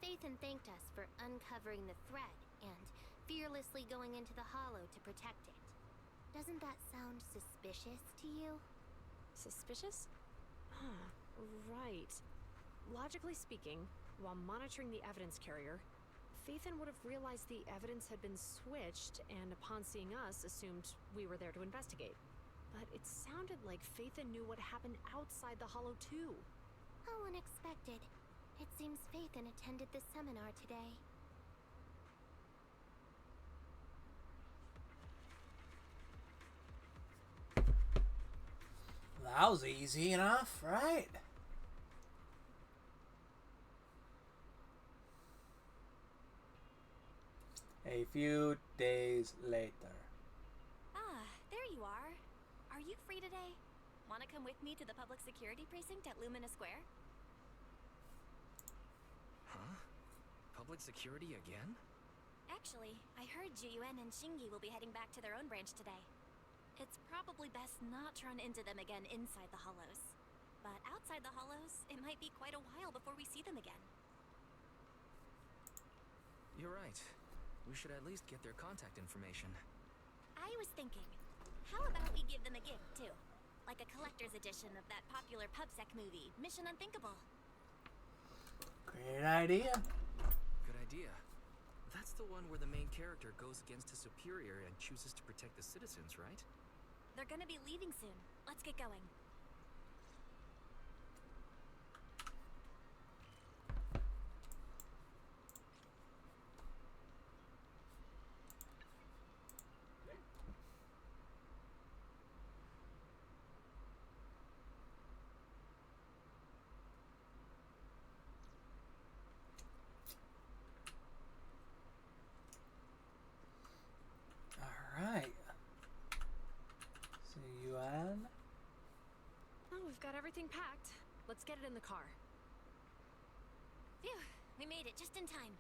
Phatheon thanked us for uncovering the threat and fearlessly going into the hollow to protect it. Doesn't that sound suspicious to you? Suspicious? Right. Logically speaking, while monitoring the evidence carrier, Phatheon would have realized the evidence had been switched and upon seeing us assumed we were there to investigate. But it sounded like Phatheon knew what happened outside the hollow too. How unexpected. It seems Phatheon attended the seminar today. That was easy enough, right? A few days later. Ah, there you are. Are you free today? Want to come with me to the public security precinct at Lumina Square? Huh? Public security again? Actually, I heard Jiyuan and Xingyi will be heading back to their own branch today. It's probably best not to run into them again inside the hollows. But outside the hollows, it might be quite a while before we see them again. You're right. We should at least get their contact information. I was thinking, how about we give them a gift too? Like a collector's edition of that popular PubSec movie, Mission Unthinkable. Great idea. Good idea. That's the one where the main character goes against his superior and chooses to protect the citizens, right? They're gonna be leaving soon. Let's get going. Alright. So Yuan. Oh, we've got everything packed. Let's get it in the car. Phew, we made it just in time.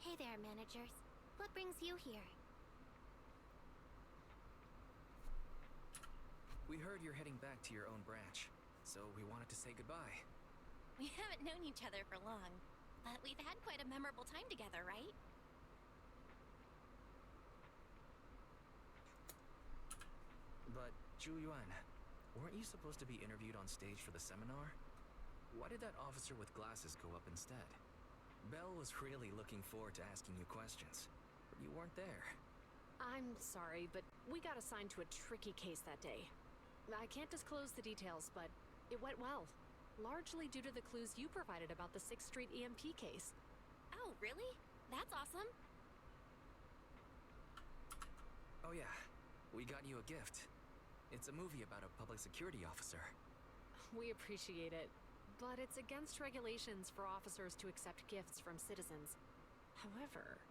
Hey there, managers. What brings you here? We heard you're heading back to your own branch, so we wanted to say goodbye. We haven't known each other for long, but we've had quite a memorable time together, right? But, Zhu Yuan, weren't you supposed to be interviewed on stage for the seminar? Why did that officer with glasses go up instead? Belle was really looking forward to asking you questions, but you weren't there. I'm sorry, but we got assigned to a tricky case that day. I can't disclose the details, but it went well. Largely due to the clues you provided about the 6th Street EMP case. Oh, really? That's awesome. Oh yeah, we got you a gift. It's a movie about a public security officer. We appreciate it, but it's against regulations for officers to accept gifts from citizens. However,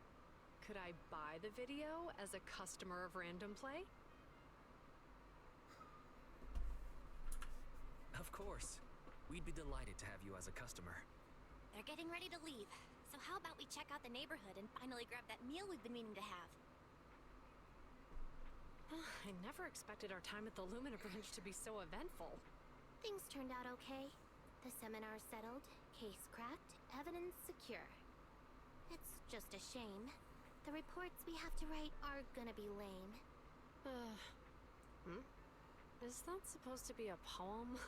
could I buy the video as a customer of Random Play? Of course. We'd be delighted to have you as a customer. They're getting ready to leave, so how about we check out the neighborhood and finally grab that meal we've been meaning to have? I never expected our time at the Lumina Branch to be so eventful. Things turned out okay. The seminar settled, case cracked, evidence secure. It's just a shame. The reports we have to write are gonna be lame. Is that supposed to be a poem?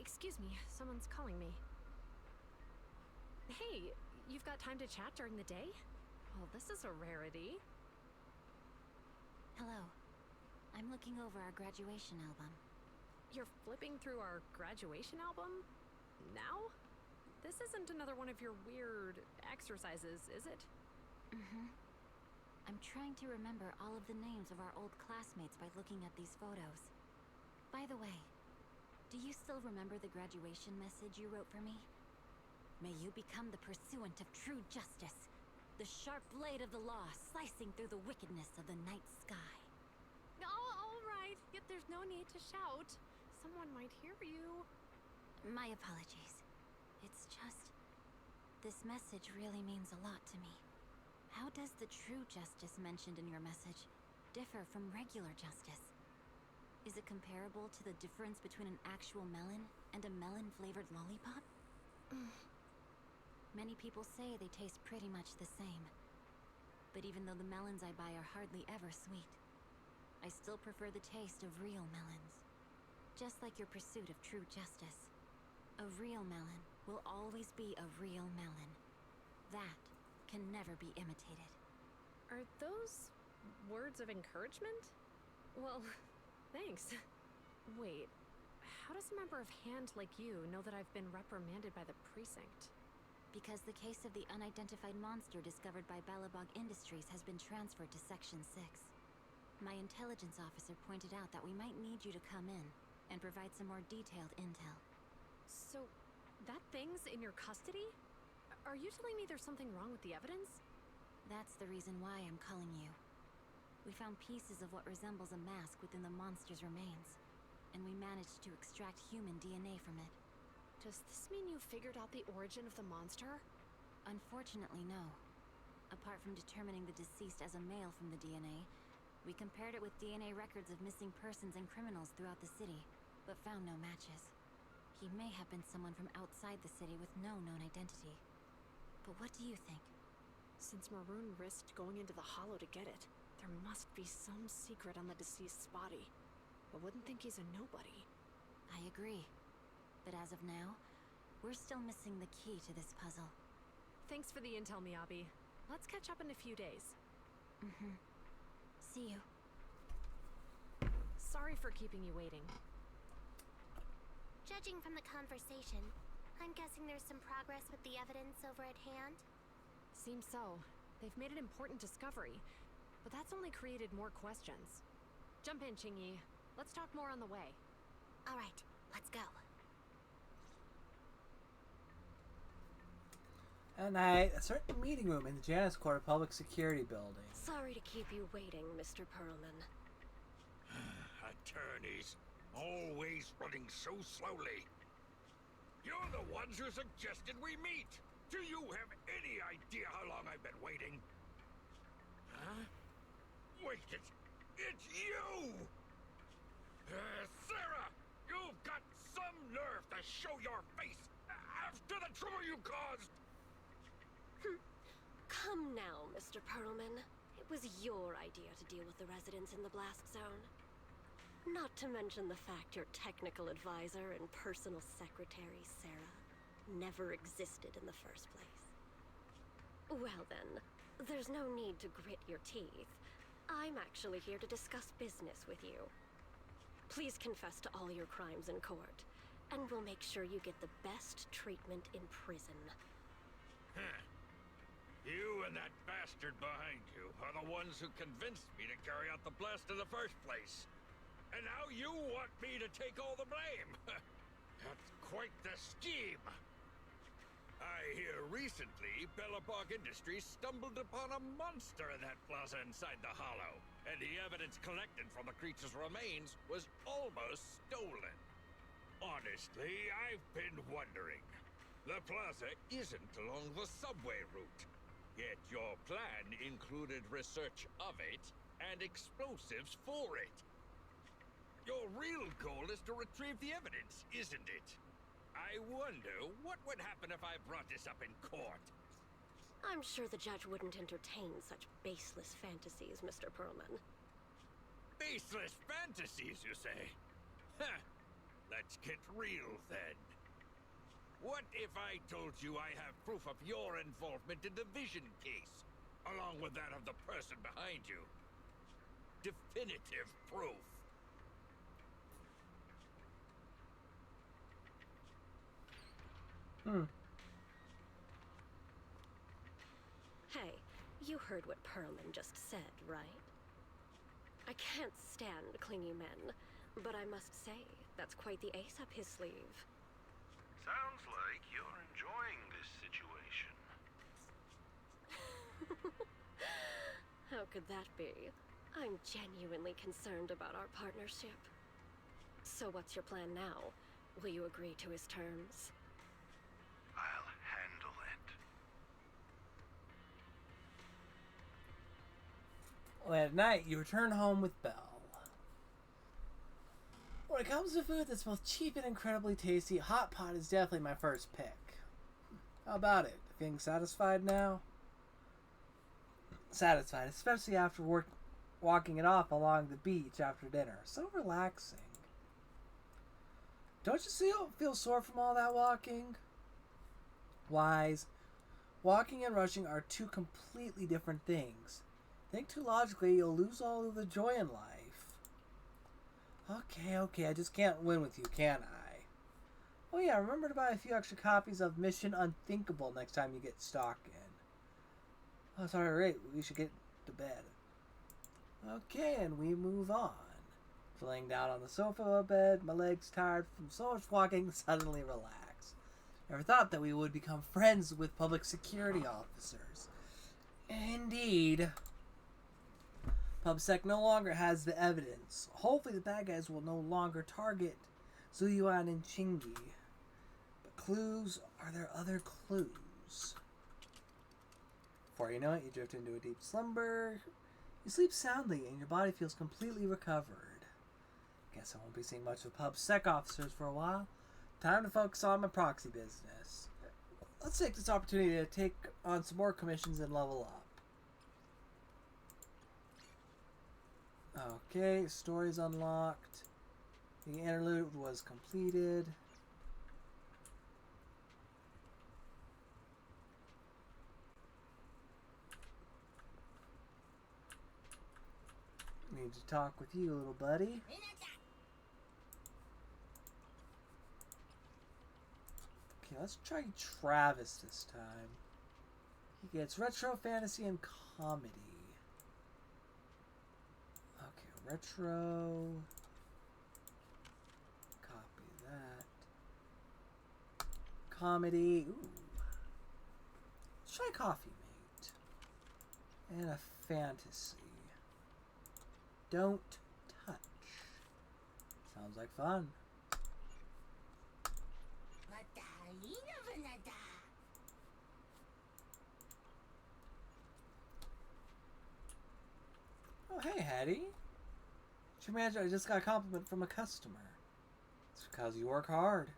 Excuse me, someone's calling me. Hey, you've got time to chat during the day? Well, this is a rarity. Hello. I'm looking over our graduation album. You're flipping through our graduation album? Now? This isn't another one of your weird exercises, is it? I'm trying to remember all of the names of our old classmates by looking at these photos. By the way, do you still remember the graduation message you wrote for me? May you become the pursuant of true justice, the sharp blade of the law slicing through the wickedness of the night sky. Oh, all right. Yet there's no need to shout. Someone might hear you. My apologies. It's just... this message really means a lot to me. How does the true justice mentioned in your message differ from regular justice? Is it comparable to the difference between an actual melon and a melon-flavored lollipop? Many people say they taste pretty much the same. But even though the melons I buy are hardly ever sweet, I still prefer the taste of real melons. Just like your pursuit of true justice. A real melon will always be a real melon. That can never be imitated. Are those words of encouragement? Well, thanks. Wait, how does a member of Hand like you know that I've been reprimanded by the precinct? Because the case of the unidentified monster discovered by Balabog Industries has been transferred to Section 6. My intelligence officer pointed out that we might need you to come in and provide some more detailed intel. So, that thing's in your custody? Are you telling me there's something wrong with the evidence? That's the reason why I'm calling you. We found pieces of what resembles a mask within the monster's remains, and we managed to extract human DNA from it. Does this mean you figured out the origin of the monster? Unfortunately, no. Apart from determining the deceased as a male from the DNA, we compared it with DNA records of missing persons and criminals throughout the city, but found no matches. He may have been someone from outside the city with no known identity. But what do you think? Since Maroon risked going into the Hollow to get it, there must be some secret on the deceased's body. I wouldn't think he's a nobody. I agree. But as of now, we're still missing the key to this puzzle. Thanks for the intel, Miyabi. Let's catch up in a few days. See you. Sorry for keeping you waiting. Judging from the conversation, I'm guessing there's some progress with the evidence over at Hand? Seems so. They've made an important discovery, but that's only created more questions. Jump in, Qingyi. Let's talk more on the way. All right, let's go. At night, a certain meeting room in the Janus Quarter Public Security Building. Sorry to keep you waiting, Mr. Perlman. Attorneys, always running so slowly. You're the ones who suggested we meet. Do you have any idea how long I've been waiting? Huh? Wait, it's you! Sarah! You've got some nerve to show your face after the trouble you caused! Come now, Mr. Perlman. It was your idea to deal with the residents in the blast zone. Not to mention the fact your technical advisor and personal secretary, Sarah, never existed in the first place. Well then, there's no need to grit your teeth. I'm actually here to discuss business with you. Please confess to all your crimes in court, and we'll make sure you get the best treatment in prison. Huh. You and that bastard behind you are the ones who convinced me to carry out the blast in the first place. And now you want me to take all the blame. That's quite the scheme. I hear recently Bellabog Industries stumbled upon a monster in that plaza inside the hollow, and the evidence collected from the creature's remains was almost stolen. Honestly, I've been wondering. The plaza isn't along the subway route, yet your plan included research of it and explosives for it. Your real goal is to retrieve the evidence, isn't it? I wonder what would happen if I brought this up in court. I'm sure the judge wouldn't entertain such baseless fantasies, Mr. Perlman. Baseless fantasies, you say? Huh. Let's get real, then. What if I told you I have proof of your involvement in the Vision case, along with that of the person behind you? Definitive proof. Hey, you heard what Perlman just said, right? I can't stand clingy men, but I must say, that's quite the ace up his sleeve. Sounds like you're enjoying this situation. How could that be? I'm genuinely concerned about our partnership. So what's your plan now? Will you agree to his terms? I'll handle it. Well, at night, you return home with Belle. When it comes to food that's both cheap and incredibly tasty, hot pot is definitely my first pick. How about it? Feeling satisfied now? Satisfied, especially after walking it off along the beach after dinner. So relaxing. Don't you feel sore from all that walking? Wise. Walking and rushing are two completely different things. Think too logically, you'll lose all of the joy in life. Okay, I just can't win with you, can I? Oh yeah, remember to buy a few extra copies of Mission Unthinkable next time you get stock in. Oh, sorry, right, we should get to bed. Okay, and we move on. Laying down on the sofa of a bed, my legs tired from so much walking suddenly relax. Never thought that we would become friends with public security officers. Indeed. PubSec no longer has the evidence. Hopefully the bad guys will no longer target Zuyuan and Chingy. But clues, are there other clues? Before you know it, you drift into a deep slumber. You sleep soundly and your body feels completely recovered. Guess I won't be seeing much of PubSec officers for a while. Time to focus on my proxy business. Let's take this opportunity to take on some more commissions and level up. Okay, story's unlocked. The interlude was completed. Need to talk with you, little buddy. Okay, let's try Travis this time. He gets retro, fantasy, and comedy. Okay, retro. Copy that. Comedy. Ooh. Let's try Coffee Mate. And a fantasy. Don't touch. Sounds like fun. Oh, hey, Hattie. Should imagine I just got a compliment from a customer. It's because you work hard.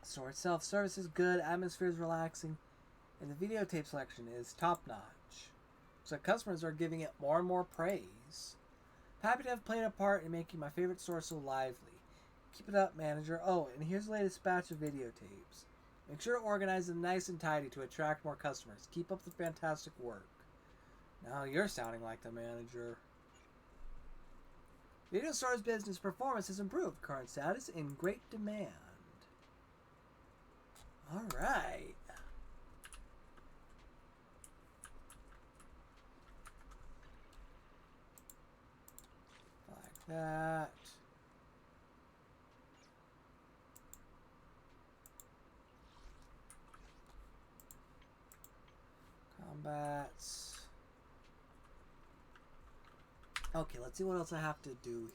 The store itself, service is good, atmosphere is relaxing, and the videotape selection is top-notch. So customers are giving it more and more praise. Happy to have played a part in making my favorite store so lively. Keep it up, manager. Oh, and here's the latest batch of videotapes. Make sure to organize them nice and tidy to attract more customers. Keep up the fantastic work. Now you're sounding like the manager. Video store's business performance has improved. Current status in great demand. Alright. that. Combats. Okay, let's see what else I have to do here.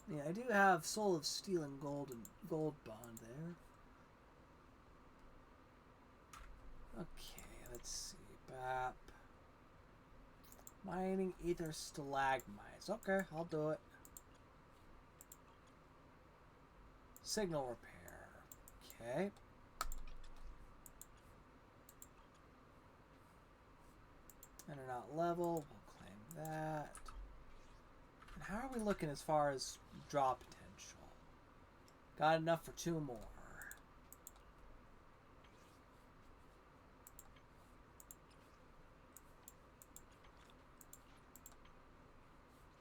Yeah, I do have Soul of Steel and Gold Bond there. Okay, let's see. BAP. Mining Ether Stalagmites. Okay, I'll do it. Signal Repair. Okay. And are not level. We'll claim that. And how are we looking as far as draw potential? Got enough for 2 more.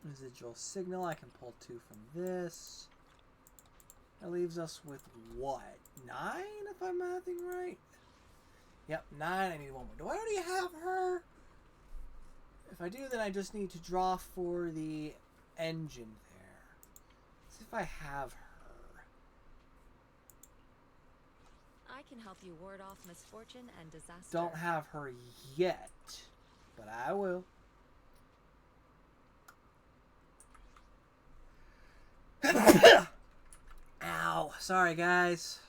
Residual signal. I can pull 2 from this. That leaves us with what? 9, if I'm mathing right? Yep, 9. I need 1 more. Do I already have her? If I do, then I just need to draw for the engine there. Let's see if I have her. I can help you ward off misfortune and disaster. Don't have her yet, but I will. Ow. Sorry, guys.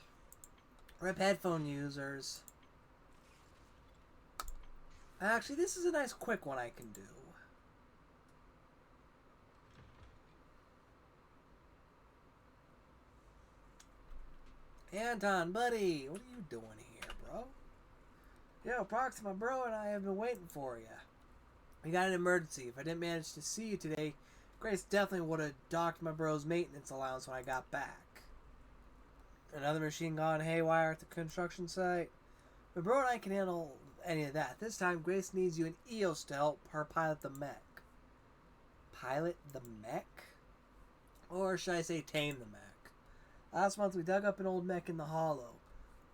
RIP headphone users. Actually, this is a nice quick one I can do. Anton, buddy, what are you doing here, bro? Yo, Proxima, bro, and I have been waiting for you. We got an emergency. If I didn't manage to see you today, Grace definitely would have docked my bro's maintenance allowance when I got back. Another machine gone haywire at the construction site. My bro and I can handle any of that. This time, Grace needs you and EOS to help her pilot the mech. Pilot the mech? Or should I say tame the mech? Last month, we dug up an old mech in the hollow.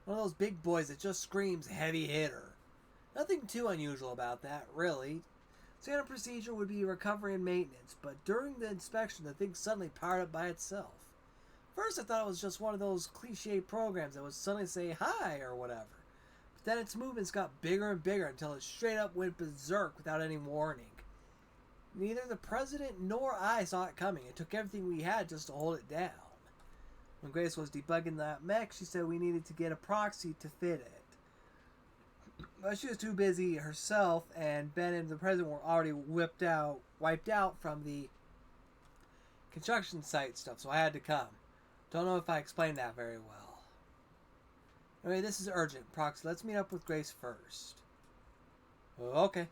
One of those big boys that just screams heavy hitter. Nothing too unusual about that, really. Standard procedure would be recovery and maintenance, but during the inspection, the thing suddenly powered up by itself. First, I thought it was just one of those cliche programs that would suddenly say hi or whatever. But then its movements got bigger and bigger until it straight up went berserk without any warning. Neither the president nor I saw it coming. It took everything we had just to hold it down. When Grace was debugging that mech, she said we needed to get a proxy to fit it. But she was too busy herself, and Ben and the president were already wiped out from the construction site stuff, so I had to come. Don't know if I explained that very well. Anyway, this is urgent. Proxy, let's meet up with Grace first. Okay.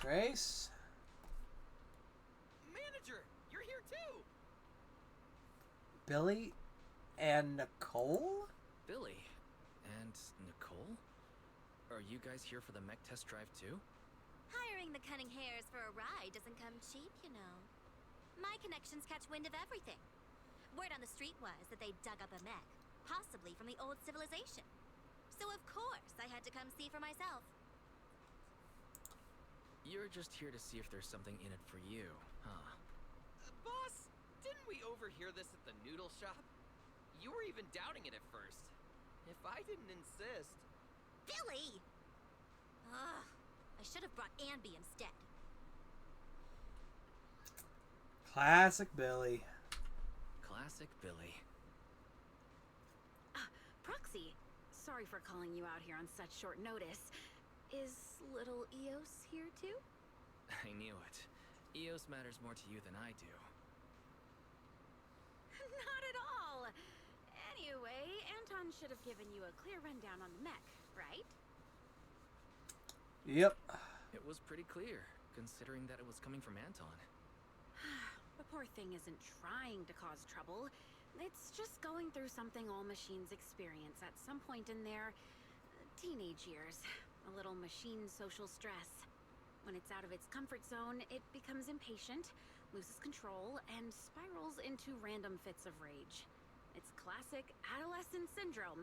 Grace? Manager, you're here too! Billy? And Nicole? Billy? And Nicole? Are you guys here for the mech test drive too? Hiring the cunning hares for a ride doesn't come cheap, you know. My connections catch wind of everything. Word on the street was that they dug up a mech, possibly from the old civilization. So of course I had to come see for myself. You're just here to see if there's something in it for you, huh? Boss, didn't we overhear this at the noodle shop? You were even doubting it at first. If I didn't insist... Billy! Ugh, I should have brought Anby instead. Classic Billy. Classic Billy. Proxy, sorry for calling you out here on such short notice. Is little EOS here too? I knew it. EOS matters more to you than I do. Not at all! Anyway, Anton should have given you a clear rundown on the mech, right? Yep. It was pretty clear, considering that it was coming from Anton. The poor thing isn't trying to cause trouble. It's just going through something all machines experience at some point in their teenage years. A little machine social stress. When it's out of its comfort zone, it becomes impatient, loses control, and spirals into random fits of rage. It's classic adolescent syndrome.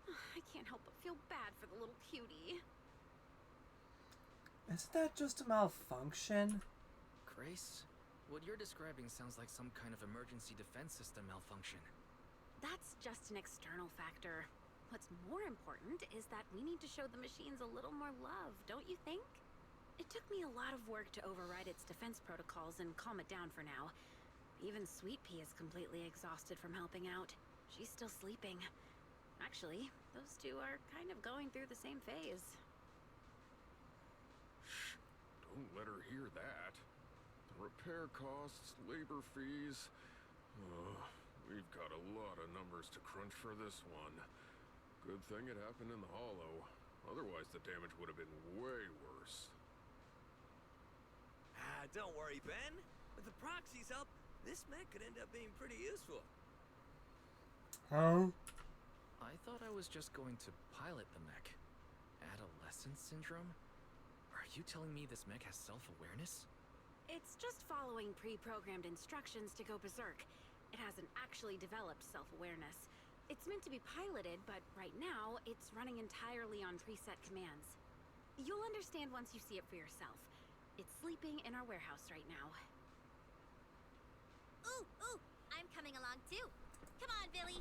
I can't help but feel bad for the little cutie. Isn't that just a malfunction? Grace, what you're describing sounds like some kind of emergency defense system malfunction. That's just an external factor. What's more important is that we need to show the machines a little more love, don't you think? It took me a lot of work to override its defense protocols and calm it down for now. Even Sweet Pea is completely exhausted from helping out. She's still sleeping. Actually, those two are kind of going through the same phase. Shh, don't let her hear that. The repair costs, labor fees. We've got a lot of numbers to crunch for this one. Good thing it happened in the hollow. Otherwise, the damage would have been way worse. Don't worry, Ben. With the proxy's help, this mech could end up being pretty useful. Huh? I thought I was just going to pilot the mech. Adolescent syndrome? Are you telling me this mech has self-awareness? It's just following pre-programmed instructions to go berserk. It hasn't actually developed self-awareness. It's meant to be piloted, but right now, it's running entirely on preset commands. You'll understand once you see it for yourself. It's sleeping in our warehouse right now. Ooh, I'm coming along too. Come on, Billy.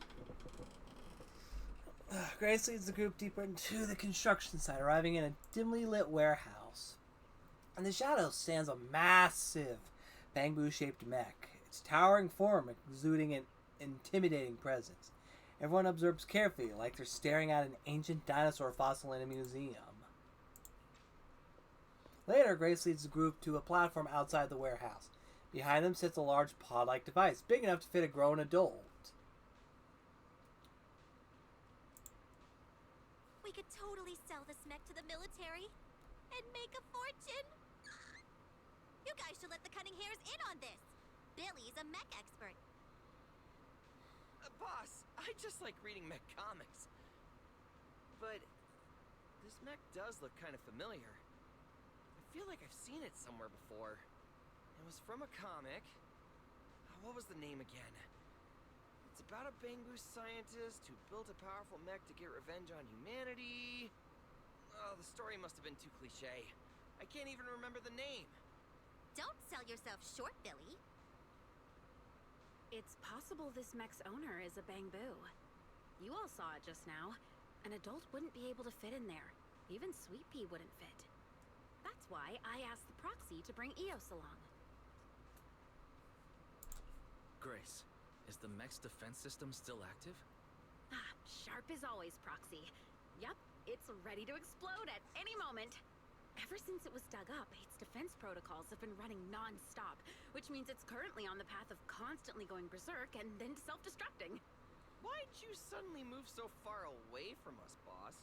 Grace leads the group deeper into the construction site, arriving in a dimly lit warehouse. In the shadows stands a massive bamboo-shaped mech, its towering form exuding an intimidating presence. Everyone observes carefully, like they're staring at an ancient dinosaur fossil in a museum. Later, Grace leads the group to a platform outside the warehouse. Behind them sits a large pod-like device, big enough to fit a grown adult. We could totally sell this mech to the military and make a fortune. You guys should let the Cunning Hares in on this. Billy's a mech expert. Boss, I just like reading mech comics. But this mech does look kind of familiar. I feel like I've seen it somewhere before. It was from a comic. What was the name again? It's about a bamboo scientist who built a powerful mech to get revenge on humanity. Oh, the story must have been too cliche. I can't even remember the name. Don't sell yourself short, Billy. It's possible this mech's owner is a bamboo. You all saw it just now. An adult wouldn't be able to fit in there. Even Sweet Pea wouldn't fit. That's why I asked the proxy to bring Eos along. Grace, is the mech's defense system still active? Sharp as always, Proxy. Yup, it's ready to explode at any moment. Ever since it was dug up, its defense protocols have been running non-stop, which means it's currently on the path of constantly going berserk and then self-destructing. Why'd you suddenly move so far away from us, boss?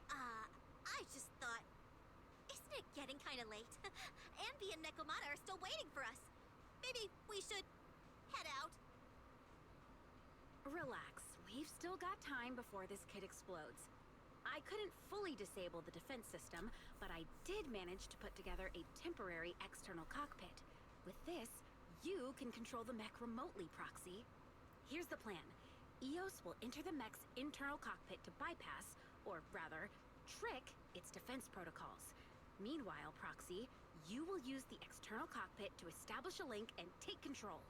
I just thought... Isn't it getting kind of late? Anby and Nekomata are still waiting for us. Maybe we should head out. Relax. We've still got time before this kid explodes. I couldn't fully disable the defense system, but I did manage to put together a temporary external cockpit. With this, you can control the mech remotely, Proxy. Here's the plan. Eos will enter the mech's internal cockpit to bypass, or rather, trick its defense protocols. Meanwhile, Proxy, you will use the external cockpit to establish a link and take control.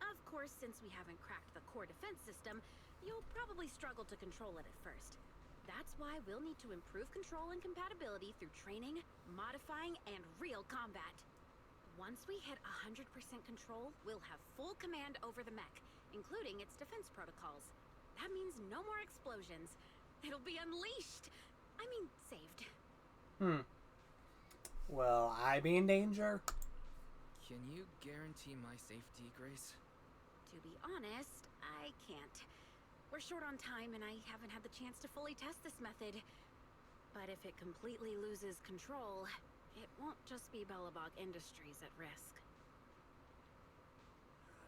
Of course, since we haven't cracked the core defense system, you'll probably struggle to control it at first. That's why we'll need to improve control and compatibility through training, modifying, and real combat. Once we hit 100% control, we'll have full command over the mech, including its defense protocols. That means no more explosions. It'll be unleashed. I mean, saved. Will I be in danger? Can you guarantee my safety, Grace? To be honest, I can't. We're short on time and I haven't had the chance to fully test this method. But if it completely loses control, it won't just be Bellabog Industries at risk.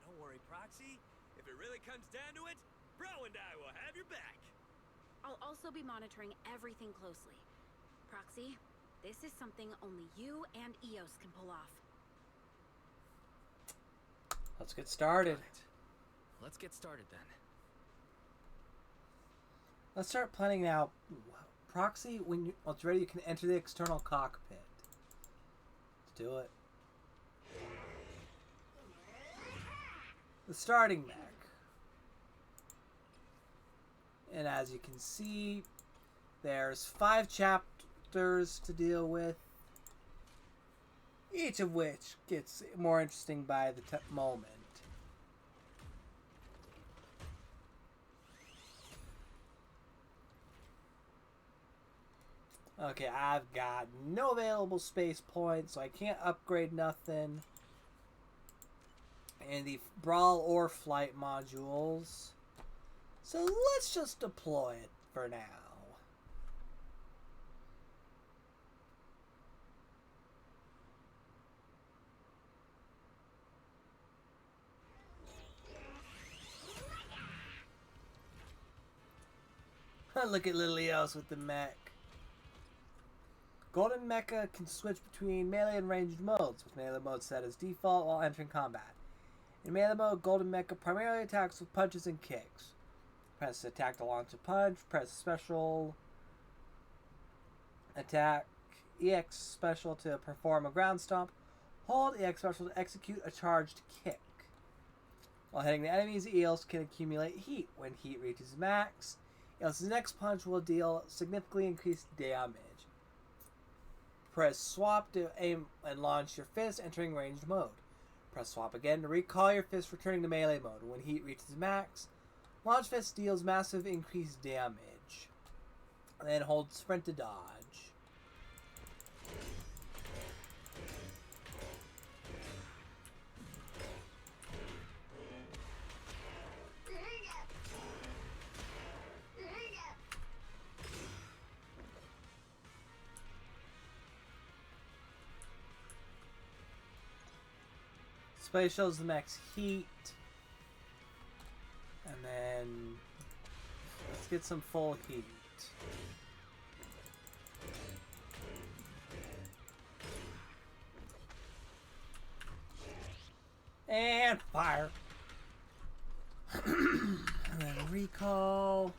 Don't worry, Proxy. If it really comes down to it, Bro and I will have your back. I'll also be monitoring everything closely. Proxy, This is something only you and Eos can pull off. Let's get started. Let's get started then. Let's start planning now. Proxy, when it's ready, you can enter the external cockpit. Let's do it. The starting mech. And as you can see, there's 5 chapters to deal with, each of which gets more interesting by the moment. Okay, I've got no available space points, so I can't upgrade nothing. And the Brawl or Flight modules. So let's just deploy it for now. Look at little Eos with the mech. Golden Mecha can switch between melee and ranged modes, with melee mode set as default while entering combat. In melee mode, Golden Mecha primarily attacks with punches and kicks. Press attack to launch a punch, press special attack, EX special to perform a ground stomp, hold EX special to execute a charged kick. While hitting the enemies, Eos can accumulate heat. When heat reaches max, Eos' next punch will deal significantly increased damage. Press swap to aim and launch your fist, entering ranged mode. Press swap again to recall your fist, returning to melee mode. When heat reaches max, launch fist deals massive increased damage. And then hold sprint to dodge. Display shows the max heat. And then let's get some full heat. And fire. And then recall.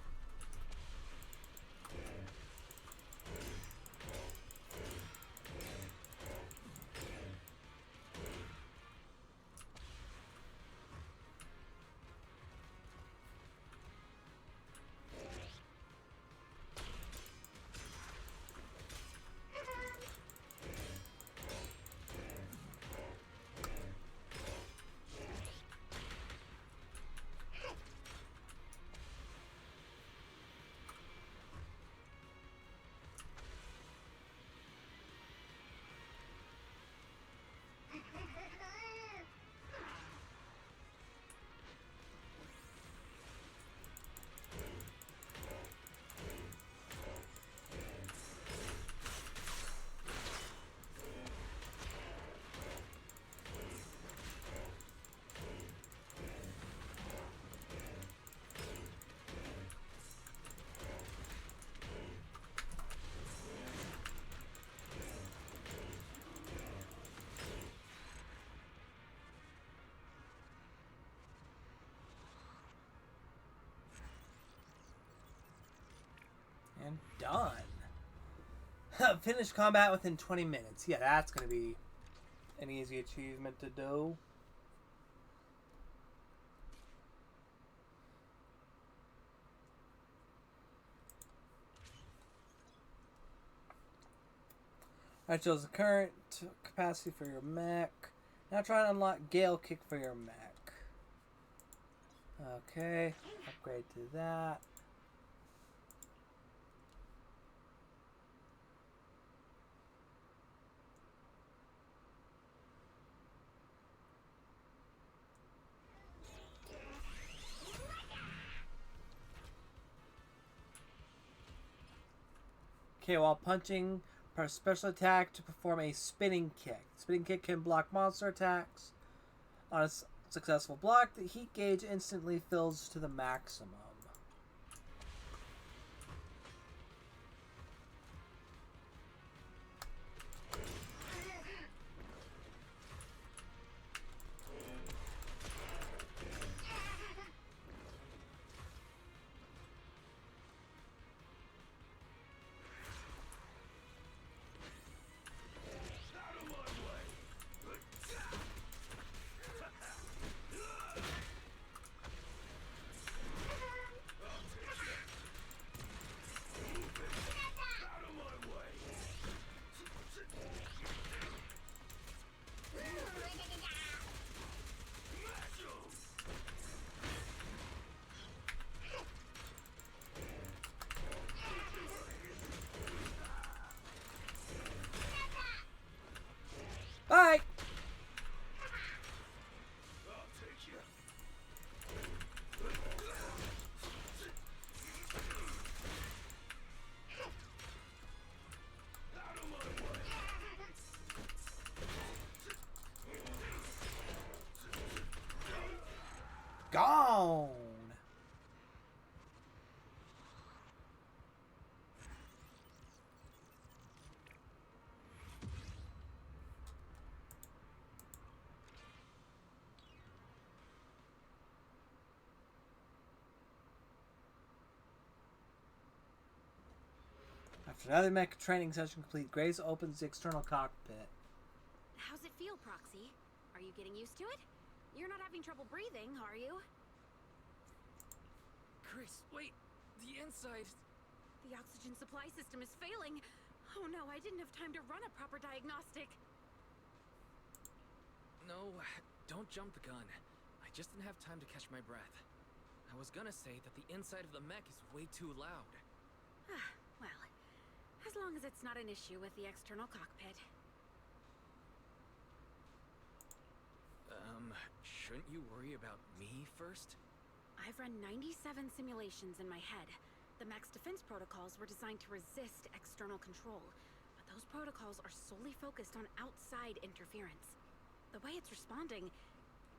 And done. Finish combat within 20 minutes. Yeah, that's going to be an easy achievement to do. That shows the current capacity for your mech. Now try to unlock Gale Kick for your mech. Okay, upgrade to that. Okay, while punching, press special attack to perform a spinning kick. Spinning kick can block monster attacks. On a successful block, the heat gauge instantly fills to the maximum. Gone! After another mech training session complete, Grace opens the external cockpit. How's it feel, Proxy? Are you getting used to it? You're not having trouble breathing, are you? Grace, wait! The inside... The oxygen supply system is failing. Oh no, I didn't have time to run a proper diagnostic. No, don't jump the gun. I just didn't have time to catch my breath. I was gonna say that the inside of the mech is way too loud. Well, as long as it's not an issue with the external cockpit. Shouldn't you worry about me first? I've run 97 simulations in my head. The mech's defense protocols were designed to resist external control, but those protocols are solely focused on outside interference. The way it's responding,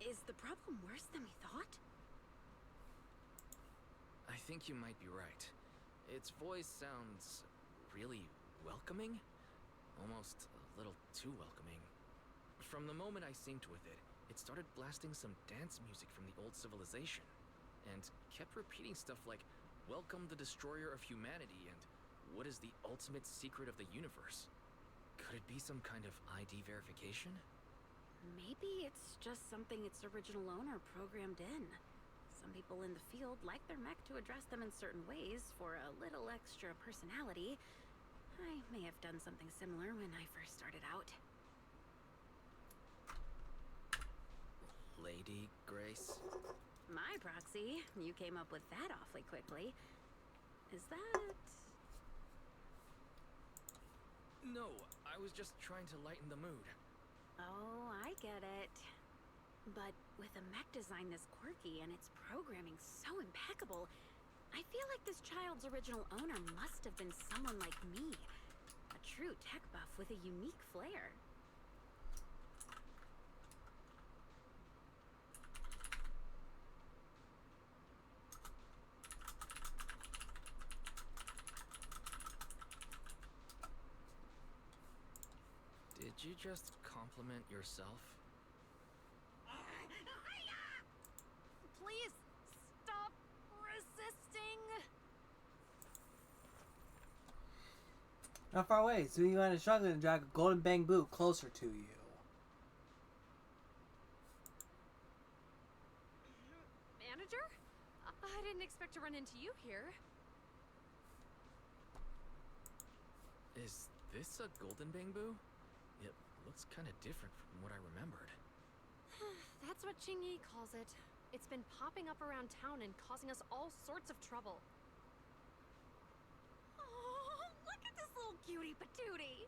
is the problem worse than we thought? I think you might be right. Its voice sounds really welcoming? Almost a little too welcoming. From the moment I synced with it, it started blasting some dance music from the old civilization, and kept repeating stuff like, "Welcome the destroyer of humanity," and "What is the ultimate secret of the universe?" Could it be some kind of ID verification? Maybe it's just something its original owner programmed in. Some people in the field like their mech to address them in certain ways for a little extra personality. I may have done something similar when I first started out. Lady Grace? My Proxy, you came up with that awfully quickly. Is that... No, I was just trying to lighten the mood. Oh, I get it. But with a mech design this quirky and its programming so impeccable, I feel like this child's original owner must have been someone like me. A true tech buff with a unique flair. Did you just compliment yourself? Please stop resisting. Not far away, so you find a shotgun and drag a golden bamboo closer to you. Manager? I didn't expect to run into you here. Is this a golden bamboo? It looks kind of different from what I remembered. That's what Qingyi calls it. It's been popping up around town and causing us all sorts of trouble. Oh, look at this little cutie patootie.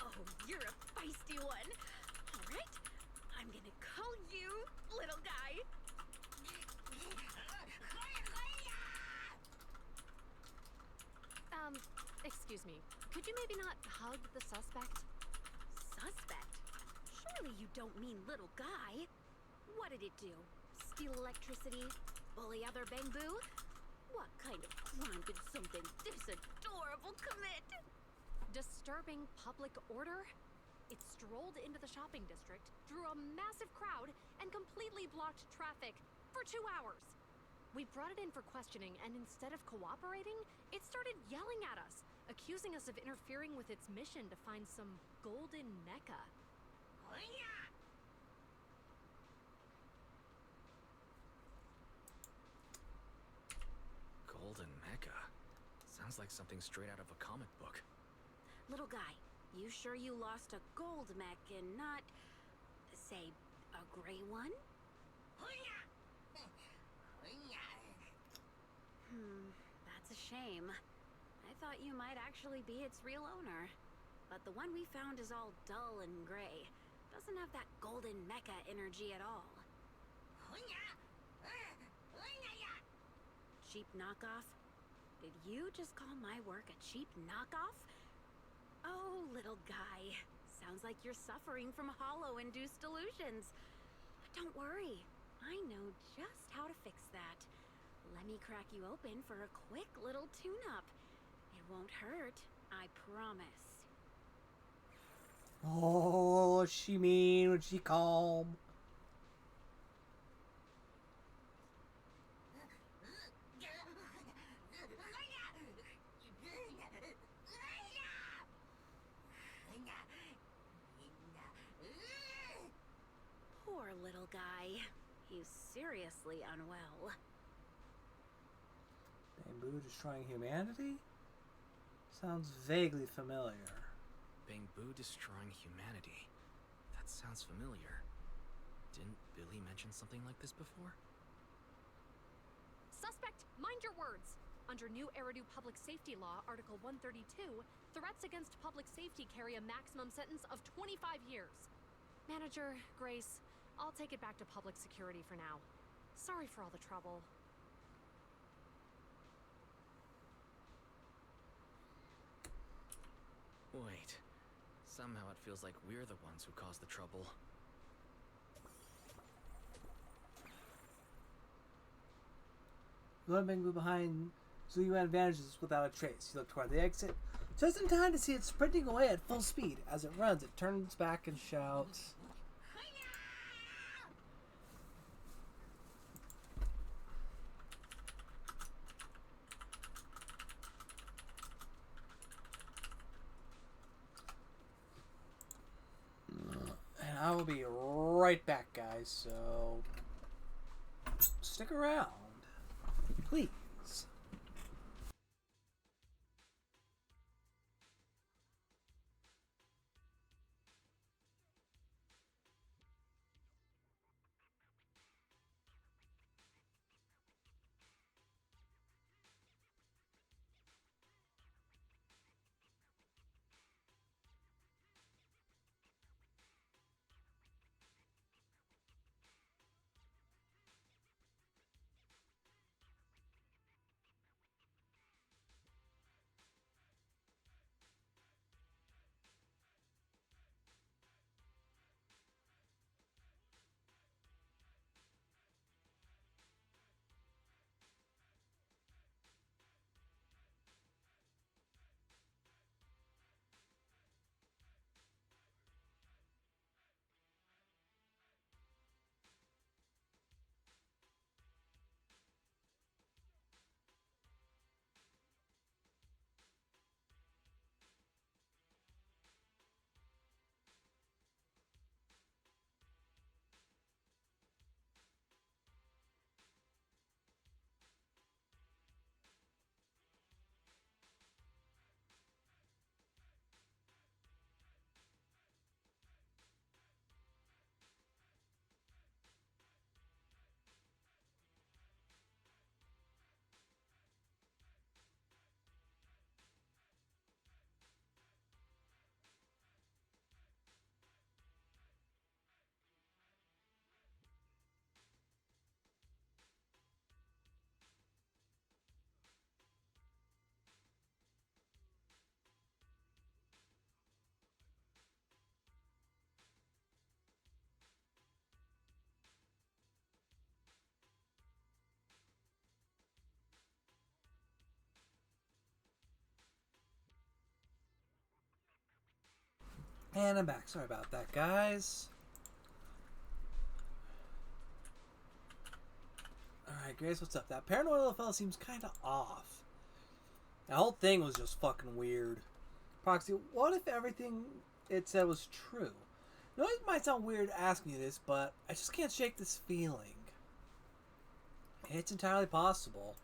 Oh, you're a feisty one. All right, I'm gonna call you little guy. Excuse me. Could you maybe not hug the suspect? Suspect? Surely you don't mean little guy. What did it do? Steal electricity? Bully other bamboo? What kind of crime could something this adorable commit? Disturbing public order? It strolled into the shopping district, drew a massive crowd, and completely blocked traffic for 2 hours. We brought it in for questioning, and instead of cooperating, it started yelling at us, accusing us of interfering with its mission to find some golden mecha. Golden mecha? Sounds like something straight out of a comic book. Little guy, you sure you lost a gold mech and not, say, a gray one? That's a shame. I thought you might actually be its real owner. But the one we found is all dull and gray. Doesn't have that golden mecha energy at all. cheap knockoff? Did you just call my work a cheap knockoff? Oh, little guy. Sounds like you're suffering from hollow-induced delusions. But don't worry. I know just how to fix that. Let me crack you open for a quick little tune-up. It won't hurt, I promise. Oh, was she mean? Was she calm? Poor little guy. He's seriously unwell. Bamboo destroying humanity? Sounds vaguely familiar. Bamboo destroying humanity. That sounds familiar. Didn't Billy mention something like this before? Suspect, mind your words! Under new Eridu Public Safety Law, Article 132, threats against public safety carry a maximum sentence of 25 years. Manager, Grace, I'll take it back to public security for now. Sorry for all the trouble. Wait. Somehow it feels like we're the ones who caused the trouble. The Bamboo behind Zuyuan vanishes without a trace. You look toward the exit, just in time to see it sprinting away at full speed. As it runs, it turns back and shouts. And I will be right back, guys, so stick around, please. And I'm back. Sorry about that, guys. Alright, Grace, what's up? That paranoid little fella seems kind of off. The whole thing was just fucking weird. Proxy, what if everything it said was true? I know it might sound weird asking you this, but I just can't shake this feeling. It's entirely possible.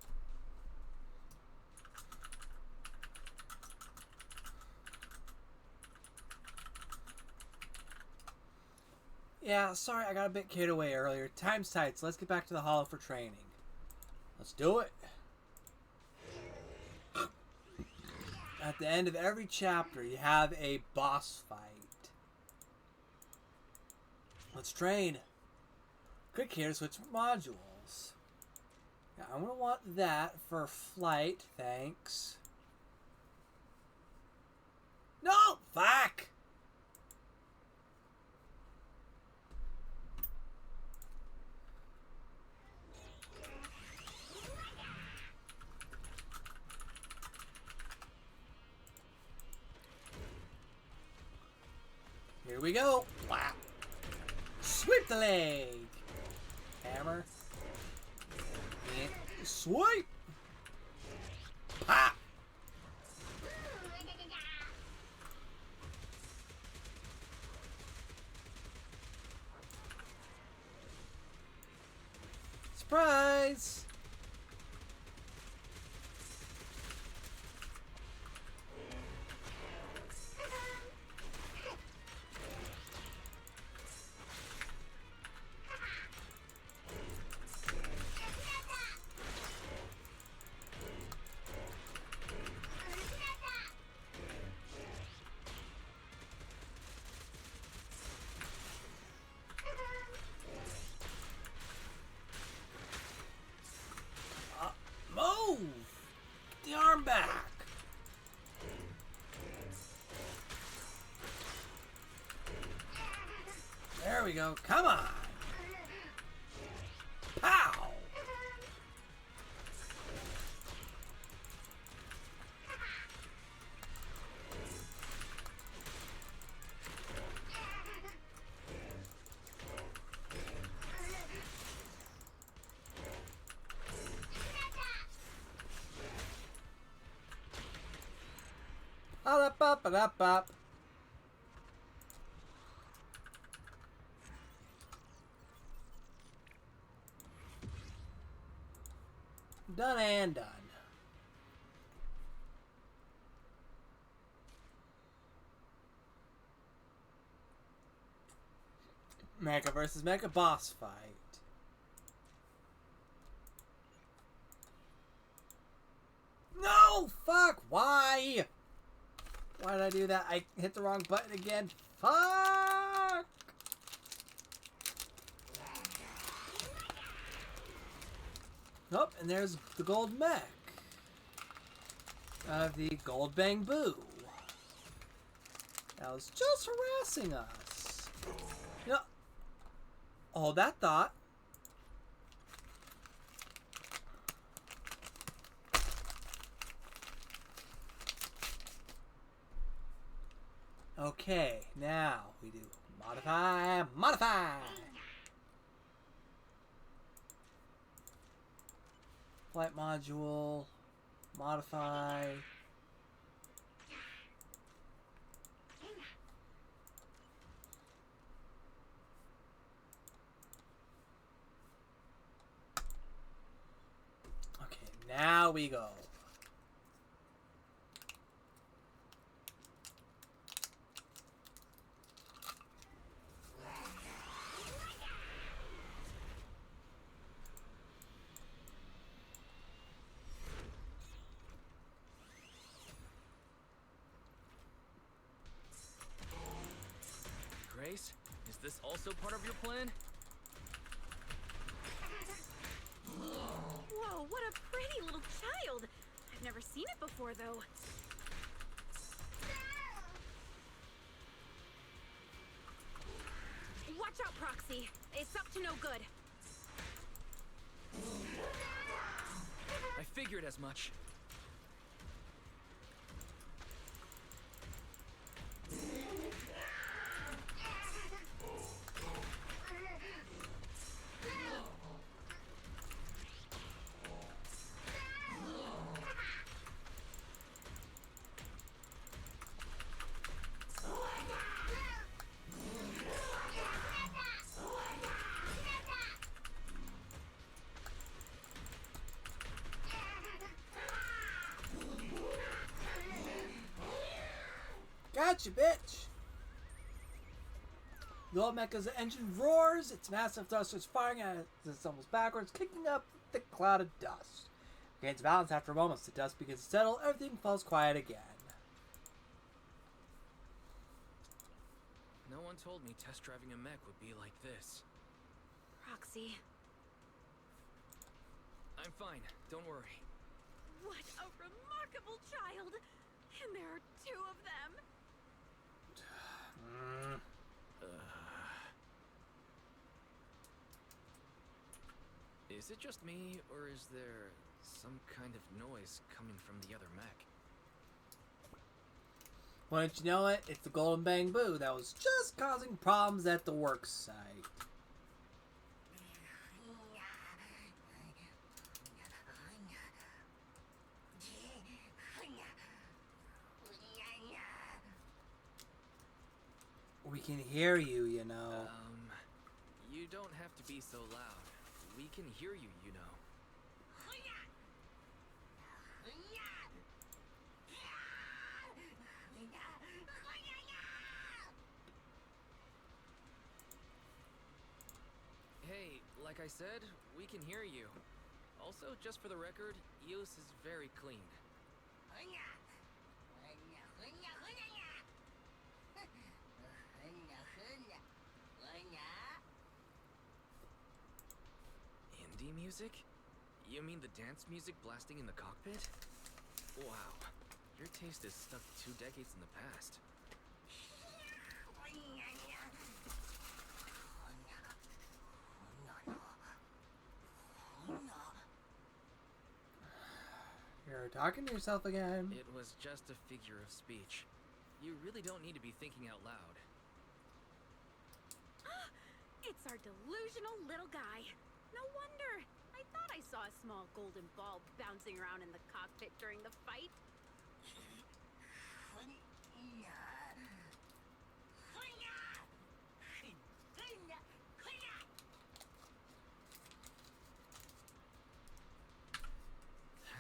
Yeah, sorry, I got a bit carried away earlier. Time's tight, so let's get back to the Hollow for training. Let's do it. At the end of every chapter, you have a boss fight. Let's train. Click here to switch modules. Now, I'm gonna want that for flight, thanks. No! Fuck! Here we go. Wow. Sweep the leg. Hammer. And sweep. Pop. Surprise. Move! Get the arm back! There we go. Come on! Pow! Up. Done and done. Mecha versus Mecha boss fight. No! Fuck! Why? Why did I do that? I hit the wrong button again. Fuck! Nope, and there's the gold mech. Of the gold bamboo. That was just harassing us. No. Hold that thought. Okay, now we do modify. Flight module, modify. Okay, now we go. Grace, is this also part of your plan? Whoa, what a pretty little child! I've never seen it before, though. Watch out, Proxy. It's up to no good. I figured as much. Gotcha, bitch! The old mecha's engine roars, its massive thrusters firing as it stumbles backwards, kicking up a thick cloud of dust. Gains balance after moments, the dust begins to settle, everything falls quiet again. No one told me test driving a mech would be like this. Proxy. I'm fine. Don't worry. What a remarkable child! And there are two of them! Is it just me, or is there some kind of noise coming from the other mech? Why don't you know it? It's the Golden Bamboo that was just causing problems at the work site. We can hear you, you know. You don't have to be so loud. We can hear you, you know. Hey, like I said, we can hear you. Also, just for the record, Eos is very clean. Indie music? You mean the dance music blasting in the cockpit? Wow, your taste is stuck 2 decades in the past. You're talking to yourself again. It was just a figure of speech. You really don't need to be thinking out loud. It's our delusional little guy. No wonder. I thought I saw a small golden ball bouncing around in the cockpit during the fight.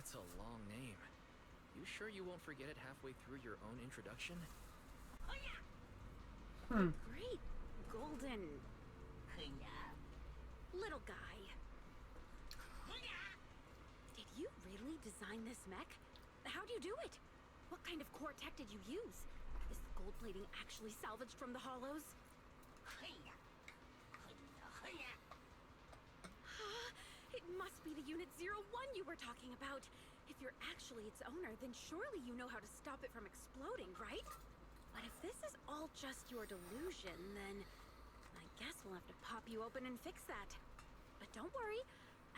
That's a long name. You sure you won't forget it halfway through your own introduction? Great golden little guy. Did you really design this mech? How'd you do it? What kind of core tech did you use? Is the gold plating actually salvaged from the hollows? It must be the Unit 01 you were talking about. If you're actually its owner, then surely you know how to stop it from exploding, right? But if this is all just your delusion, then I guess we'll have to pop you open and fix that. But don't worry,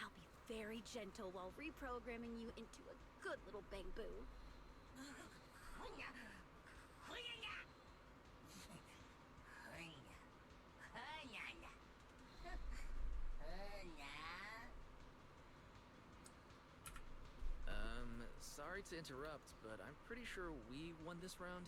I'll be very gentle while reprogramming you into a good little bamboo. Sorry to interrupt, but I'm pretty sure we won this round.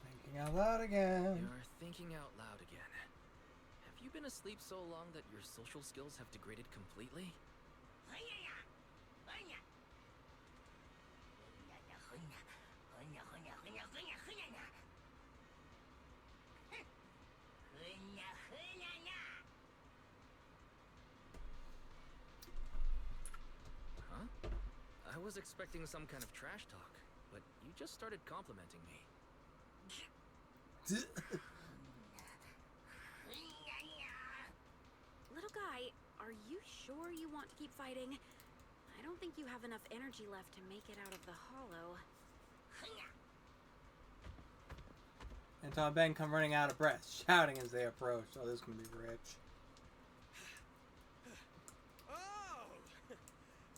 Thinking out loud again. You're thinking out loud again. Have you been asleep so long that your social skills have degraded completely? Huh? I was expecting some kind of trash talk, but you just started complimenting me. Little guy, are you sure you want to keep fighting? I don't think you have enough energy left to make it out of the hollow. Anton and Ben come running out of breath, shouting as they approach. Oh, this is gonna be rich. Oh!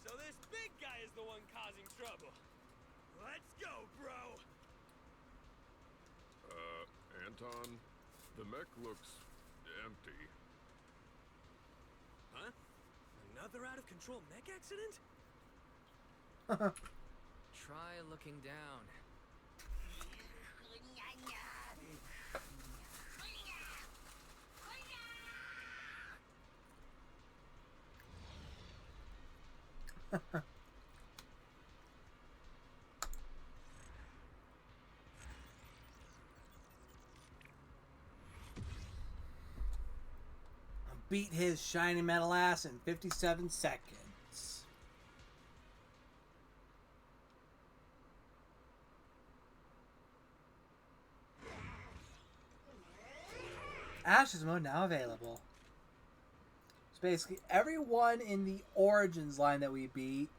So this big guy is the one causing trouble. Let's go, bro! Anton, the mech looks empty. Huh? Another out-of-control mech accident? Try looking down. beat his shiny metal ass in 57 seconds. Ashes mode now available. So basically, everyone in the Origins line that we beat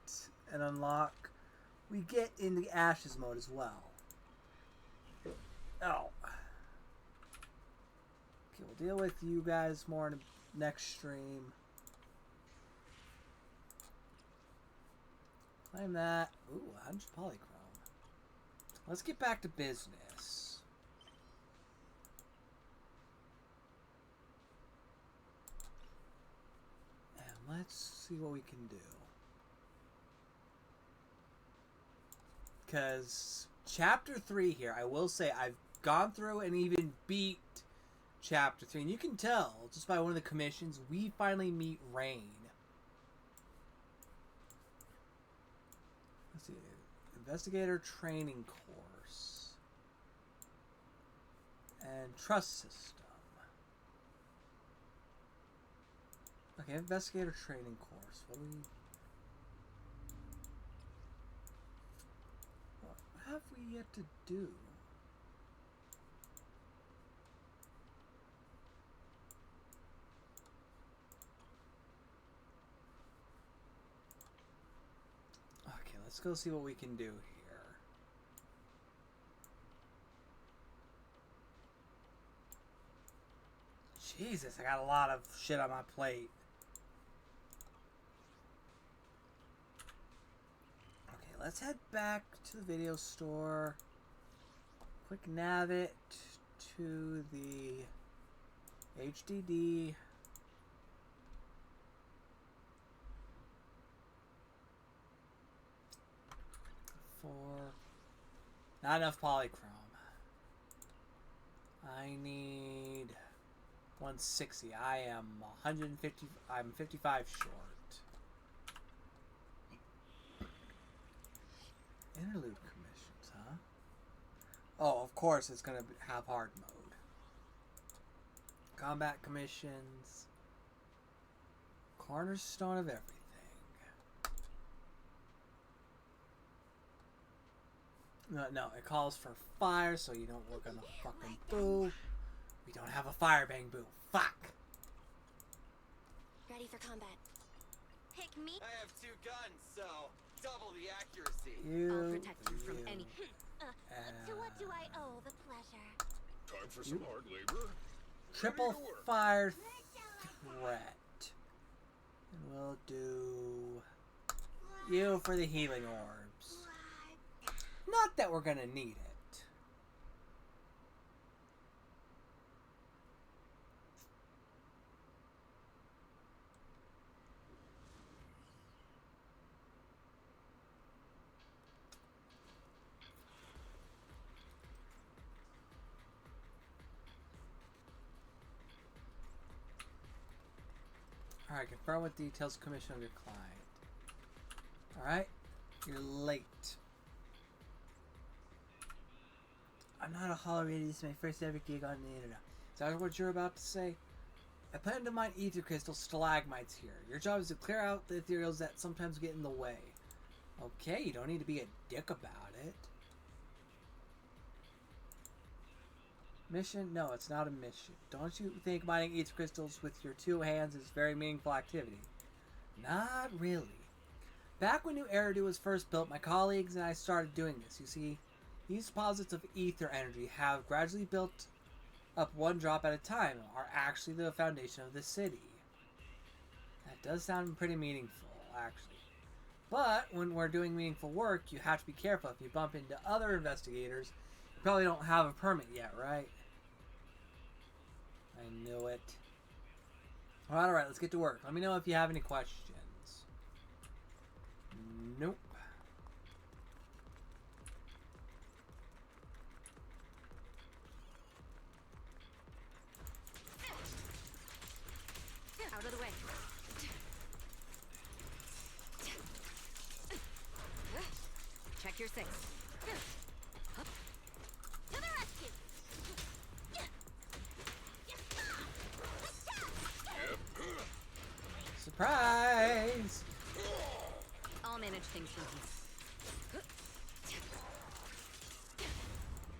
and unlock, we get in the Ashes mode as well. Oh. Okay, we'll deal with you guys more in the next stream. Claim that. Ooh, 100 polychrome. Let's get back to business. And let's see what we can do. Because Chapter 3 here, I will say I've gone through and even beat Chapter 3. And you can tell, just by one of the commissions, we finally meet Rain. Let's see. Investigator training course. And trust system. Okay, investigator training course. What do we... What have we yet to do? Okay, let's go see what we can do here. Jesus, I got a lot of shit on my plate. Okay, let's head back to the video store. Quick nav it to the HDD. Not enough polychrome. I need 160. I am 150. I'm 55 short. Interlude commissions, huh? Oh, of course it's gonna have hard mode. Combat commissions. Cornerstone of everything. No, it calls for fire, so you don't work on the fucking boo. We don't have a fire bang boo. Fuck! Ready for combat. Pick me. I have 2 guns, so double the accuracy. I'll protect you from any... to what do I owe the pleasure? Time for some hard labor. Triple fire threat. And we'll do you for the healing orbs. Not that we're gonna need it. Alright, confirm with details commission of your client. Alright, you're late. I'm not a hollow radio. This is my first ever gig on the internet. Is that what you're about to say? I plan to mine ether crystal stalagmites here. Your job is to clear out the ethereals that sometimes get in the way. Okay, you don't need to be a dick about it. Mission? No, it's not a mission. Don't you think mining ether crystals with your 2 hands is very meaningful activity? Not really. Back when New Eridu was first built, my colleagues and I started doing this. You see, these deposits of ether energy have gradually built up 1 drop at a time, are actually the foundation of the city. That does sound pretty meaningful, actually. But when we're doing meaningful work, you have to be careful. If you bump into other investigators, you probably don't have a permit yet, right? I knew it. Alright, let's get to work. Let me know if you have any questions. Nope. Out of the way. Check your 6. To the rescue! Yep. Surprise! I'll manage things from here.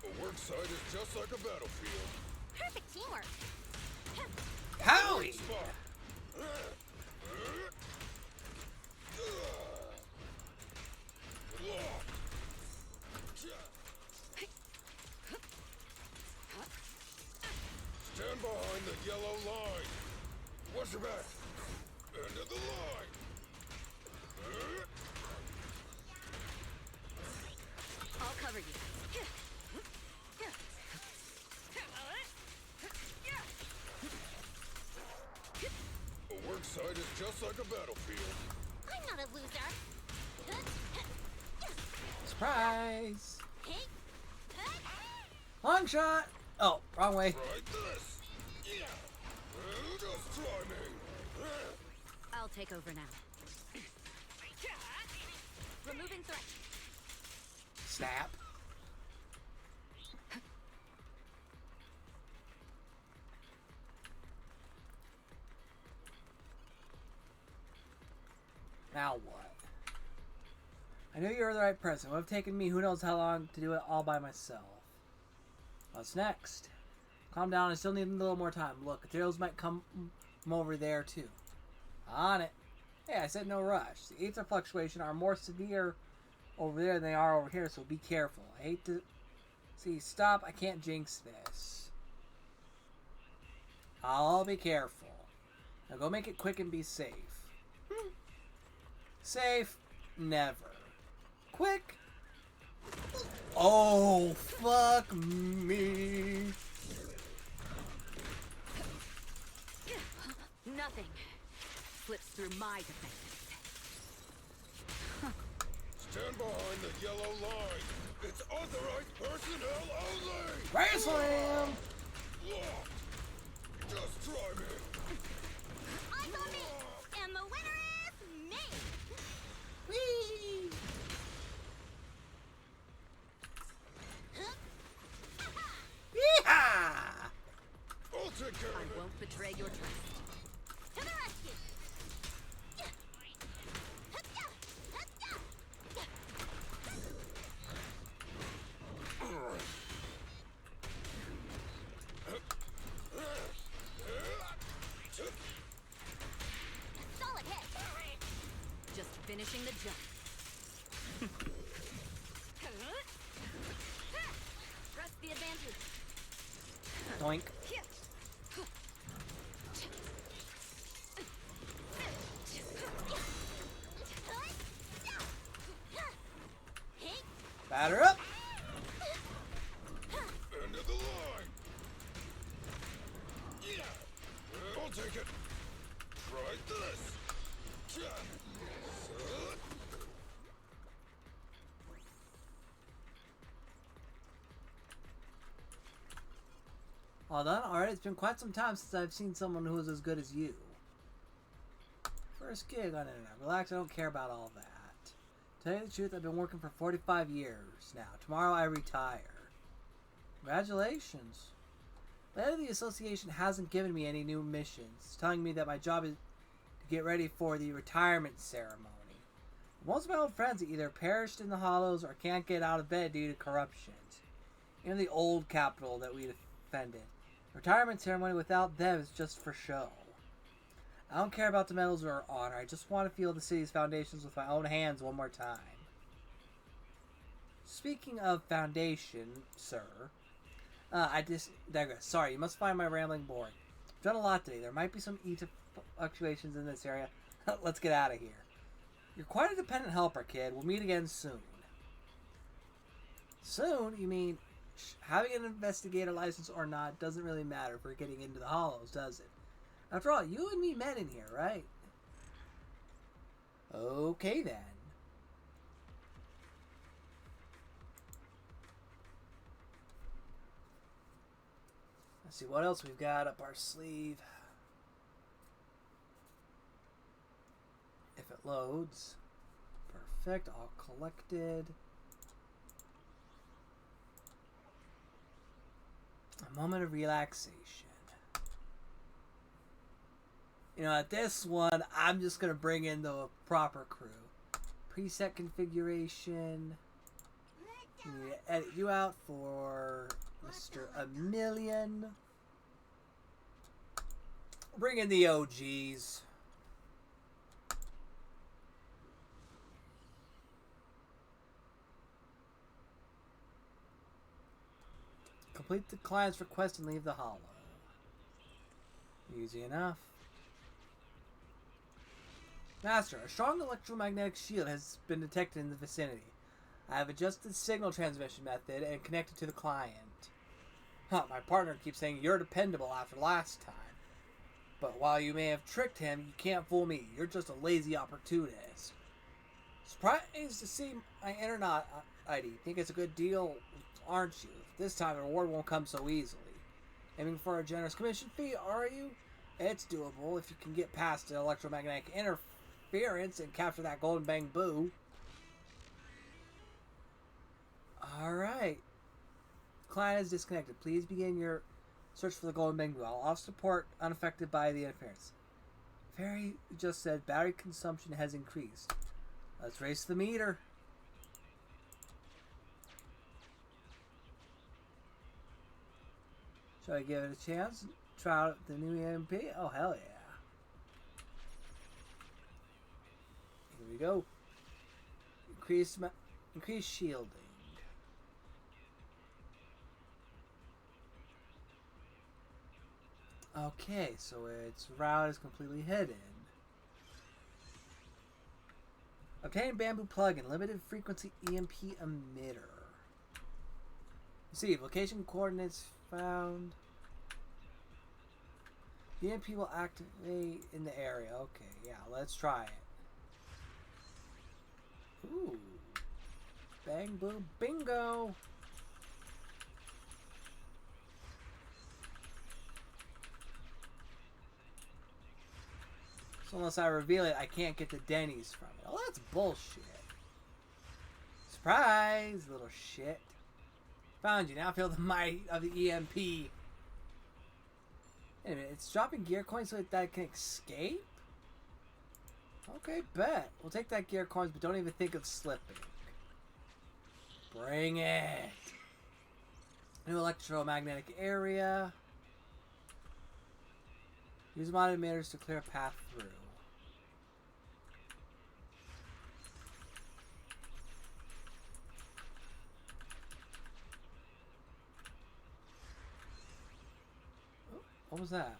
A work site is just like a battlefield. Perfect teamwork. Howie! Stand behind the yellow line. Watch your back. End of the line. I'll cover you. A work site is just like a battlefield. I'm not a loser. Surprise! Long shot! Oh, wrong way. Try this. Just try me. I'll take over now. Removing threat. Snap. Now what? I knew you were the right person. It would have taken me who knows how long to do it all by myself. What's next? Calm down, I still need a little more time. Look, Ethereals might come from over there too. On it. Hey, I said no rush. The ether fluctuation are more severe over there than they are over here, so be careful. I hate to see stop. I can't jinx this. I'll be careful. Now go make it quick and be safe. Safe? Never. Quick? Oh, fuck me. Nothing slips through my defenses. Stand behind the yellow line. It's authorized personnel only. Grand slam. Locked. Just try me. Eyes on me, and the winner is me. Whee! Yeehaw! I'll take care of it. I won't betray your trust. To the rescue. Solid hit. Just finishing the jump. Press the advantage. Doink. Batter up. End of the line. Yeah. I'll take it. Try this. All done? Alright, it's been quite some time since I've seen someone who is as good as you. First gig on internet. Relax, I don't care about all that. To tell you the truth, I've been working for 45 years now. Tomorrow I retire. Congratulations. The head of the association hasn't given me any new missions, telling me that my job is to get ready for the retirement ceremony. Most of my old friends either perished in the hollows or can't get out of bed due to corruptions. Even the old capital that we defended. The retirement ceremony without them is just for show. I don't care about the medals or honor. I just want to feel the city's foundations with my own hands one more time. Speaking of foundation, sir, I just digress. Sorry, you must find my rambling boring. I've done a lot today. There might be some ether fluctuations in this area. Let's get out of here. You're quite a dependent helper, kid. We'll meet again soon. Soon? You mean having an investigator license or not doesn't really matter for getting into the hollows, does it? After all, you and me met in here, right? Okay, then. Let's see what else we've got up our sleeve. If it loads. Perfect, all collected. A moment of relaxation. You know, at this one, I'm just going to bring in the proper crew. Preset configuration. We need to edit you out for Mr. A Million. Bring in the OGs. Complete the client's request and leave the hollow. Easy enough. Master, a strong electromagnetic shield has been detected in the vicinity. I have adjusted the signal transmission method and connected to the client. Huh, my partner keeps saying you're dependable after last time. But while you may have tricked him, you can't fool me. You're just a lazy opportunist. Surprised to see my internet ID. Think it's a good deal, aren't you? This time the reward won't come so easily. Aiming for a generous commission fee, are you? It's doable if you can get past the electromagnetic interference and capture that golden bamboo. Alright. Client is disconnected. Please begin your search for the golden bamboo. I'll off support unaffected by the interference. Fairy just said battery consumption has increased. Let's race the meter. Shall I give it a chance? Try out the new EMP? Oh, hell yeah. Here we go. Increase shielding. Okay, so its route is completely hidden. Obtain bamboo plug-in, limited frequency EMP emitter. See, location coordinates found. The EMP will activate in the area. Okay, yeah, let's try it. Ooh. Bang, boom, bingo! So unless I reveal it, I can't get the Denny's from it. Oh, that's bullshit. Surprise, little shit. Found you. Now feel the might of the EMP. Wait a minute, it's dropping gear coins so that it can escape? Okay, bet. We'll take that gear coins, but don't even think of slipping. Bring it. New electromagnetic area. Use mod emitters to clear a path through. Oh, what was that?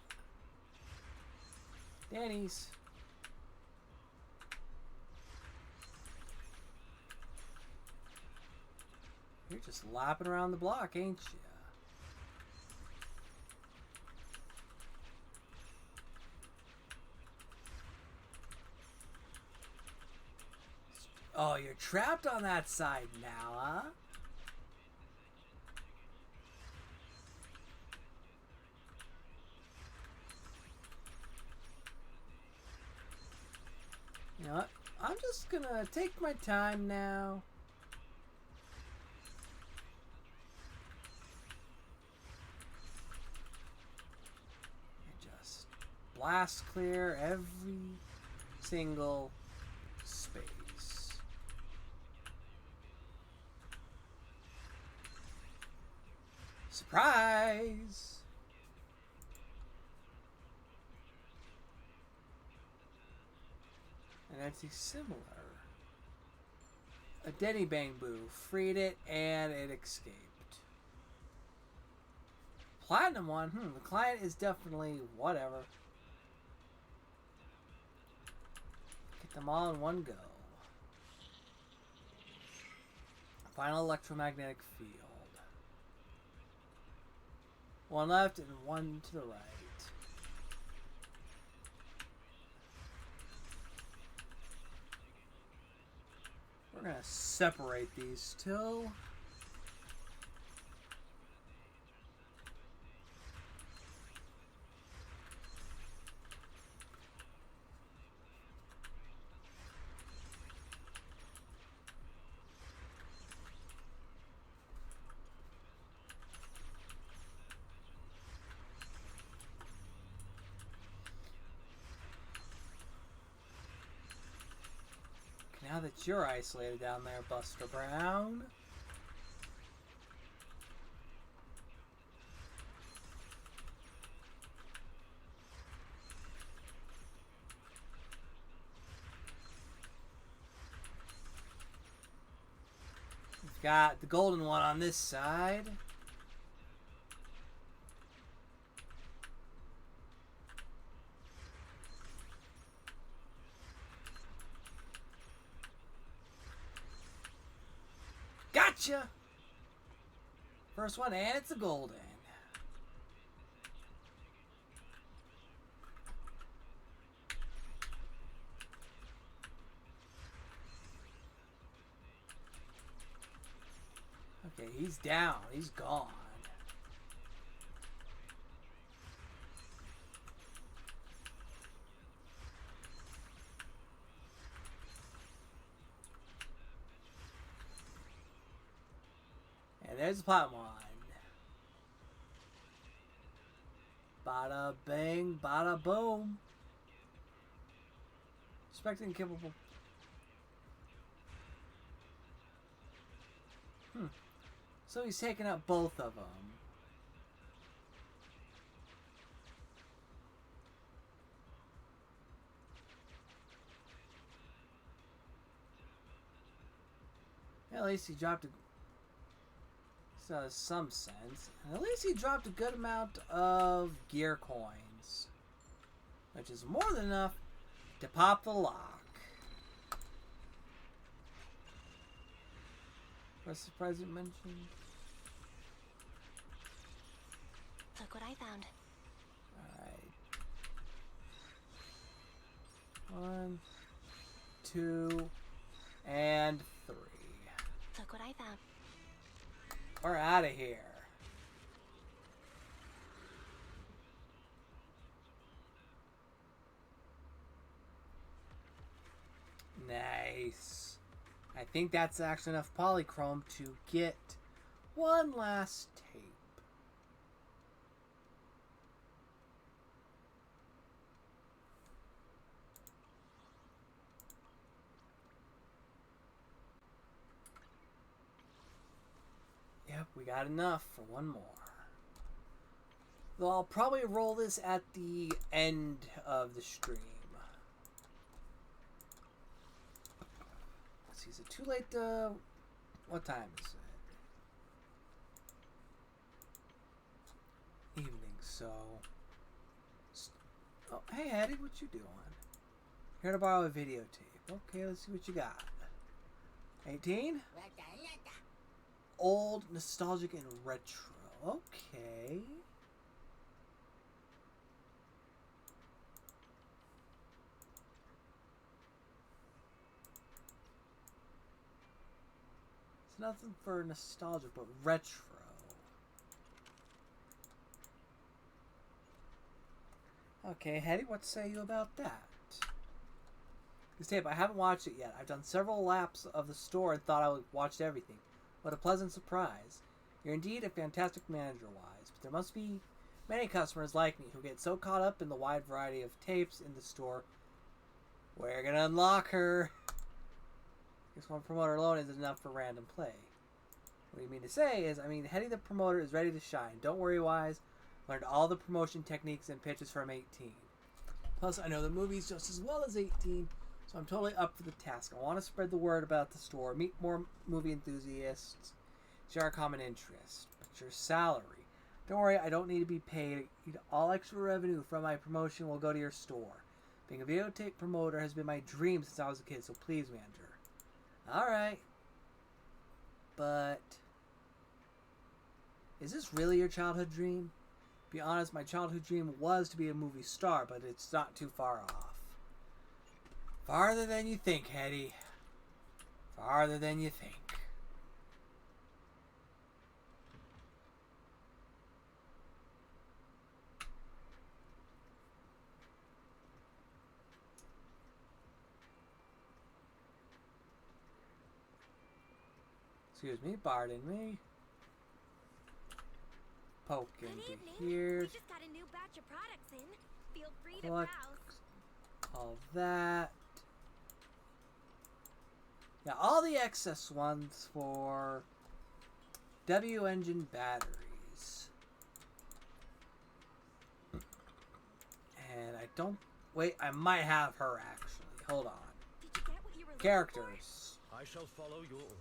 Danny's. You're just lapping around the block, ain't you? Oh, you're trapped on that side now, huh? You know what? I'm just gonna take my time now. And just blast clear every single space. Surprise! And that's similar. A Denny Bamboo freed it and it escaped. Platinum one, the client is definitely whatever. Get them all in one go. Final electromagnetic field. One left and one to the right. We're going to separate these two. Now that you're isolated down there, Buster Brown. We've got the golden one on this side. Gotcha! First one, and it's a golden. Okay, he's down. He's gone. And there's the platinum one. Bada bang, bada boom. Expecting capable. So he's taking out both of them. At least he dropped a... So some sense. At least he dropped a good amount of gear coins. Which is more than enough to pop the lock. What's the president mentioned? Look what I found. Alright. 1, 2, and 3. Look what I found. We're out of here. Nice. I think that's actually enough polychrome to get one last tape. Yep, we got enough for one more. Though I'll probably roll this at the end of the stream. Let's see, is it too late to... What time is it? Evening, so... Oh, hey Eddie, what you doing? Here to borrow a videotape. Okay, let's see what you got. 18? Old, nostalgic, and retro. Okay. It's nothing for nostalgic, but retro. Okay, Hetty, what say you about that? This tape, I haven't watched it yet. I've done several laps of the store and thought I would watch everything. What a pleasant surprise. You're indeed a fantastic manager-wise, but there must be many customers like me who get so caught up in the wide variety of tapes in the store. We're gonna unlock her. Guess one promoter alone isn't enough for random play. What you mean to say is, I mean, Hetty the promoter is ready to shine. Don't worry, Wise. Learned all the promotion techniques and pitches from 18. Plus, I know the movies just as well as 18, so I'm totally up for the task. I want to spread the word about the store, meet more movie enthusiasts, share a common interest. But your salary. Don't worry, I don't need to be paid. All extra revenue from my promotion will go to your store. Being a videotape promoter has been my dream since I was a kid, so please, manager. Alright. But... is this really your childhood dream? To be honest, my childhood dream was to be a movie star, but it's not too far off. Farther than you think, Hetty. Farther than you think. Excuse me, pardon me. Poke into here. We just got a new batch of products in. Feel free to Collect browse. all that. Yeah, all the excess ones for W engine batteries. And I don't... Wait, I might have her actually. Hold on. Characters. I shall follow your orders.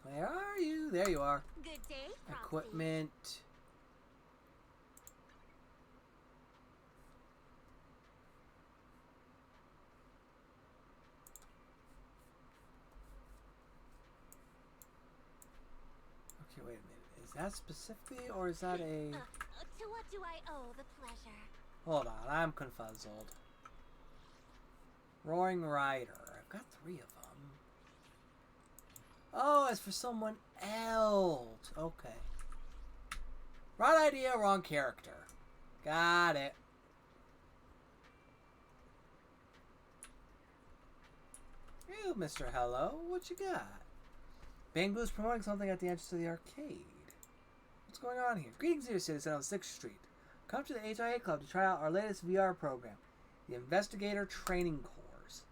Where are you? There you are. Good day, Equipment. Okay, wait a minute. Is that specifically, or is that a... To what do I owe the pleasure? Hold on, I'm confuzzled. Roaring Rider. I've got 3 of them. Oh, it's for someone else. Okay. Right idea, wrong character. Got it. Ew, Mr. Hello. What you got? Bang Blue's promoting something at the entrance of the arcade. What's going on here? Greetings, dear citizen on 6th Street. Come to the HIA Club to try out our latest VR program, the Investigator Training Course.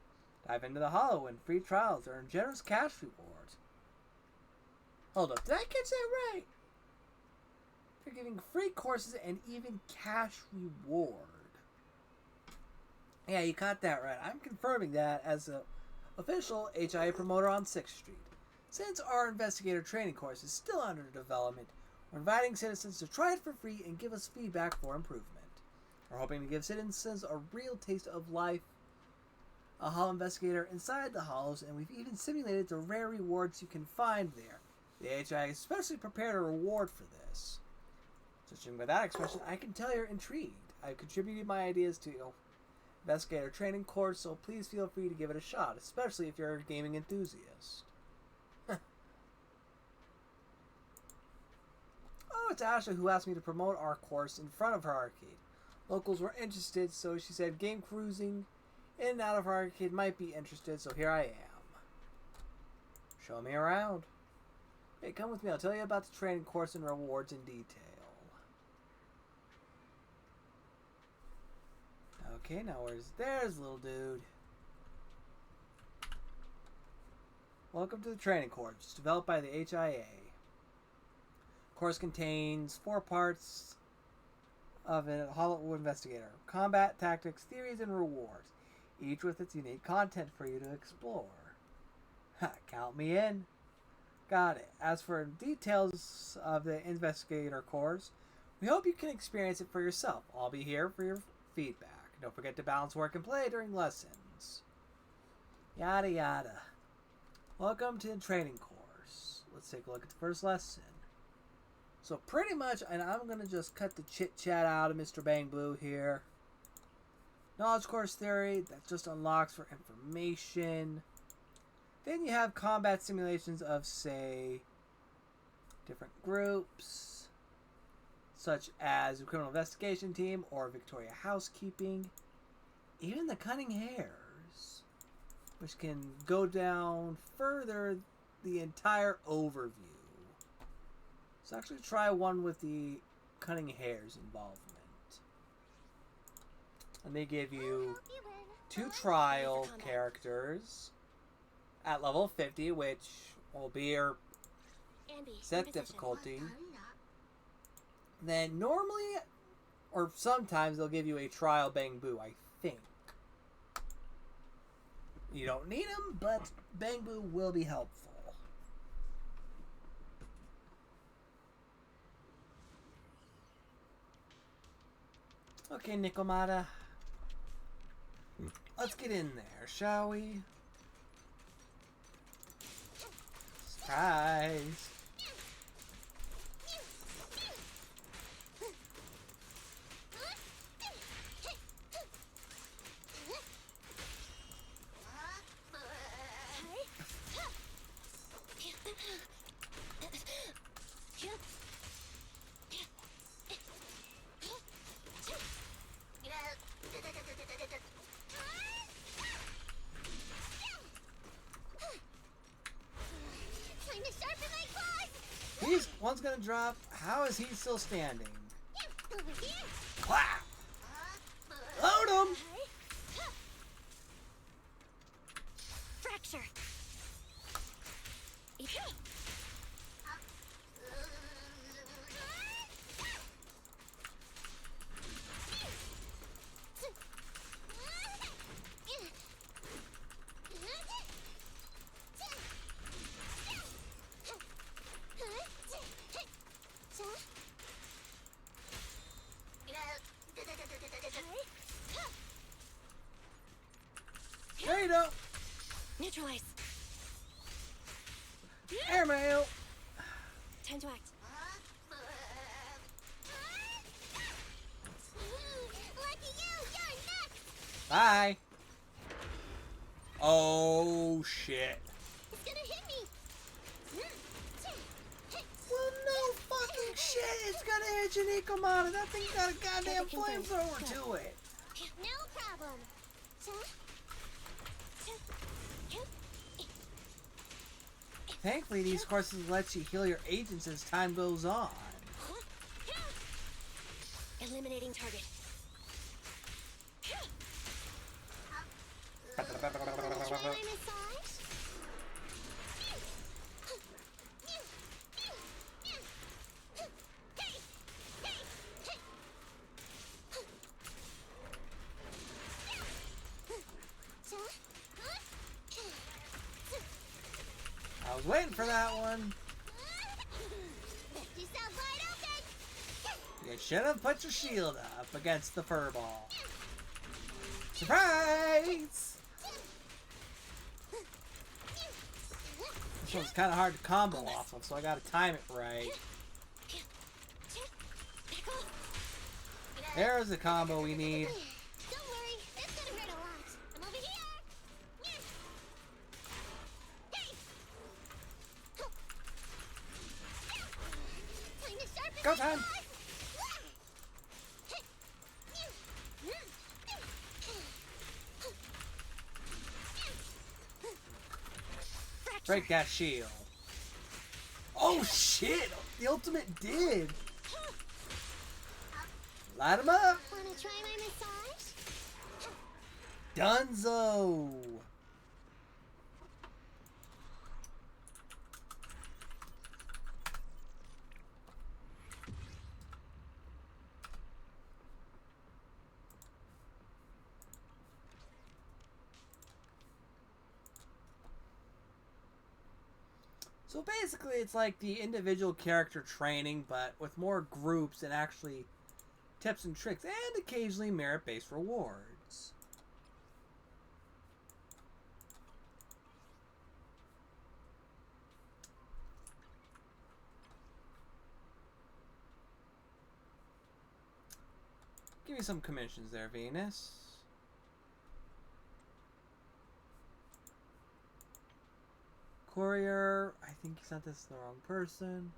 Dive into the Hollow and free trials earn generous cash rewards. Hold up, did I catch that right? They're giving free courses and even cash reward. Yeah, you caught that right. I'm confirming that as an official HIA promoter on 6th Street. Since our investigator training course is still under development, we're inviting citizens to try it for free and give us feedback for improvement. We're hoping to give citizens a real taste of life, a Hollow Investigator inside the Hollows, and we've even simulated the rare rewards you can find there. The HIA especially prepared a reward for this. Judging by that expression, I can tell you're intrigued. I've contributed my ideas to your investigator training course, so please feel free to give it a shot, especially if you're a gaming enthusiast. Oh, it's Asha who asked me to promote our course in front of her arcade. Locals were interested, so she said game cruising in and out of her arcade might be interested, so here I am. Show me around. Hey, come with me. I'll tell you about the training course and rewards in detail. Okay, now there's little dude. Welcome to the training course, developed by the HIA. Course contains 4 parts of a Hollow Investigator: combat, tactics, theories, and rewards, each with its unique content for you to explore. Count me in. Got it. As for details of the Investigator course, we hope you can experience it for yourself. I'll be here for your feedback. Don't forget to balance work and play during lessons. Yada yada. Welcome to the training course. Let's take a look at the first lesson. So pretty much, and I'm going to just cut the chit-chat out of Mr. Bang Blue here. Knowledge course theory, that just unlocks for information. Then you have combat simulations of, say, different groups, such as the Criminal Investigation Team or Victoria Housekeeping. Even the Cunning Hares, which can go down further the entire overview. So actually try one with the Cunning Hares involvement. And they give you 2 trial characters at level 50, which will be your set difficulty. Then normally, or sometimes they'll give you a trial Bang Boo, I think. You don't need them, but Bang Boo will be helpful. Okay, Nikomata. Let's get in there, shall we? Surprise! One's gonna drop. How is he still standing? Clap! Load him! Fracture. Tornado! Neutralize. Airmail! Time to act. Lucky you, you're next! Bye! Oh, shit. It's gonna hit me! Well, no fucking shit! It's gonna hit Unikomata! That thing's got a goddamn flamethrower to it! No problem. Thankfully, these courses let you heal your agents as time goes on. Eliminating target. Wanna try my massage? I was waiting for that one. Lift yourself wide open! You should have put your shield up against the furball. Surprise! This one's kind of hard to combo off of, so I gotta time it right. There's the combo we need. Don't worry, this gonna hurt a lot. I'm over here! Time to sharpen Go my time! claws. Break that shield. Oh shit! The ultimate did! Light him up! Wanna try my massage? Dunzo! So basically, it's like the individual character training, but with more groups and actually tips and tricks, and occasionally merit-based rewards. Give me some commissions there, Venus. Courier, I think you sent this to the wrong person.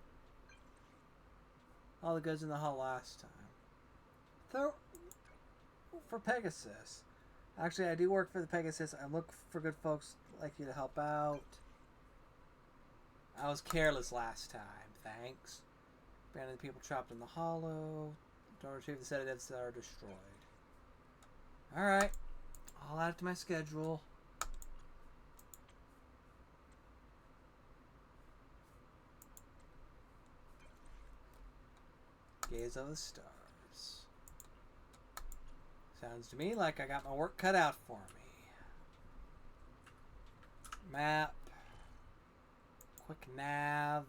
All the goods in the hall last time. For Pegasus. Actually, I do work for the Pegasus. I look for good folks like you to help out. I was careless last time. Thanks. Abandon the people trapped in the hollow. Don't retrieve the sedatives that are destroyed. Alright. I'll add it to my schedule. Gaze of the stars. Sounds to me like I got my work cut out for me. Map. Quick nav.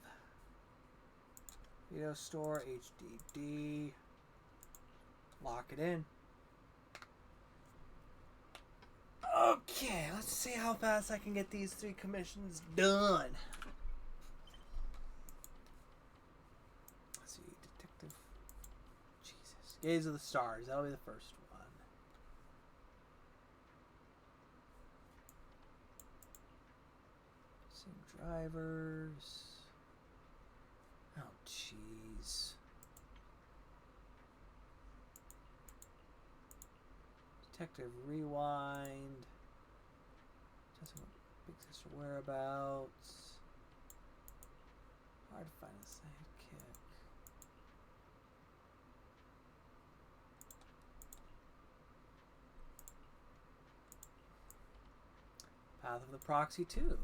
Video store. HDD. Lock it in. Okay, let's see how fast I can get these 3 commissions done. Let's see, detective. Jesus. Gaze of the stars. That'll be the first one. Sing drivers. Oh, jeez. Detective rewind. Testing Big Sister whereabouts. Hard to find a sidekick. Path of the Proxy 2. You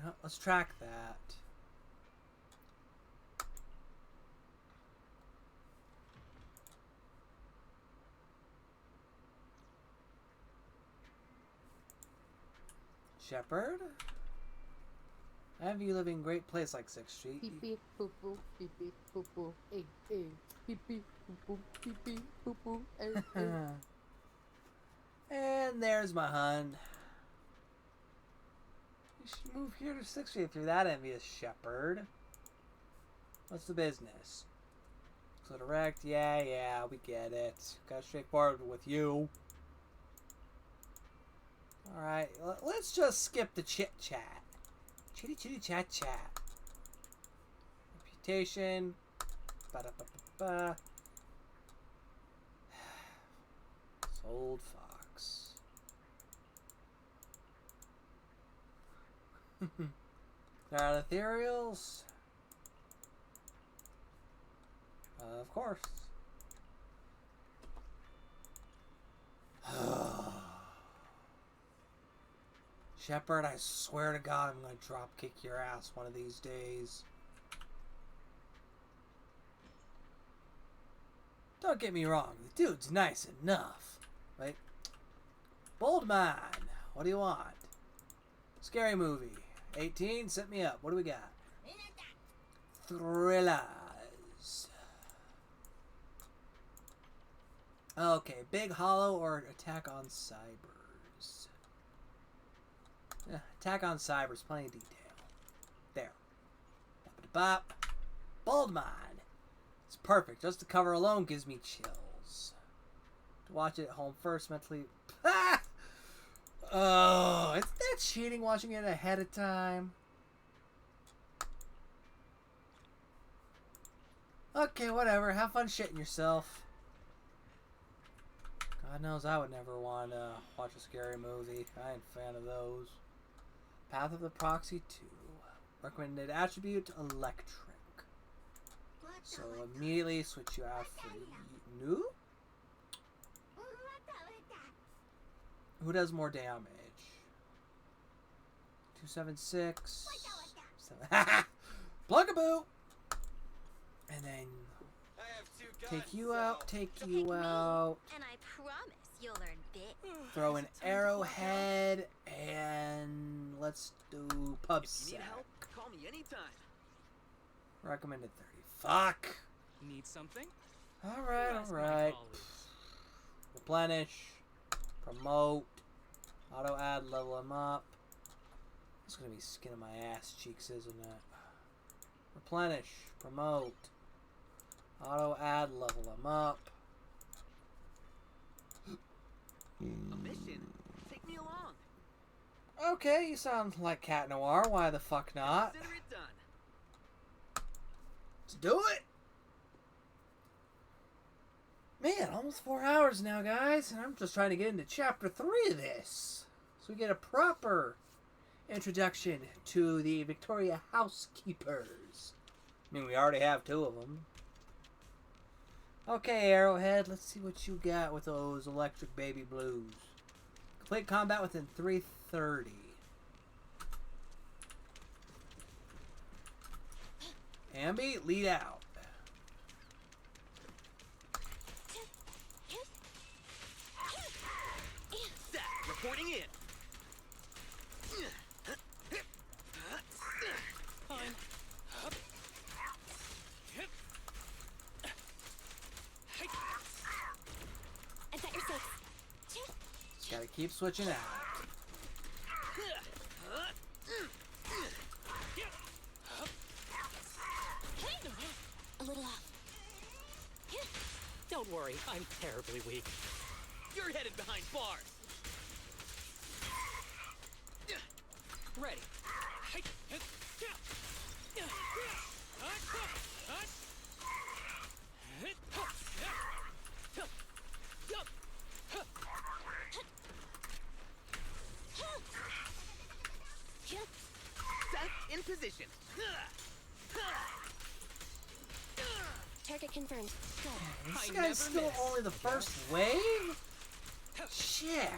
know, let's track that. Shepherd? I have you living in a great place like 6th Street. Beep beep boop boop beep beep boop boop beep beep boop boop beep beep boop boop And there's my hun. You should move here to 6th Street through that envious shepherd. What's the business? So direct, yeah, we get it. Got straightforward with you. Alright, let's just skip the chit-chat. Chitty-chitty-chat-chat. Reputation. Ba-da-ba-ba-ba. Sold fox. There are Ethereals. Of course. Shepard, I swear to God I'm gonna drop kick your ass one of these days. Don't get me wrong, the dude's nice enough. Right? Bold man, what do you want? Scary movie. 18, set me up. What do we got? Thrillers. Okay, Big Hollow or Attack on Cybers? Attack on Cybers, plenty of detail. There. Bop. Bold Mine. It's perfect. Just the cover alone gives me chills. To watch it at home first, mentally. Ah! Oh, isn't that cheating watching it ahead of time? Okay, whatever. Have fun shitting yourself. God knows I would never want to watch a scary movie. I ain't a fan of those. Path of the Proxy 2. Recommended attribute, electric. So immediately switch you out for new? Who does more damage? 276. Plug-a-boo! And then take you out, take you out. And I promise you'll learn bit. Throw an arrowhead, and let's do pub sec. Call me anytime. Recommended 30. Fuck! Need something? Alright. Replenish. Promote. Auto add, level him up. It's gonna be skin of my ass cheeks, isn't it? Replenish. Promote. Auto add, level him up. A mission? Take me along. Okay, you sound like Cat Noir. Why the fuck not? Consider it done. Let's do it! Man, almost 4 hours now, guys, and I'm just trying to get into chapter 3 of this. So we get a proper introduction to the Victoria housekeepers. I mean, we already have 2 of them. Okay, Arrowhead, let's see what you got with those electric baby blues. Complete combat within 330. Ambi, lead out. Reporting in. Fine. I bet you're safe. Just gotta keep switching out. A little off. Don't worry, I'm terribly weak. You're headed behind bars. Ready. Set in position. Target confirmed. Go. This guy's still only the first wave? Shit.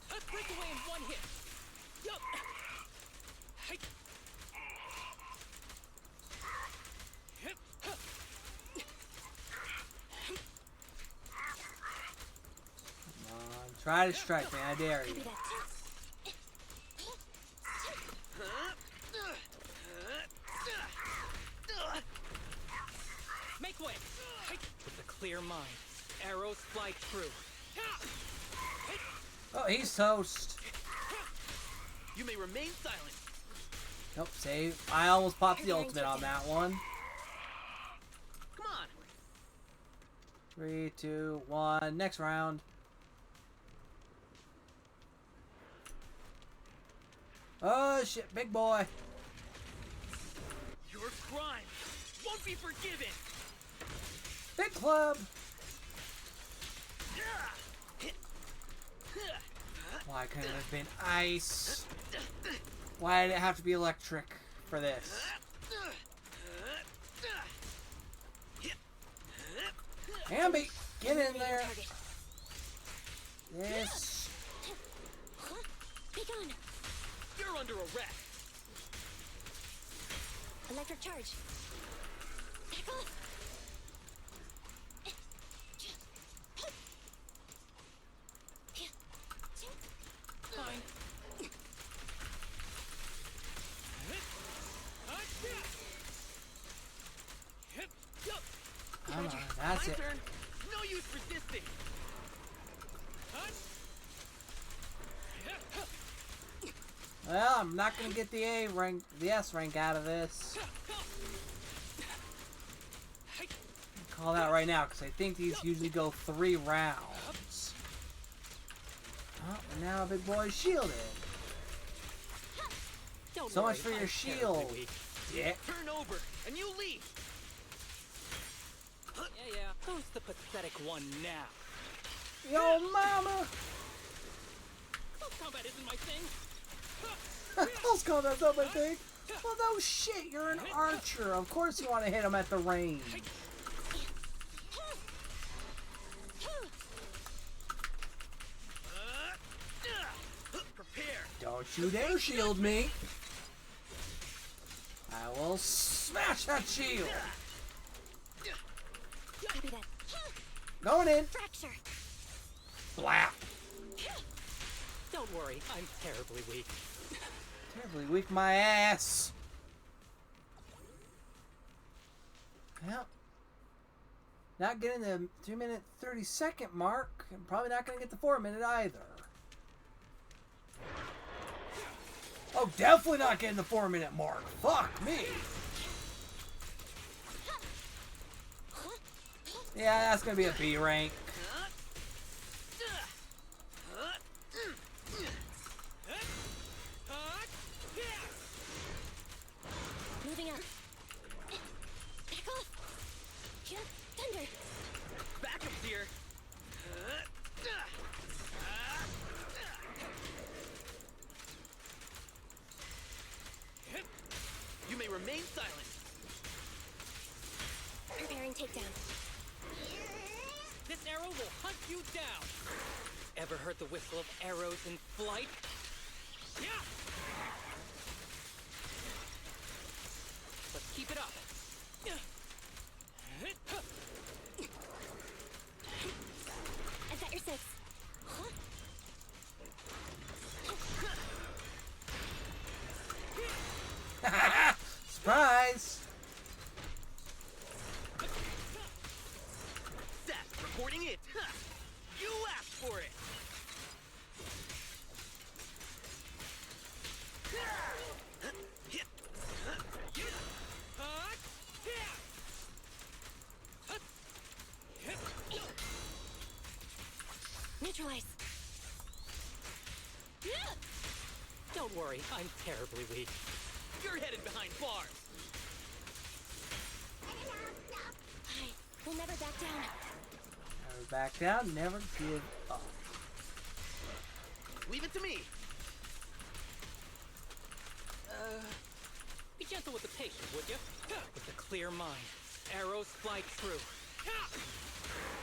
Let's break away in one hit. Yup. Come on, try to strike me, I dare you. Make way. With a clear mind, arrows fly true. Oh, he's toast. You may remain silent. Nope, save. I almost popped the ultimate on that one. Come on. 3, 2, 1. Next round. Oh shit, big boy. Your crime won't be forgiven. Big club. Why couldn't it have been ice? Why did it have to be electric for this? Ambi, get in there. Yes. Be gone. You're under arrest. Electric charge. Back off. Fine. Come on, that's My it. turn. No use resisting. Well, I'm not gonna get the A rank, the S rank out of this. Call that right now, because I think these usually go 3 rounds. Oh, and now big boy's shielded. Don't So worry, much for your I'm shield. terribly weak. Dick. Turn over, and you leave. Yeah. Who's the pathetic one now? Yo, mama! Close combat isn't my thing. Close combat's not my thing. Well, no shit, you're an archer. Of course you want to hit him at the range. Prepare. Don't you dare shield me. I will smash that shield. Copy that. Going in. Fracture. Blap. Don't worry, I'm terribly weak. Terribly weak my ass. Well, not getting the 2-minute 30-second mark, and probably not going to get the 4-minute either. Oh, definitely not getting the 4-minute mark. Fuck me. Yeah, that's going to be a B rank. Moving up. Back off. Thunder. Back up, dear. You may remain silent. Preparing takedown. This arrow will hunt you down. Ever heard the whistle of arrows in flight? Yeah. Let's keep it up. I've got your 6. Surprise! That's recording it. You asked for it. Neutralize. Don't worry, I'm terribly weak. You're headed behind bars. We'll never back down. Never back down, never give up. Leave it to me. Be gentle with the patient, would you? With a clear mind, arrows fly true.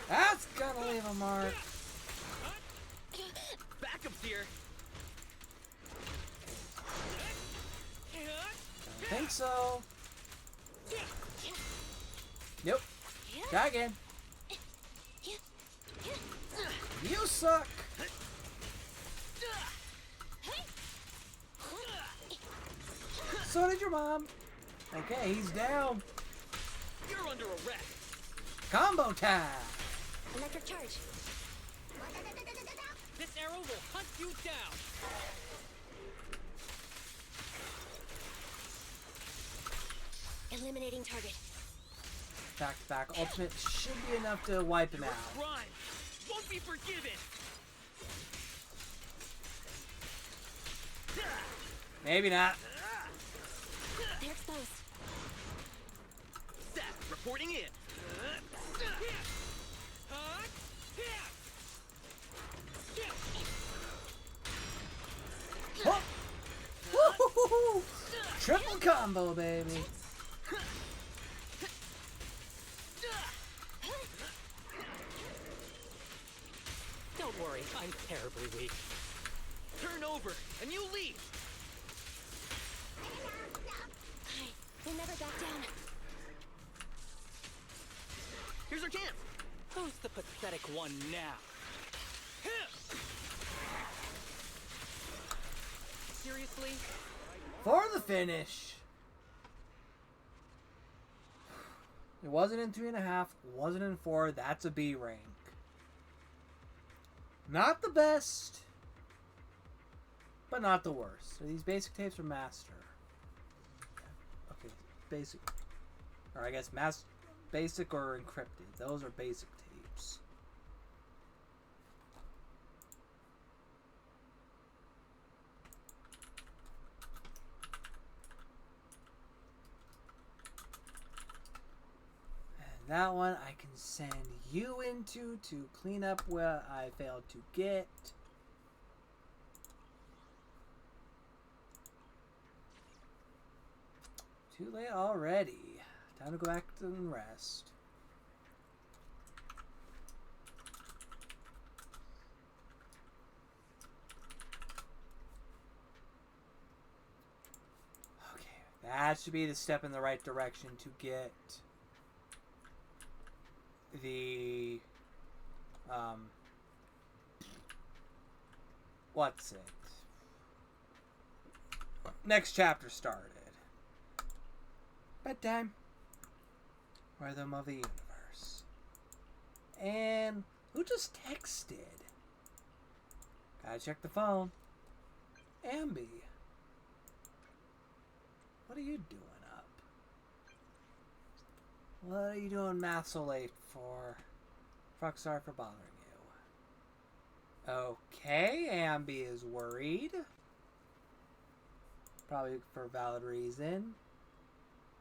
That's gonna leave a mark. Back up, dear. I think so. Nope. Try again. You suck. So did your mom. Okay, he's down. You're under arrest. Combo time. Electric charge. This arrow will hunt you down. Eliminating target. Back. Ultimate should be enough to wipe him Your out. crime won't be forgiven. Maybe not. They're exposed. Zach, reporting in. Oh. Woo-hoo-hoo-hoo. Triple combo, baby. Don't worry, I'm terribly weak. Turn over, and you leave. They never back down. Here's our chance. Who's the pathetic one now? Seriously? For the finish. It wasn't in 3.5, wasn't in 4. That's a B rank. Not the best, but not the worst. Are these basic tapes or master? Okay, basic. Or I guess basic or encrypted. Those are basic tapes. That one I can send you into to clean up what I failed to get. Too late already. Time to go back and rest. Okay, that should be the step in the right direction to get the what's it? Next chapter started. Bedtime. Rhythm of the universe. And who just texted? Gotta check the phone. Ambi. What are you doing up? What are you doing math so late for? Fuck, sorry for bothering you. Okay, Ambi is worried. Probably for a valid reason.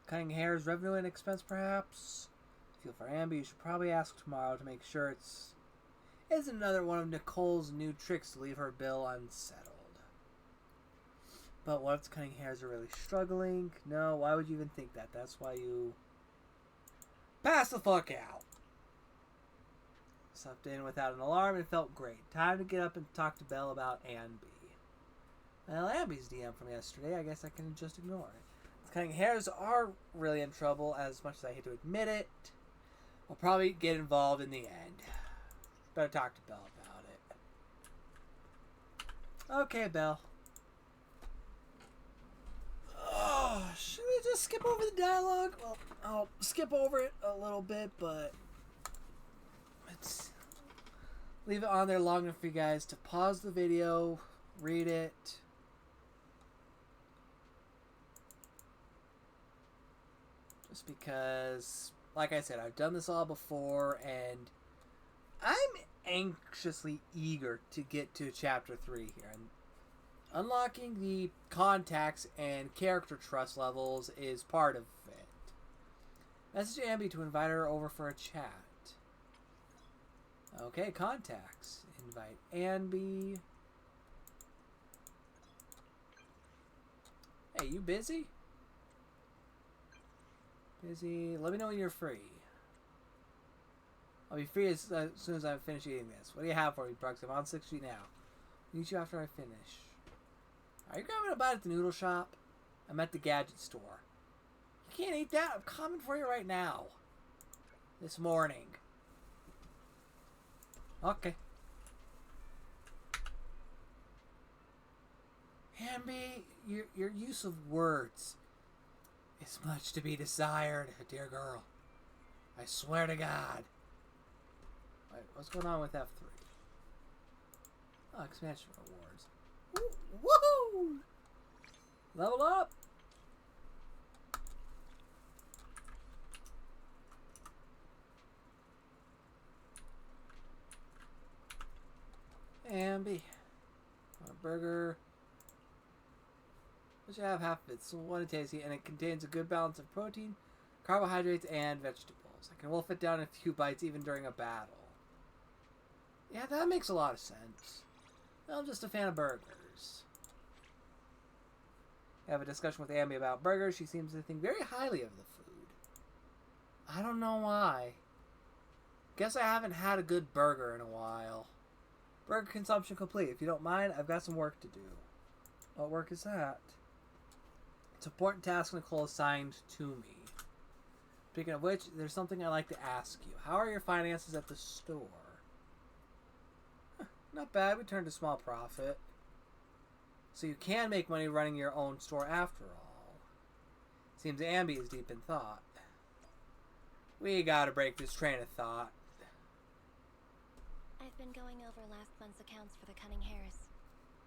Cutting hair is revenue and expense, perhaps? Feel for Ambi, you should probably ask tomorrow to make sure it's isn't another one of Nicole's new tricks to leave her bill unsettled. But what if cutting hairs are really struggling? No, why would you even think that? That's why you pass the fuck out. Slept in without an alarm and felt great. Time to get up and talk to Belle about Ambi. Well, Ambi's DM from yesterday, I guess I can just ignore it. Cutting hairs are really in trouble, as much as I hate to admit it. I'll probably get involved in the end. Better talk to Belle about it. Okay, Belle. Oh, should we just skip over the dialogue? Well, I'll skip over it a little bit, but let's leave it on there long enough for you guys to pause the video, read it. Just because, like I said, I've done this all before, and I'm anxiously eager to get to Chapter 3 here. And unlocking the contacts and character trust levels is part of it. Message Ambi to invite her over for a chat. Okay, contacts. Invite Ambi. Hey, you busy? Busy. Let me know when you're free. I'll be free as soon as I finish eating this. What do you have for me, Brooks? I'm on 6th Street now. Meet you after I finish. Are you grabbing a bite at the noodle shop? I'm at the gadget store. You can't eat that. I'm coming for you right now. This morning. Okay. Ambi, your use of words is much to be desired, dear girl. I swear to God. Wait, what's going on with F3? Oh, expansion rewards. Woohoo! Level up! Ambi. A burger. Which I have half of it, so one tasty, and it contains a good balance of protein, carbohydrates, and vegetables. I can wolf it down in a few bites even during a battle. Yeah, that makes a lot of sense. I'm just a fan of burgers. I have a discussion with Ambi about burgers. She seems to think very highly of the food. I don't know why. Guess I haven't had a good burger in a while. Burger consumption complete. If you don't mind, I've got some work to do. What work is that? It's an important task Nicole assigned to me. Speaking of which, there's something I'd like to ask you. How are your finances at the store? Not bad. We turned a small profit. So you can make money running your own store after all. Seems Ambi is deep in thought. We gotta break this train of thought. I've been going over last month's accounts for the Cunning Hares.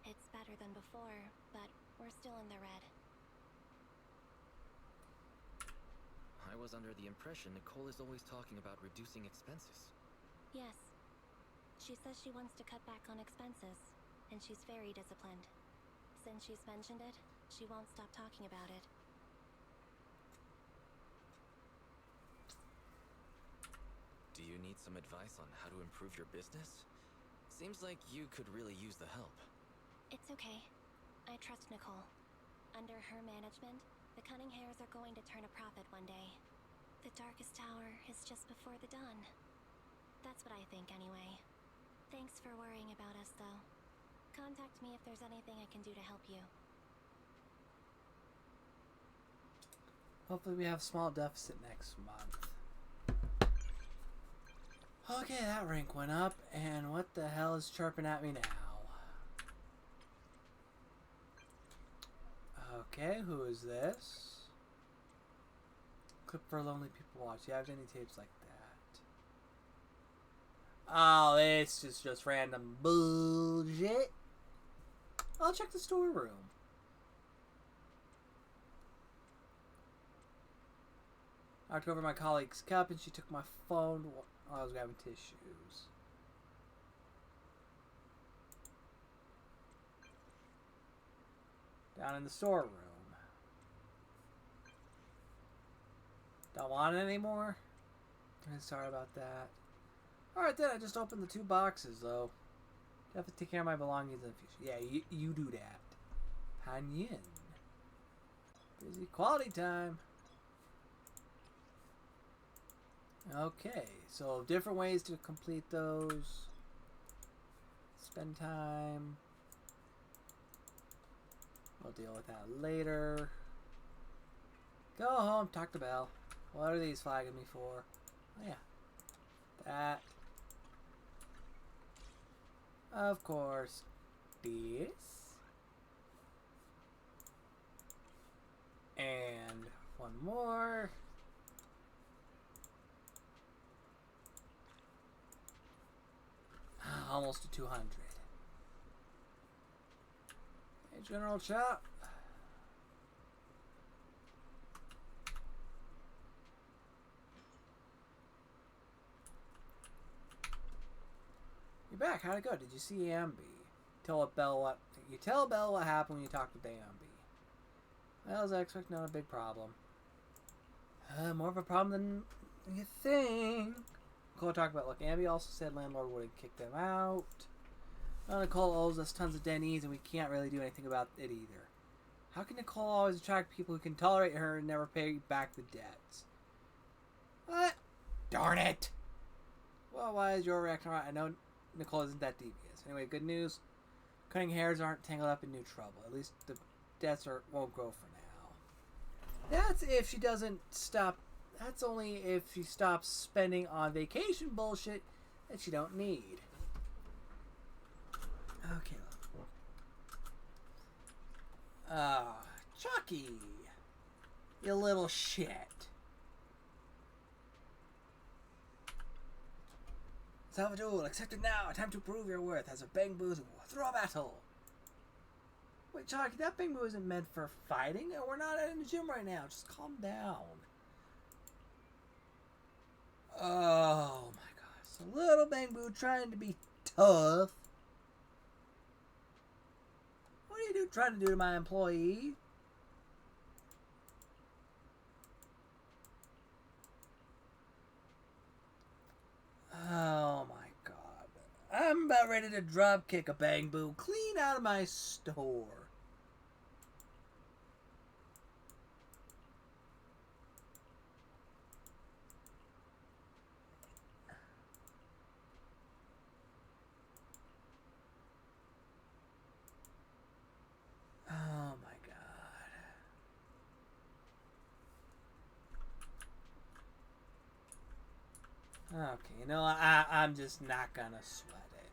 It's better than before, but we're still in the red. I was under the impression Nicole is always talking about reducing expenses. Yes. She says she wants to cut back on expenses, and she's very disciplined. Since she's mentioned it, she won't stop talking about it. Do you need some advice on how to improve your business? Seems like you could really use the help. It's okay. I trust Nicole. Under her management, the Cunning Hares are going to turn a profit one day. The darkest hour is just before the dawn. That's what I think anyway. Thanks for worrying about us, though. Contact me if there's anything I can do to help you. Hopefully we have a small deficit next month. Okay, that rank went up, and what the hell is chirping at me now? Okay, who is this? Clip for lonely people watch. Do you have any tapes like that? Oh, this is just random bullshit. I'll check the storeroom. I took over my colleague's cup and she took my phone while I was grabbing tissues. Down in the storeroom. Don't want it anymore? Sorry about that. Alright then, I just opened the 2 boxes though. Have to take care of my belongings in the future. Yeah, you do that. Hanyin. Busy quality time. Okay, so different ways to complete those. Spend time. We'll deal with that later. Go home, talk to Belle. What are these flagging me for? Oh yeah. That. Of course. This. And one more. Almost to 200. Hey, General Chop. You're back. How'd it go? Did you see Ambi? Tell Belle what happened when you talked with Ambi. Well, as I expect, not a big problem. More of a problem than you think. Nicole talked about, look, Ambi also said landlord wouldn't kick them out. Well, Nicole owes us tons of dennies, and we can't really do anything about it either. How can Nicole always attract people who can tolerate her and never pay back the debts? What? Darn it! Well, why is your reaction right? I know Nicole isn't that devious. Anyway, good news. Cunning Hares aren't tangled up in new trouble. At least the debts won't grow for now. That's if she doesn't stop. That's only if she stops spending on vacation bullshit that she don't need. Okay. Chucky. You little shit. Salvador, accept it now. Time to prove your worth as a Bangboos through a battle. Wait, Chalky, that Bangbo isn't meant for fighting. We're not in the gym right now. Just calm down. Oh my gosh. So little Bangbo trying to be tough. What are you trying to do to my employee? Oh my god. I'm about ready to drop kick a Bangbo clean out of my store. Oh my god. Okay, you know, I'm just not gonna sweat it.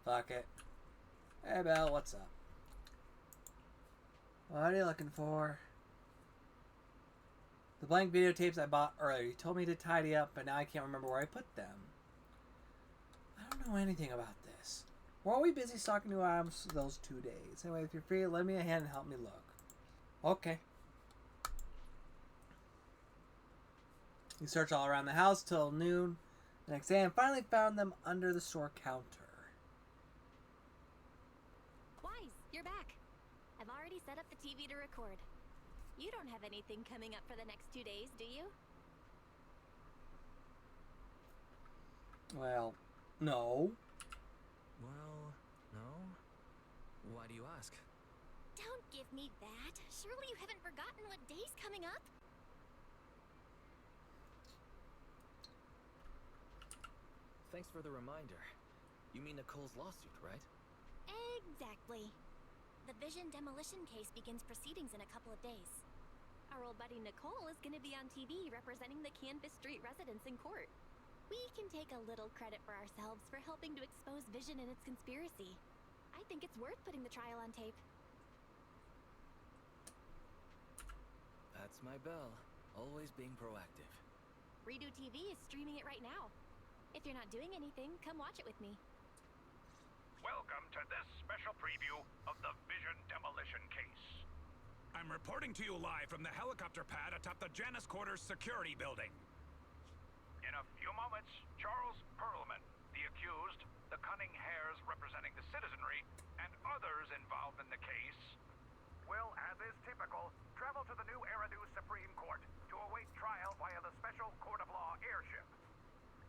Fuck it. Hey, Belle, what's up? What are you looking for? The blank videotapes I bought earlier. You told me to tidy up, but now I can't remember where I put them. I don't know anything about this. Weren't we busy stocking new items those 2 days? Anyway, if you're free, lend me a hand and help me look. Okay. We searched all around the house till noon. The next day, I finally found them under the store counter. Wise, you're back. I've already set up the TV to record. You don't have anything coming up for the next 2 days, do you? Well, no. Well, no. Why do you ask? Don't give me that. Surely you haven't forgotten what day's coming up? Thanks for the reminder. You mean Nicole's lawsuit, right? Exactly. The Vision demolition case begins proceedings in a couple of days. Our old buddy Nicole is going to be on TV representing the Canvas Street residents in court. We can take a little credit for ourselves for helping to expose Vision and its conspiracy. I think it's worth putting the trial on tape. That's my Belle. Always being proactive. Redo TV is streaming it right now. If you're not doing anything, come watch it with me. Welcome to this special preview of the Vision demolition case. I'm reporting to you live from the helicopter pad atop the Janus Quarters security building. In a few moments, Charles Perlman, the accused, the cunning hares representing the citizenry, and others involved in the case, will, as is typical, travel to the new Eridu Supreme Court to await trial via the Special Court of Law airship.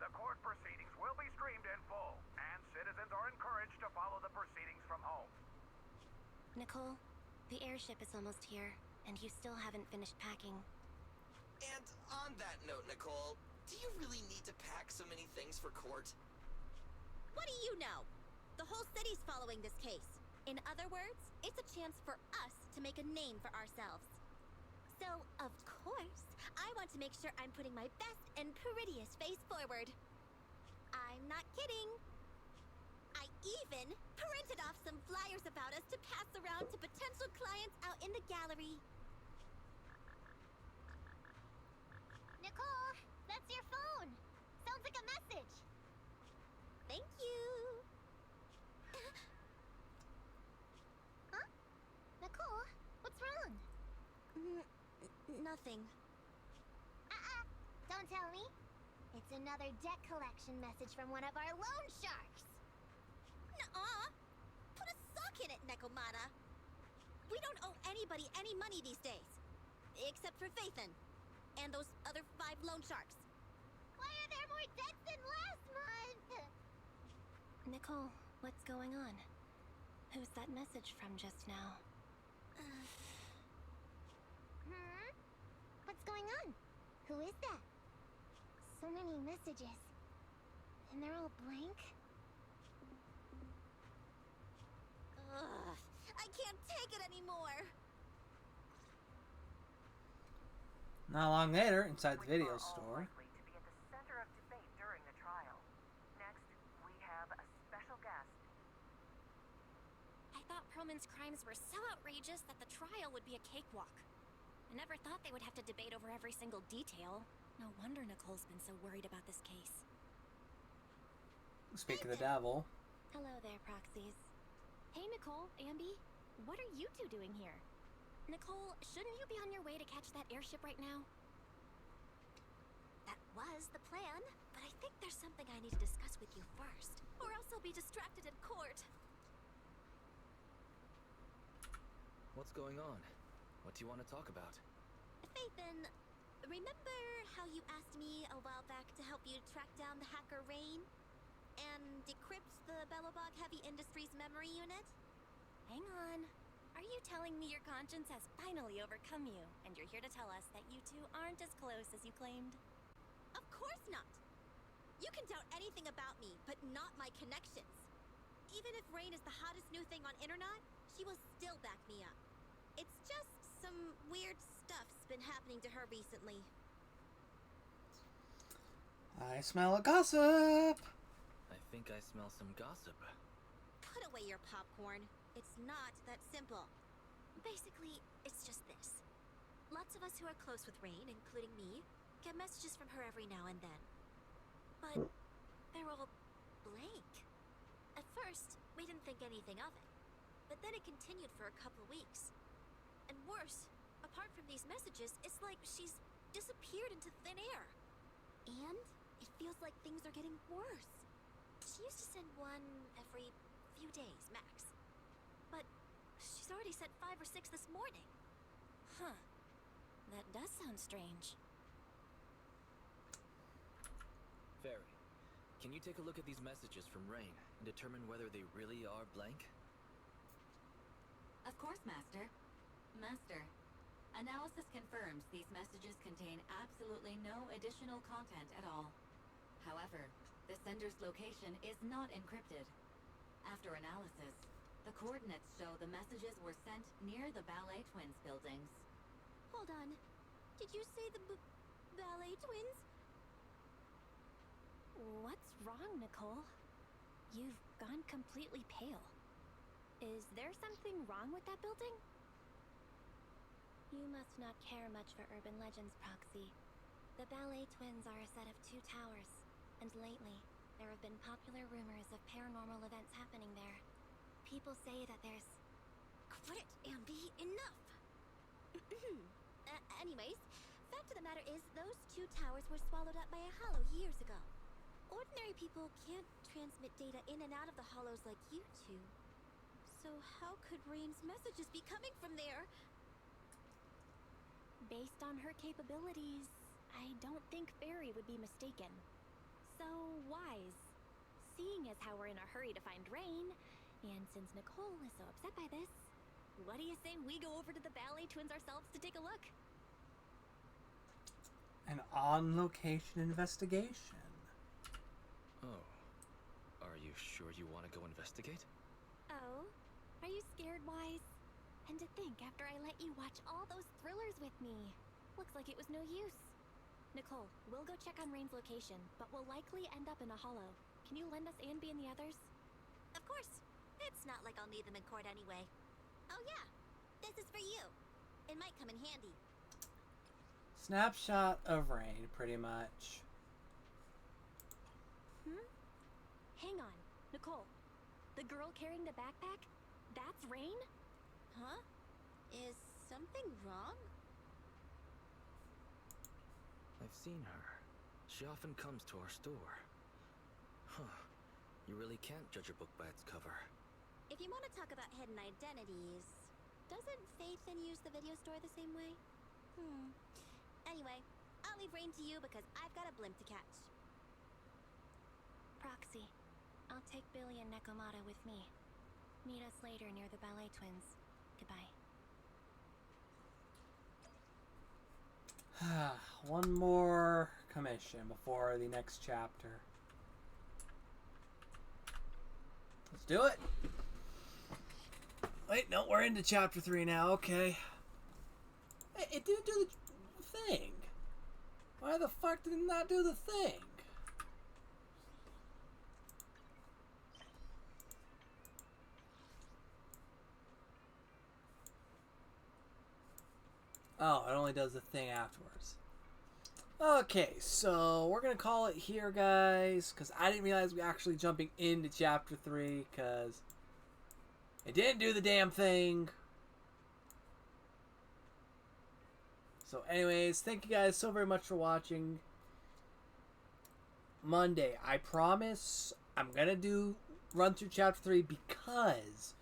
The court proceedings will be streamed in full, and citizens are encouraged to follow the proceedings from home. Nicole, the airship is almost here, and you still haven't finished packing. And on that note, Nicole, do you really need to pack so many things for court? What do you know? The whole city's following this case. In other words, it's a chance for us to make a name for ourselves. So, of course, I want to make sure I'm putting my best and prettiest face forward. I'm not kidding. I even printed off some flyers about us to pass around to potential clients out in the gallery. Nicole, that's your phone. Sounds like a message. Thank you. Huh? Nicole, what's wrong? Nothing. Don't tell me. It's another debt collection message from one of our loan sharks. Nuh-uh. Put a sock in it, Nekomata. We don't owe anybody any money these days. Except for Phatheon. And those other 5 loan sharks. Why are there more debts than last month? Nicole, what's going on? Who's that message from just now? What's going on? Who is that? So many messages. And they're all blank? Ugh, I can't take it anymore. Not long later, inside the video store. To be at the center of debate during the trial. Next, we have a special guest. I thought Perlman's crimes were so outrageous that the trial would be a cakewalk. I never thought they would have to debate over every single detail. No wonder Nicole's been so worried about this case. Speak of the devil. Hello there, proxies. Hey, Nicole, Ambi, what are you two doing here? Nicole, shouldn't you be on your way to catch that airship right now? That was the plan, but I think there's something I need to discuss with you first, or else I'll be distracted in court. What's going on? What do you want to talk about? Phatheon, remember how you asked me a while back to help you track down the hacker Rain? And decrypt the Bellobog Heavy Industries memory unit? Hang on. Are you telling me your conscience has finally overcome you, and you're here to tell us that you two aren't as close as you claimed? Of course not! You can doubt anything about me, but not my connections. Even if Rain is the hottest new thing on internet, she will still back me up. It's just some weird stuff's been happening to her recently. I smell a gossip! I think I smell some gossip. Put away your popcorn. It's not that simple. Basically, it's just this. Lots of us who are close with Rain, including me, get messages from her every now and then. But they're all blank. At first, we didn't think anything of it. But then it continued for a couple weeks. And worse, apart from these messages, it's like she's disappeared into thin air. And it feels like things are getting worse. She used to send one every few days, max. But she's already sent 5 or 6 this morning. Huh. That does sound strange. Fairy, can you take a look at these messages from Rain and determine whether they really are blank? Of course, Master. Master, analysis confirms these messages contain absolutely no additional content at all. However, the sender's location is not encrypted. After analysis, the coordinates show the messages were sent near the Ballet Twins buildings. Hold on. Did you say the Ballet Twins? What's wrong, Nicole? You've gone completely pale. Is there something wrong with that building? You must not care much for urban legends, Proxy. The Ballet Twins are a set of 2 towers, and lately, there have been popular rumors of paranormal events happening there. People say that there's... Quit, Ambi! Enough! Anyways, fact of the matter is, those 2 towers were swallowed up by a hollow years ago. Ordinary people can't transmit data in and out of the hollows like you two. So how could Rain's messages be coming from there? Based on her capabilities, I don't think Fairy would be mistaken. So wise. Seeing as how we're in a hurry to find Rain, and since Nicole is so upset by this, what do you say we go over to the Ballet Twins ourselves to take a look? An on-location investigation. Oh. Are you sure you want to go investigate? Oh? Are you scared, Wise? And to think, after I let you watch all those thrillers with me. Looks like it was no use. Nicole, we'll go check on Rain's location, but we'll likely end up in a hollow. Can you lend us Anby and the others? Of course. It's not like I'll need them in court anyway. Oh yeah, this is for you. It might come in handy. Snapshot of Rain, pretty much. Hang on, Nicole. The girl carrying the backpack? That's Rain? Huh? Is something wrong? I've seen her. She often comes to our store. Huh. You really can't judge a book by its cover. If you want to talk about hidden identities, doesn't Phatheon use the video store the same way? Anyway, I'll leave Rain to you because I've got a blimp to catch. Proxy, I'll take Billy and Nekomata with me. Meet us later near the Ballet Twins. Goodbye. One more commission before the next chapter. Let's do it. Wait, no, we're into chapter 3 now. Okay. Hey, it didn't do the thing. Why the fuck did it not do the thing? Oh, it only does the thing afterwards. Okay, so we're gonna call it here, guys, because I didn't realize we were actually jumping into chapter 3, because it didn't do the damn thing. So anyways, thank you guys so very much for watching. Monday, I promise I'm gonna run through chapter 3 because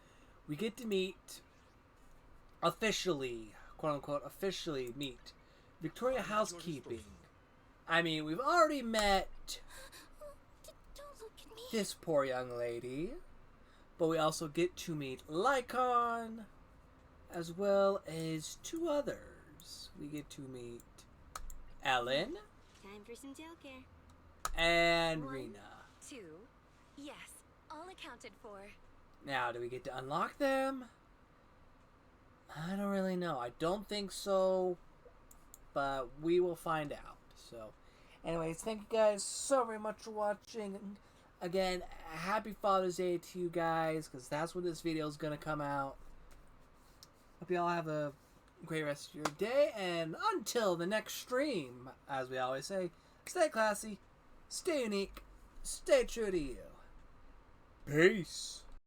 we get to meet officially, quote unquote, officially meet Victoria Housekeeping. I mean, we've already met this poor young lady, but we also get to meet Lycon, as well as 2 others. We get to meet Ellen Time for some joker. and 1, Rena. 2. Yes, all accounted for. Now, do we get to unlock them? I don't really know. I don't think so, but we will find out. So, anyways, thank you guys so very much for watching. Again, happy Father's Day to you guys, because that's when this video is going to come out. Hope you all have a great rest of your day, and until the next stream, as we always say, stay classy, stay unique, stay true to you. Peace.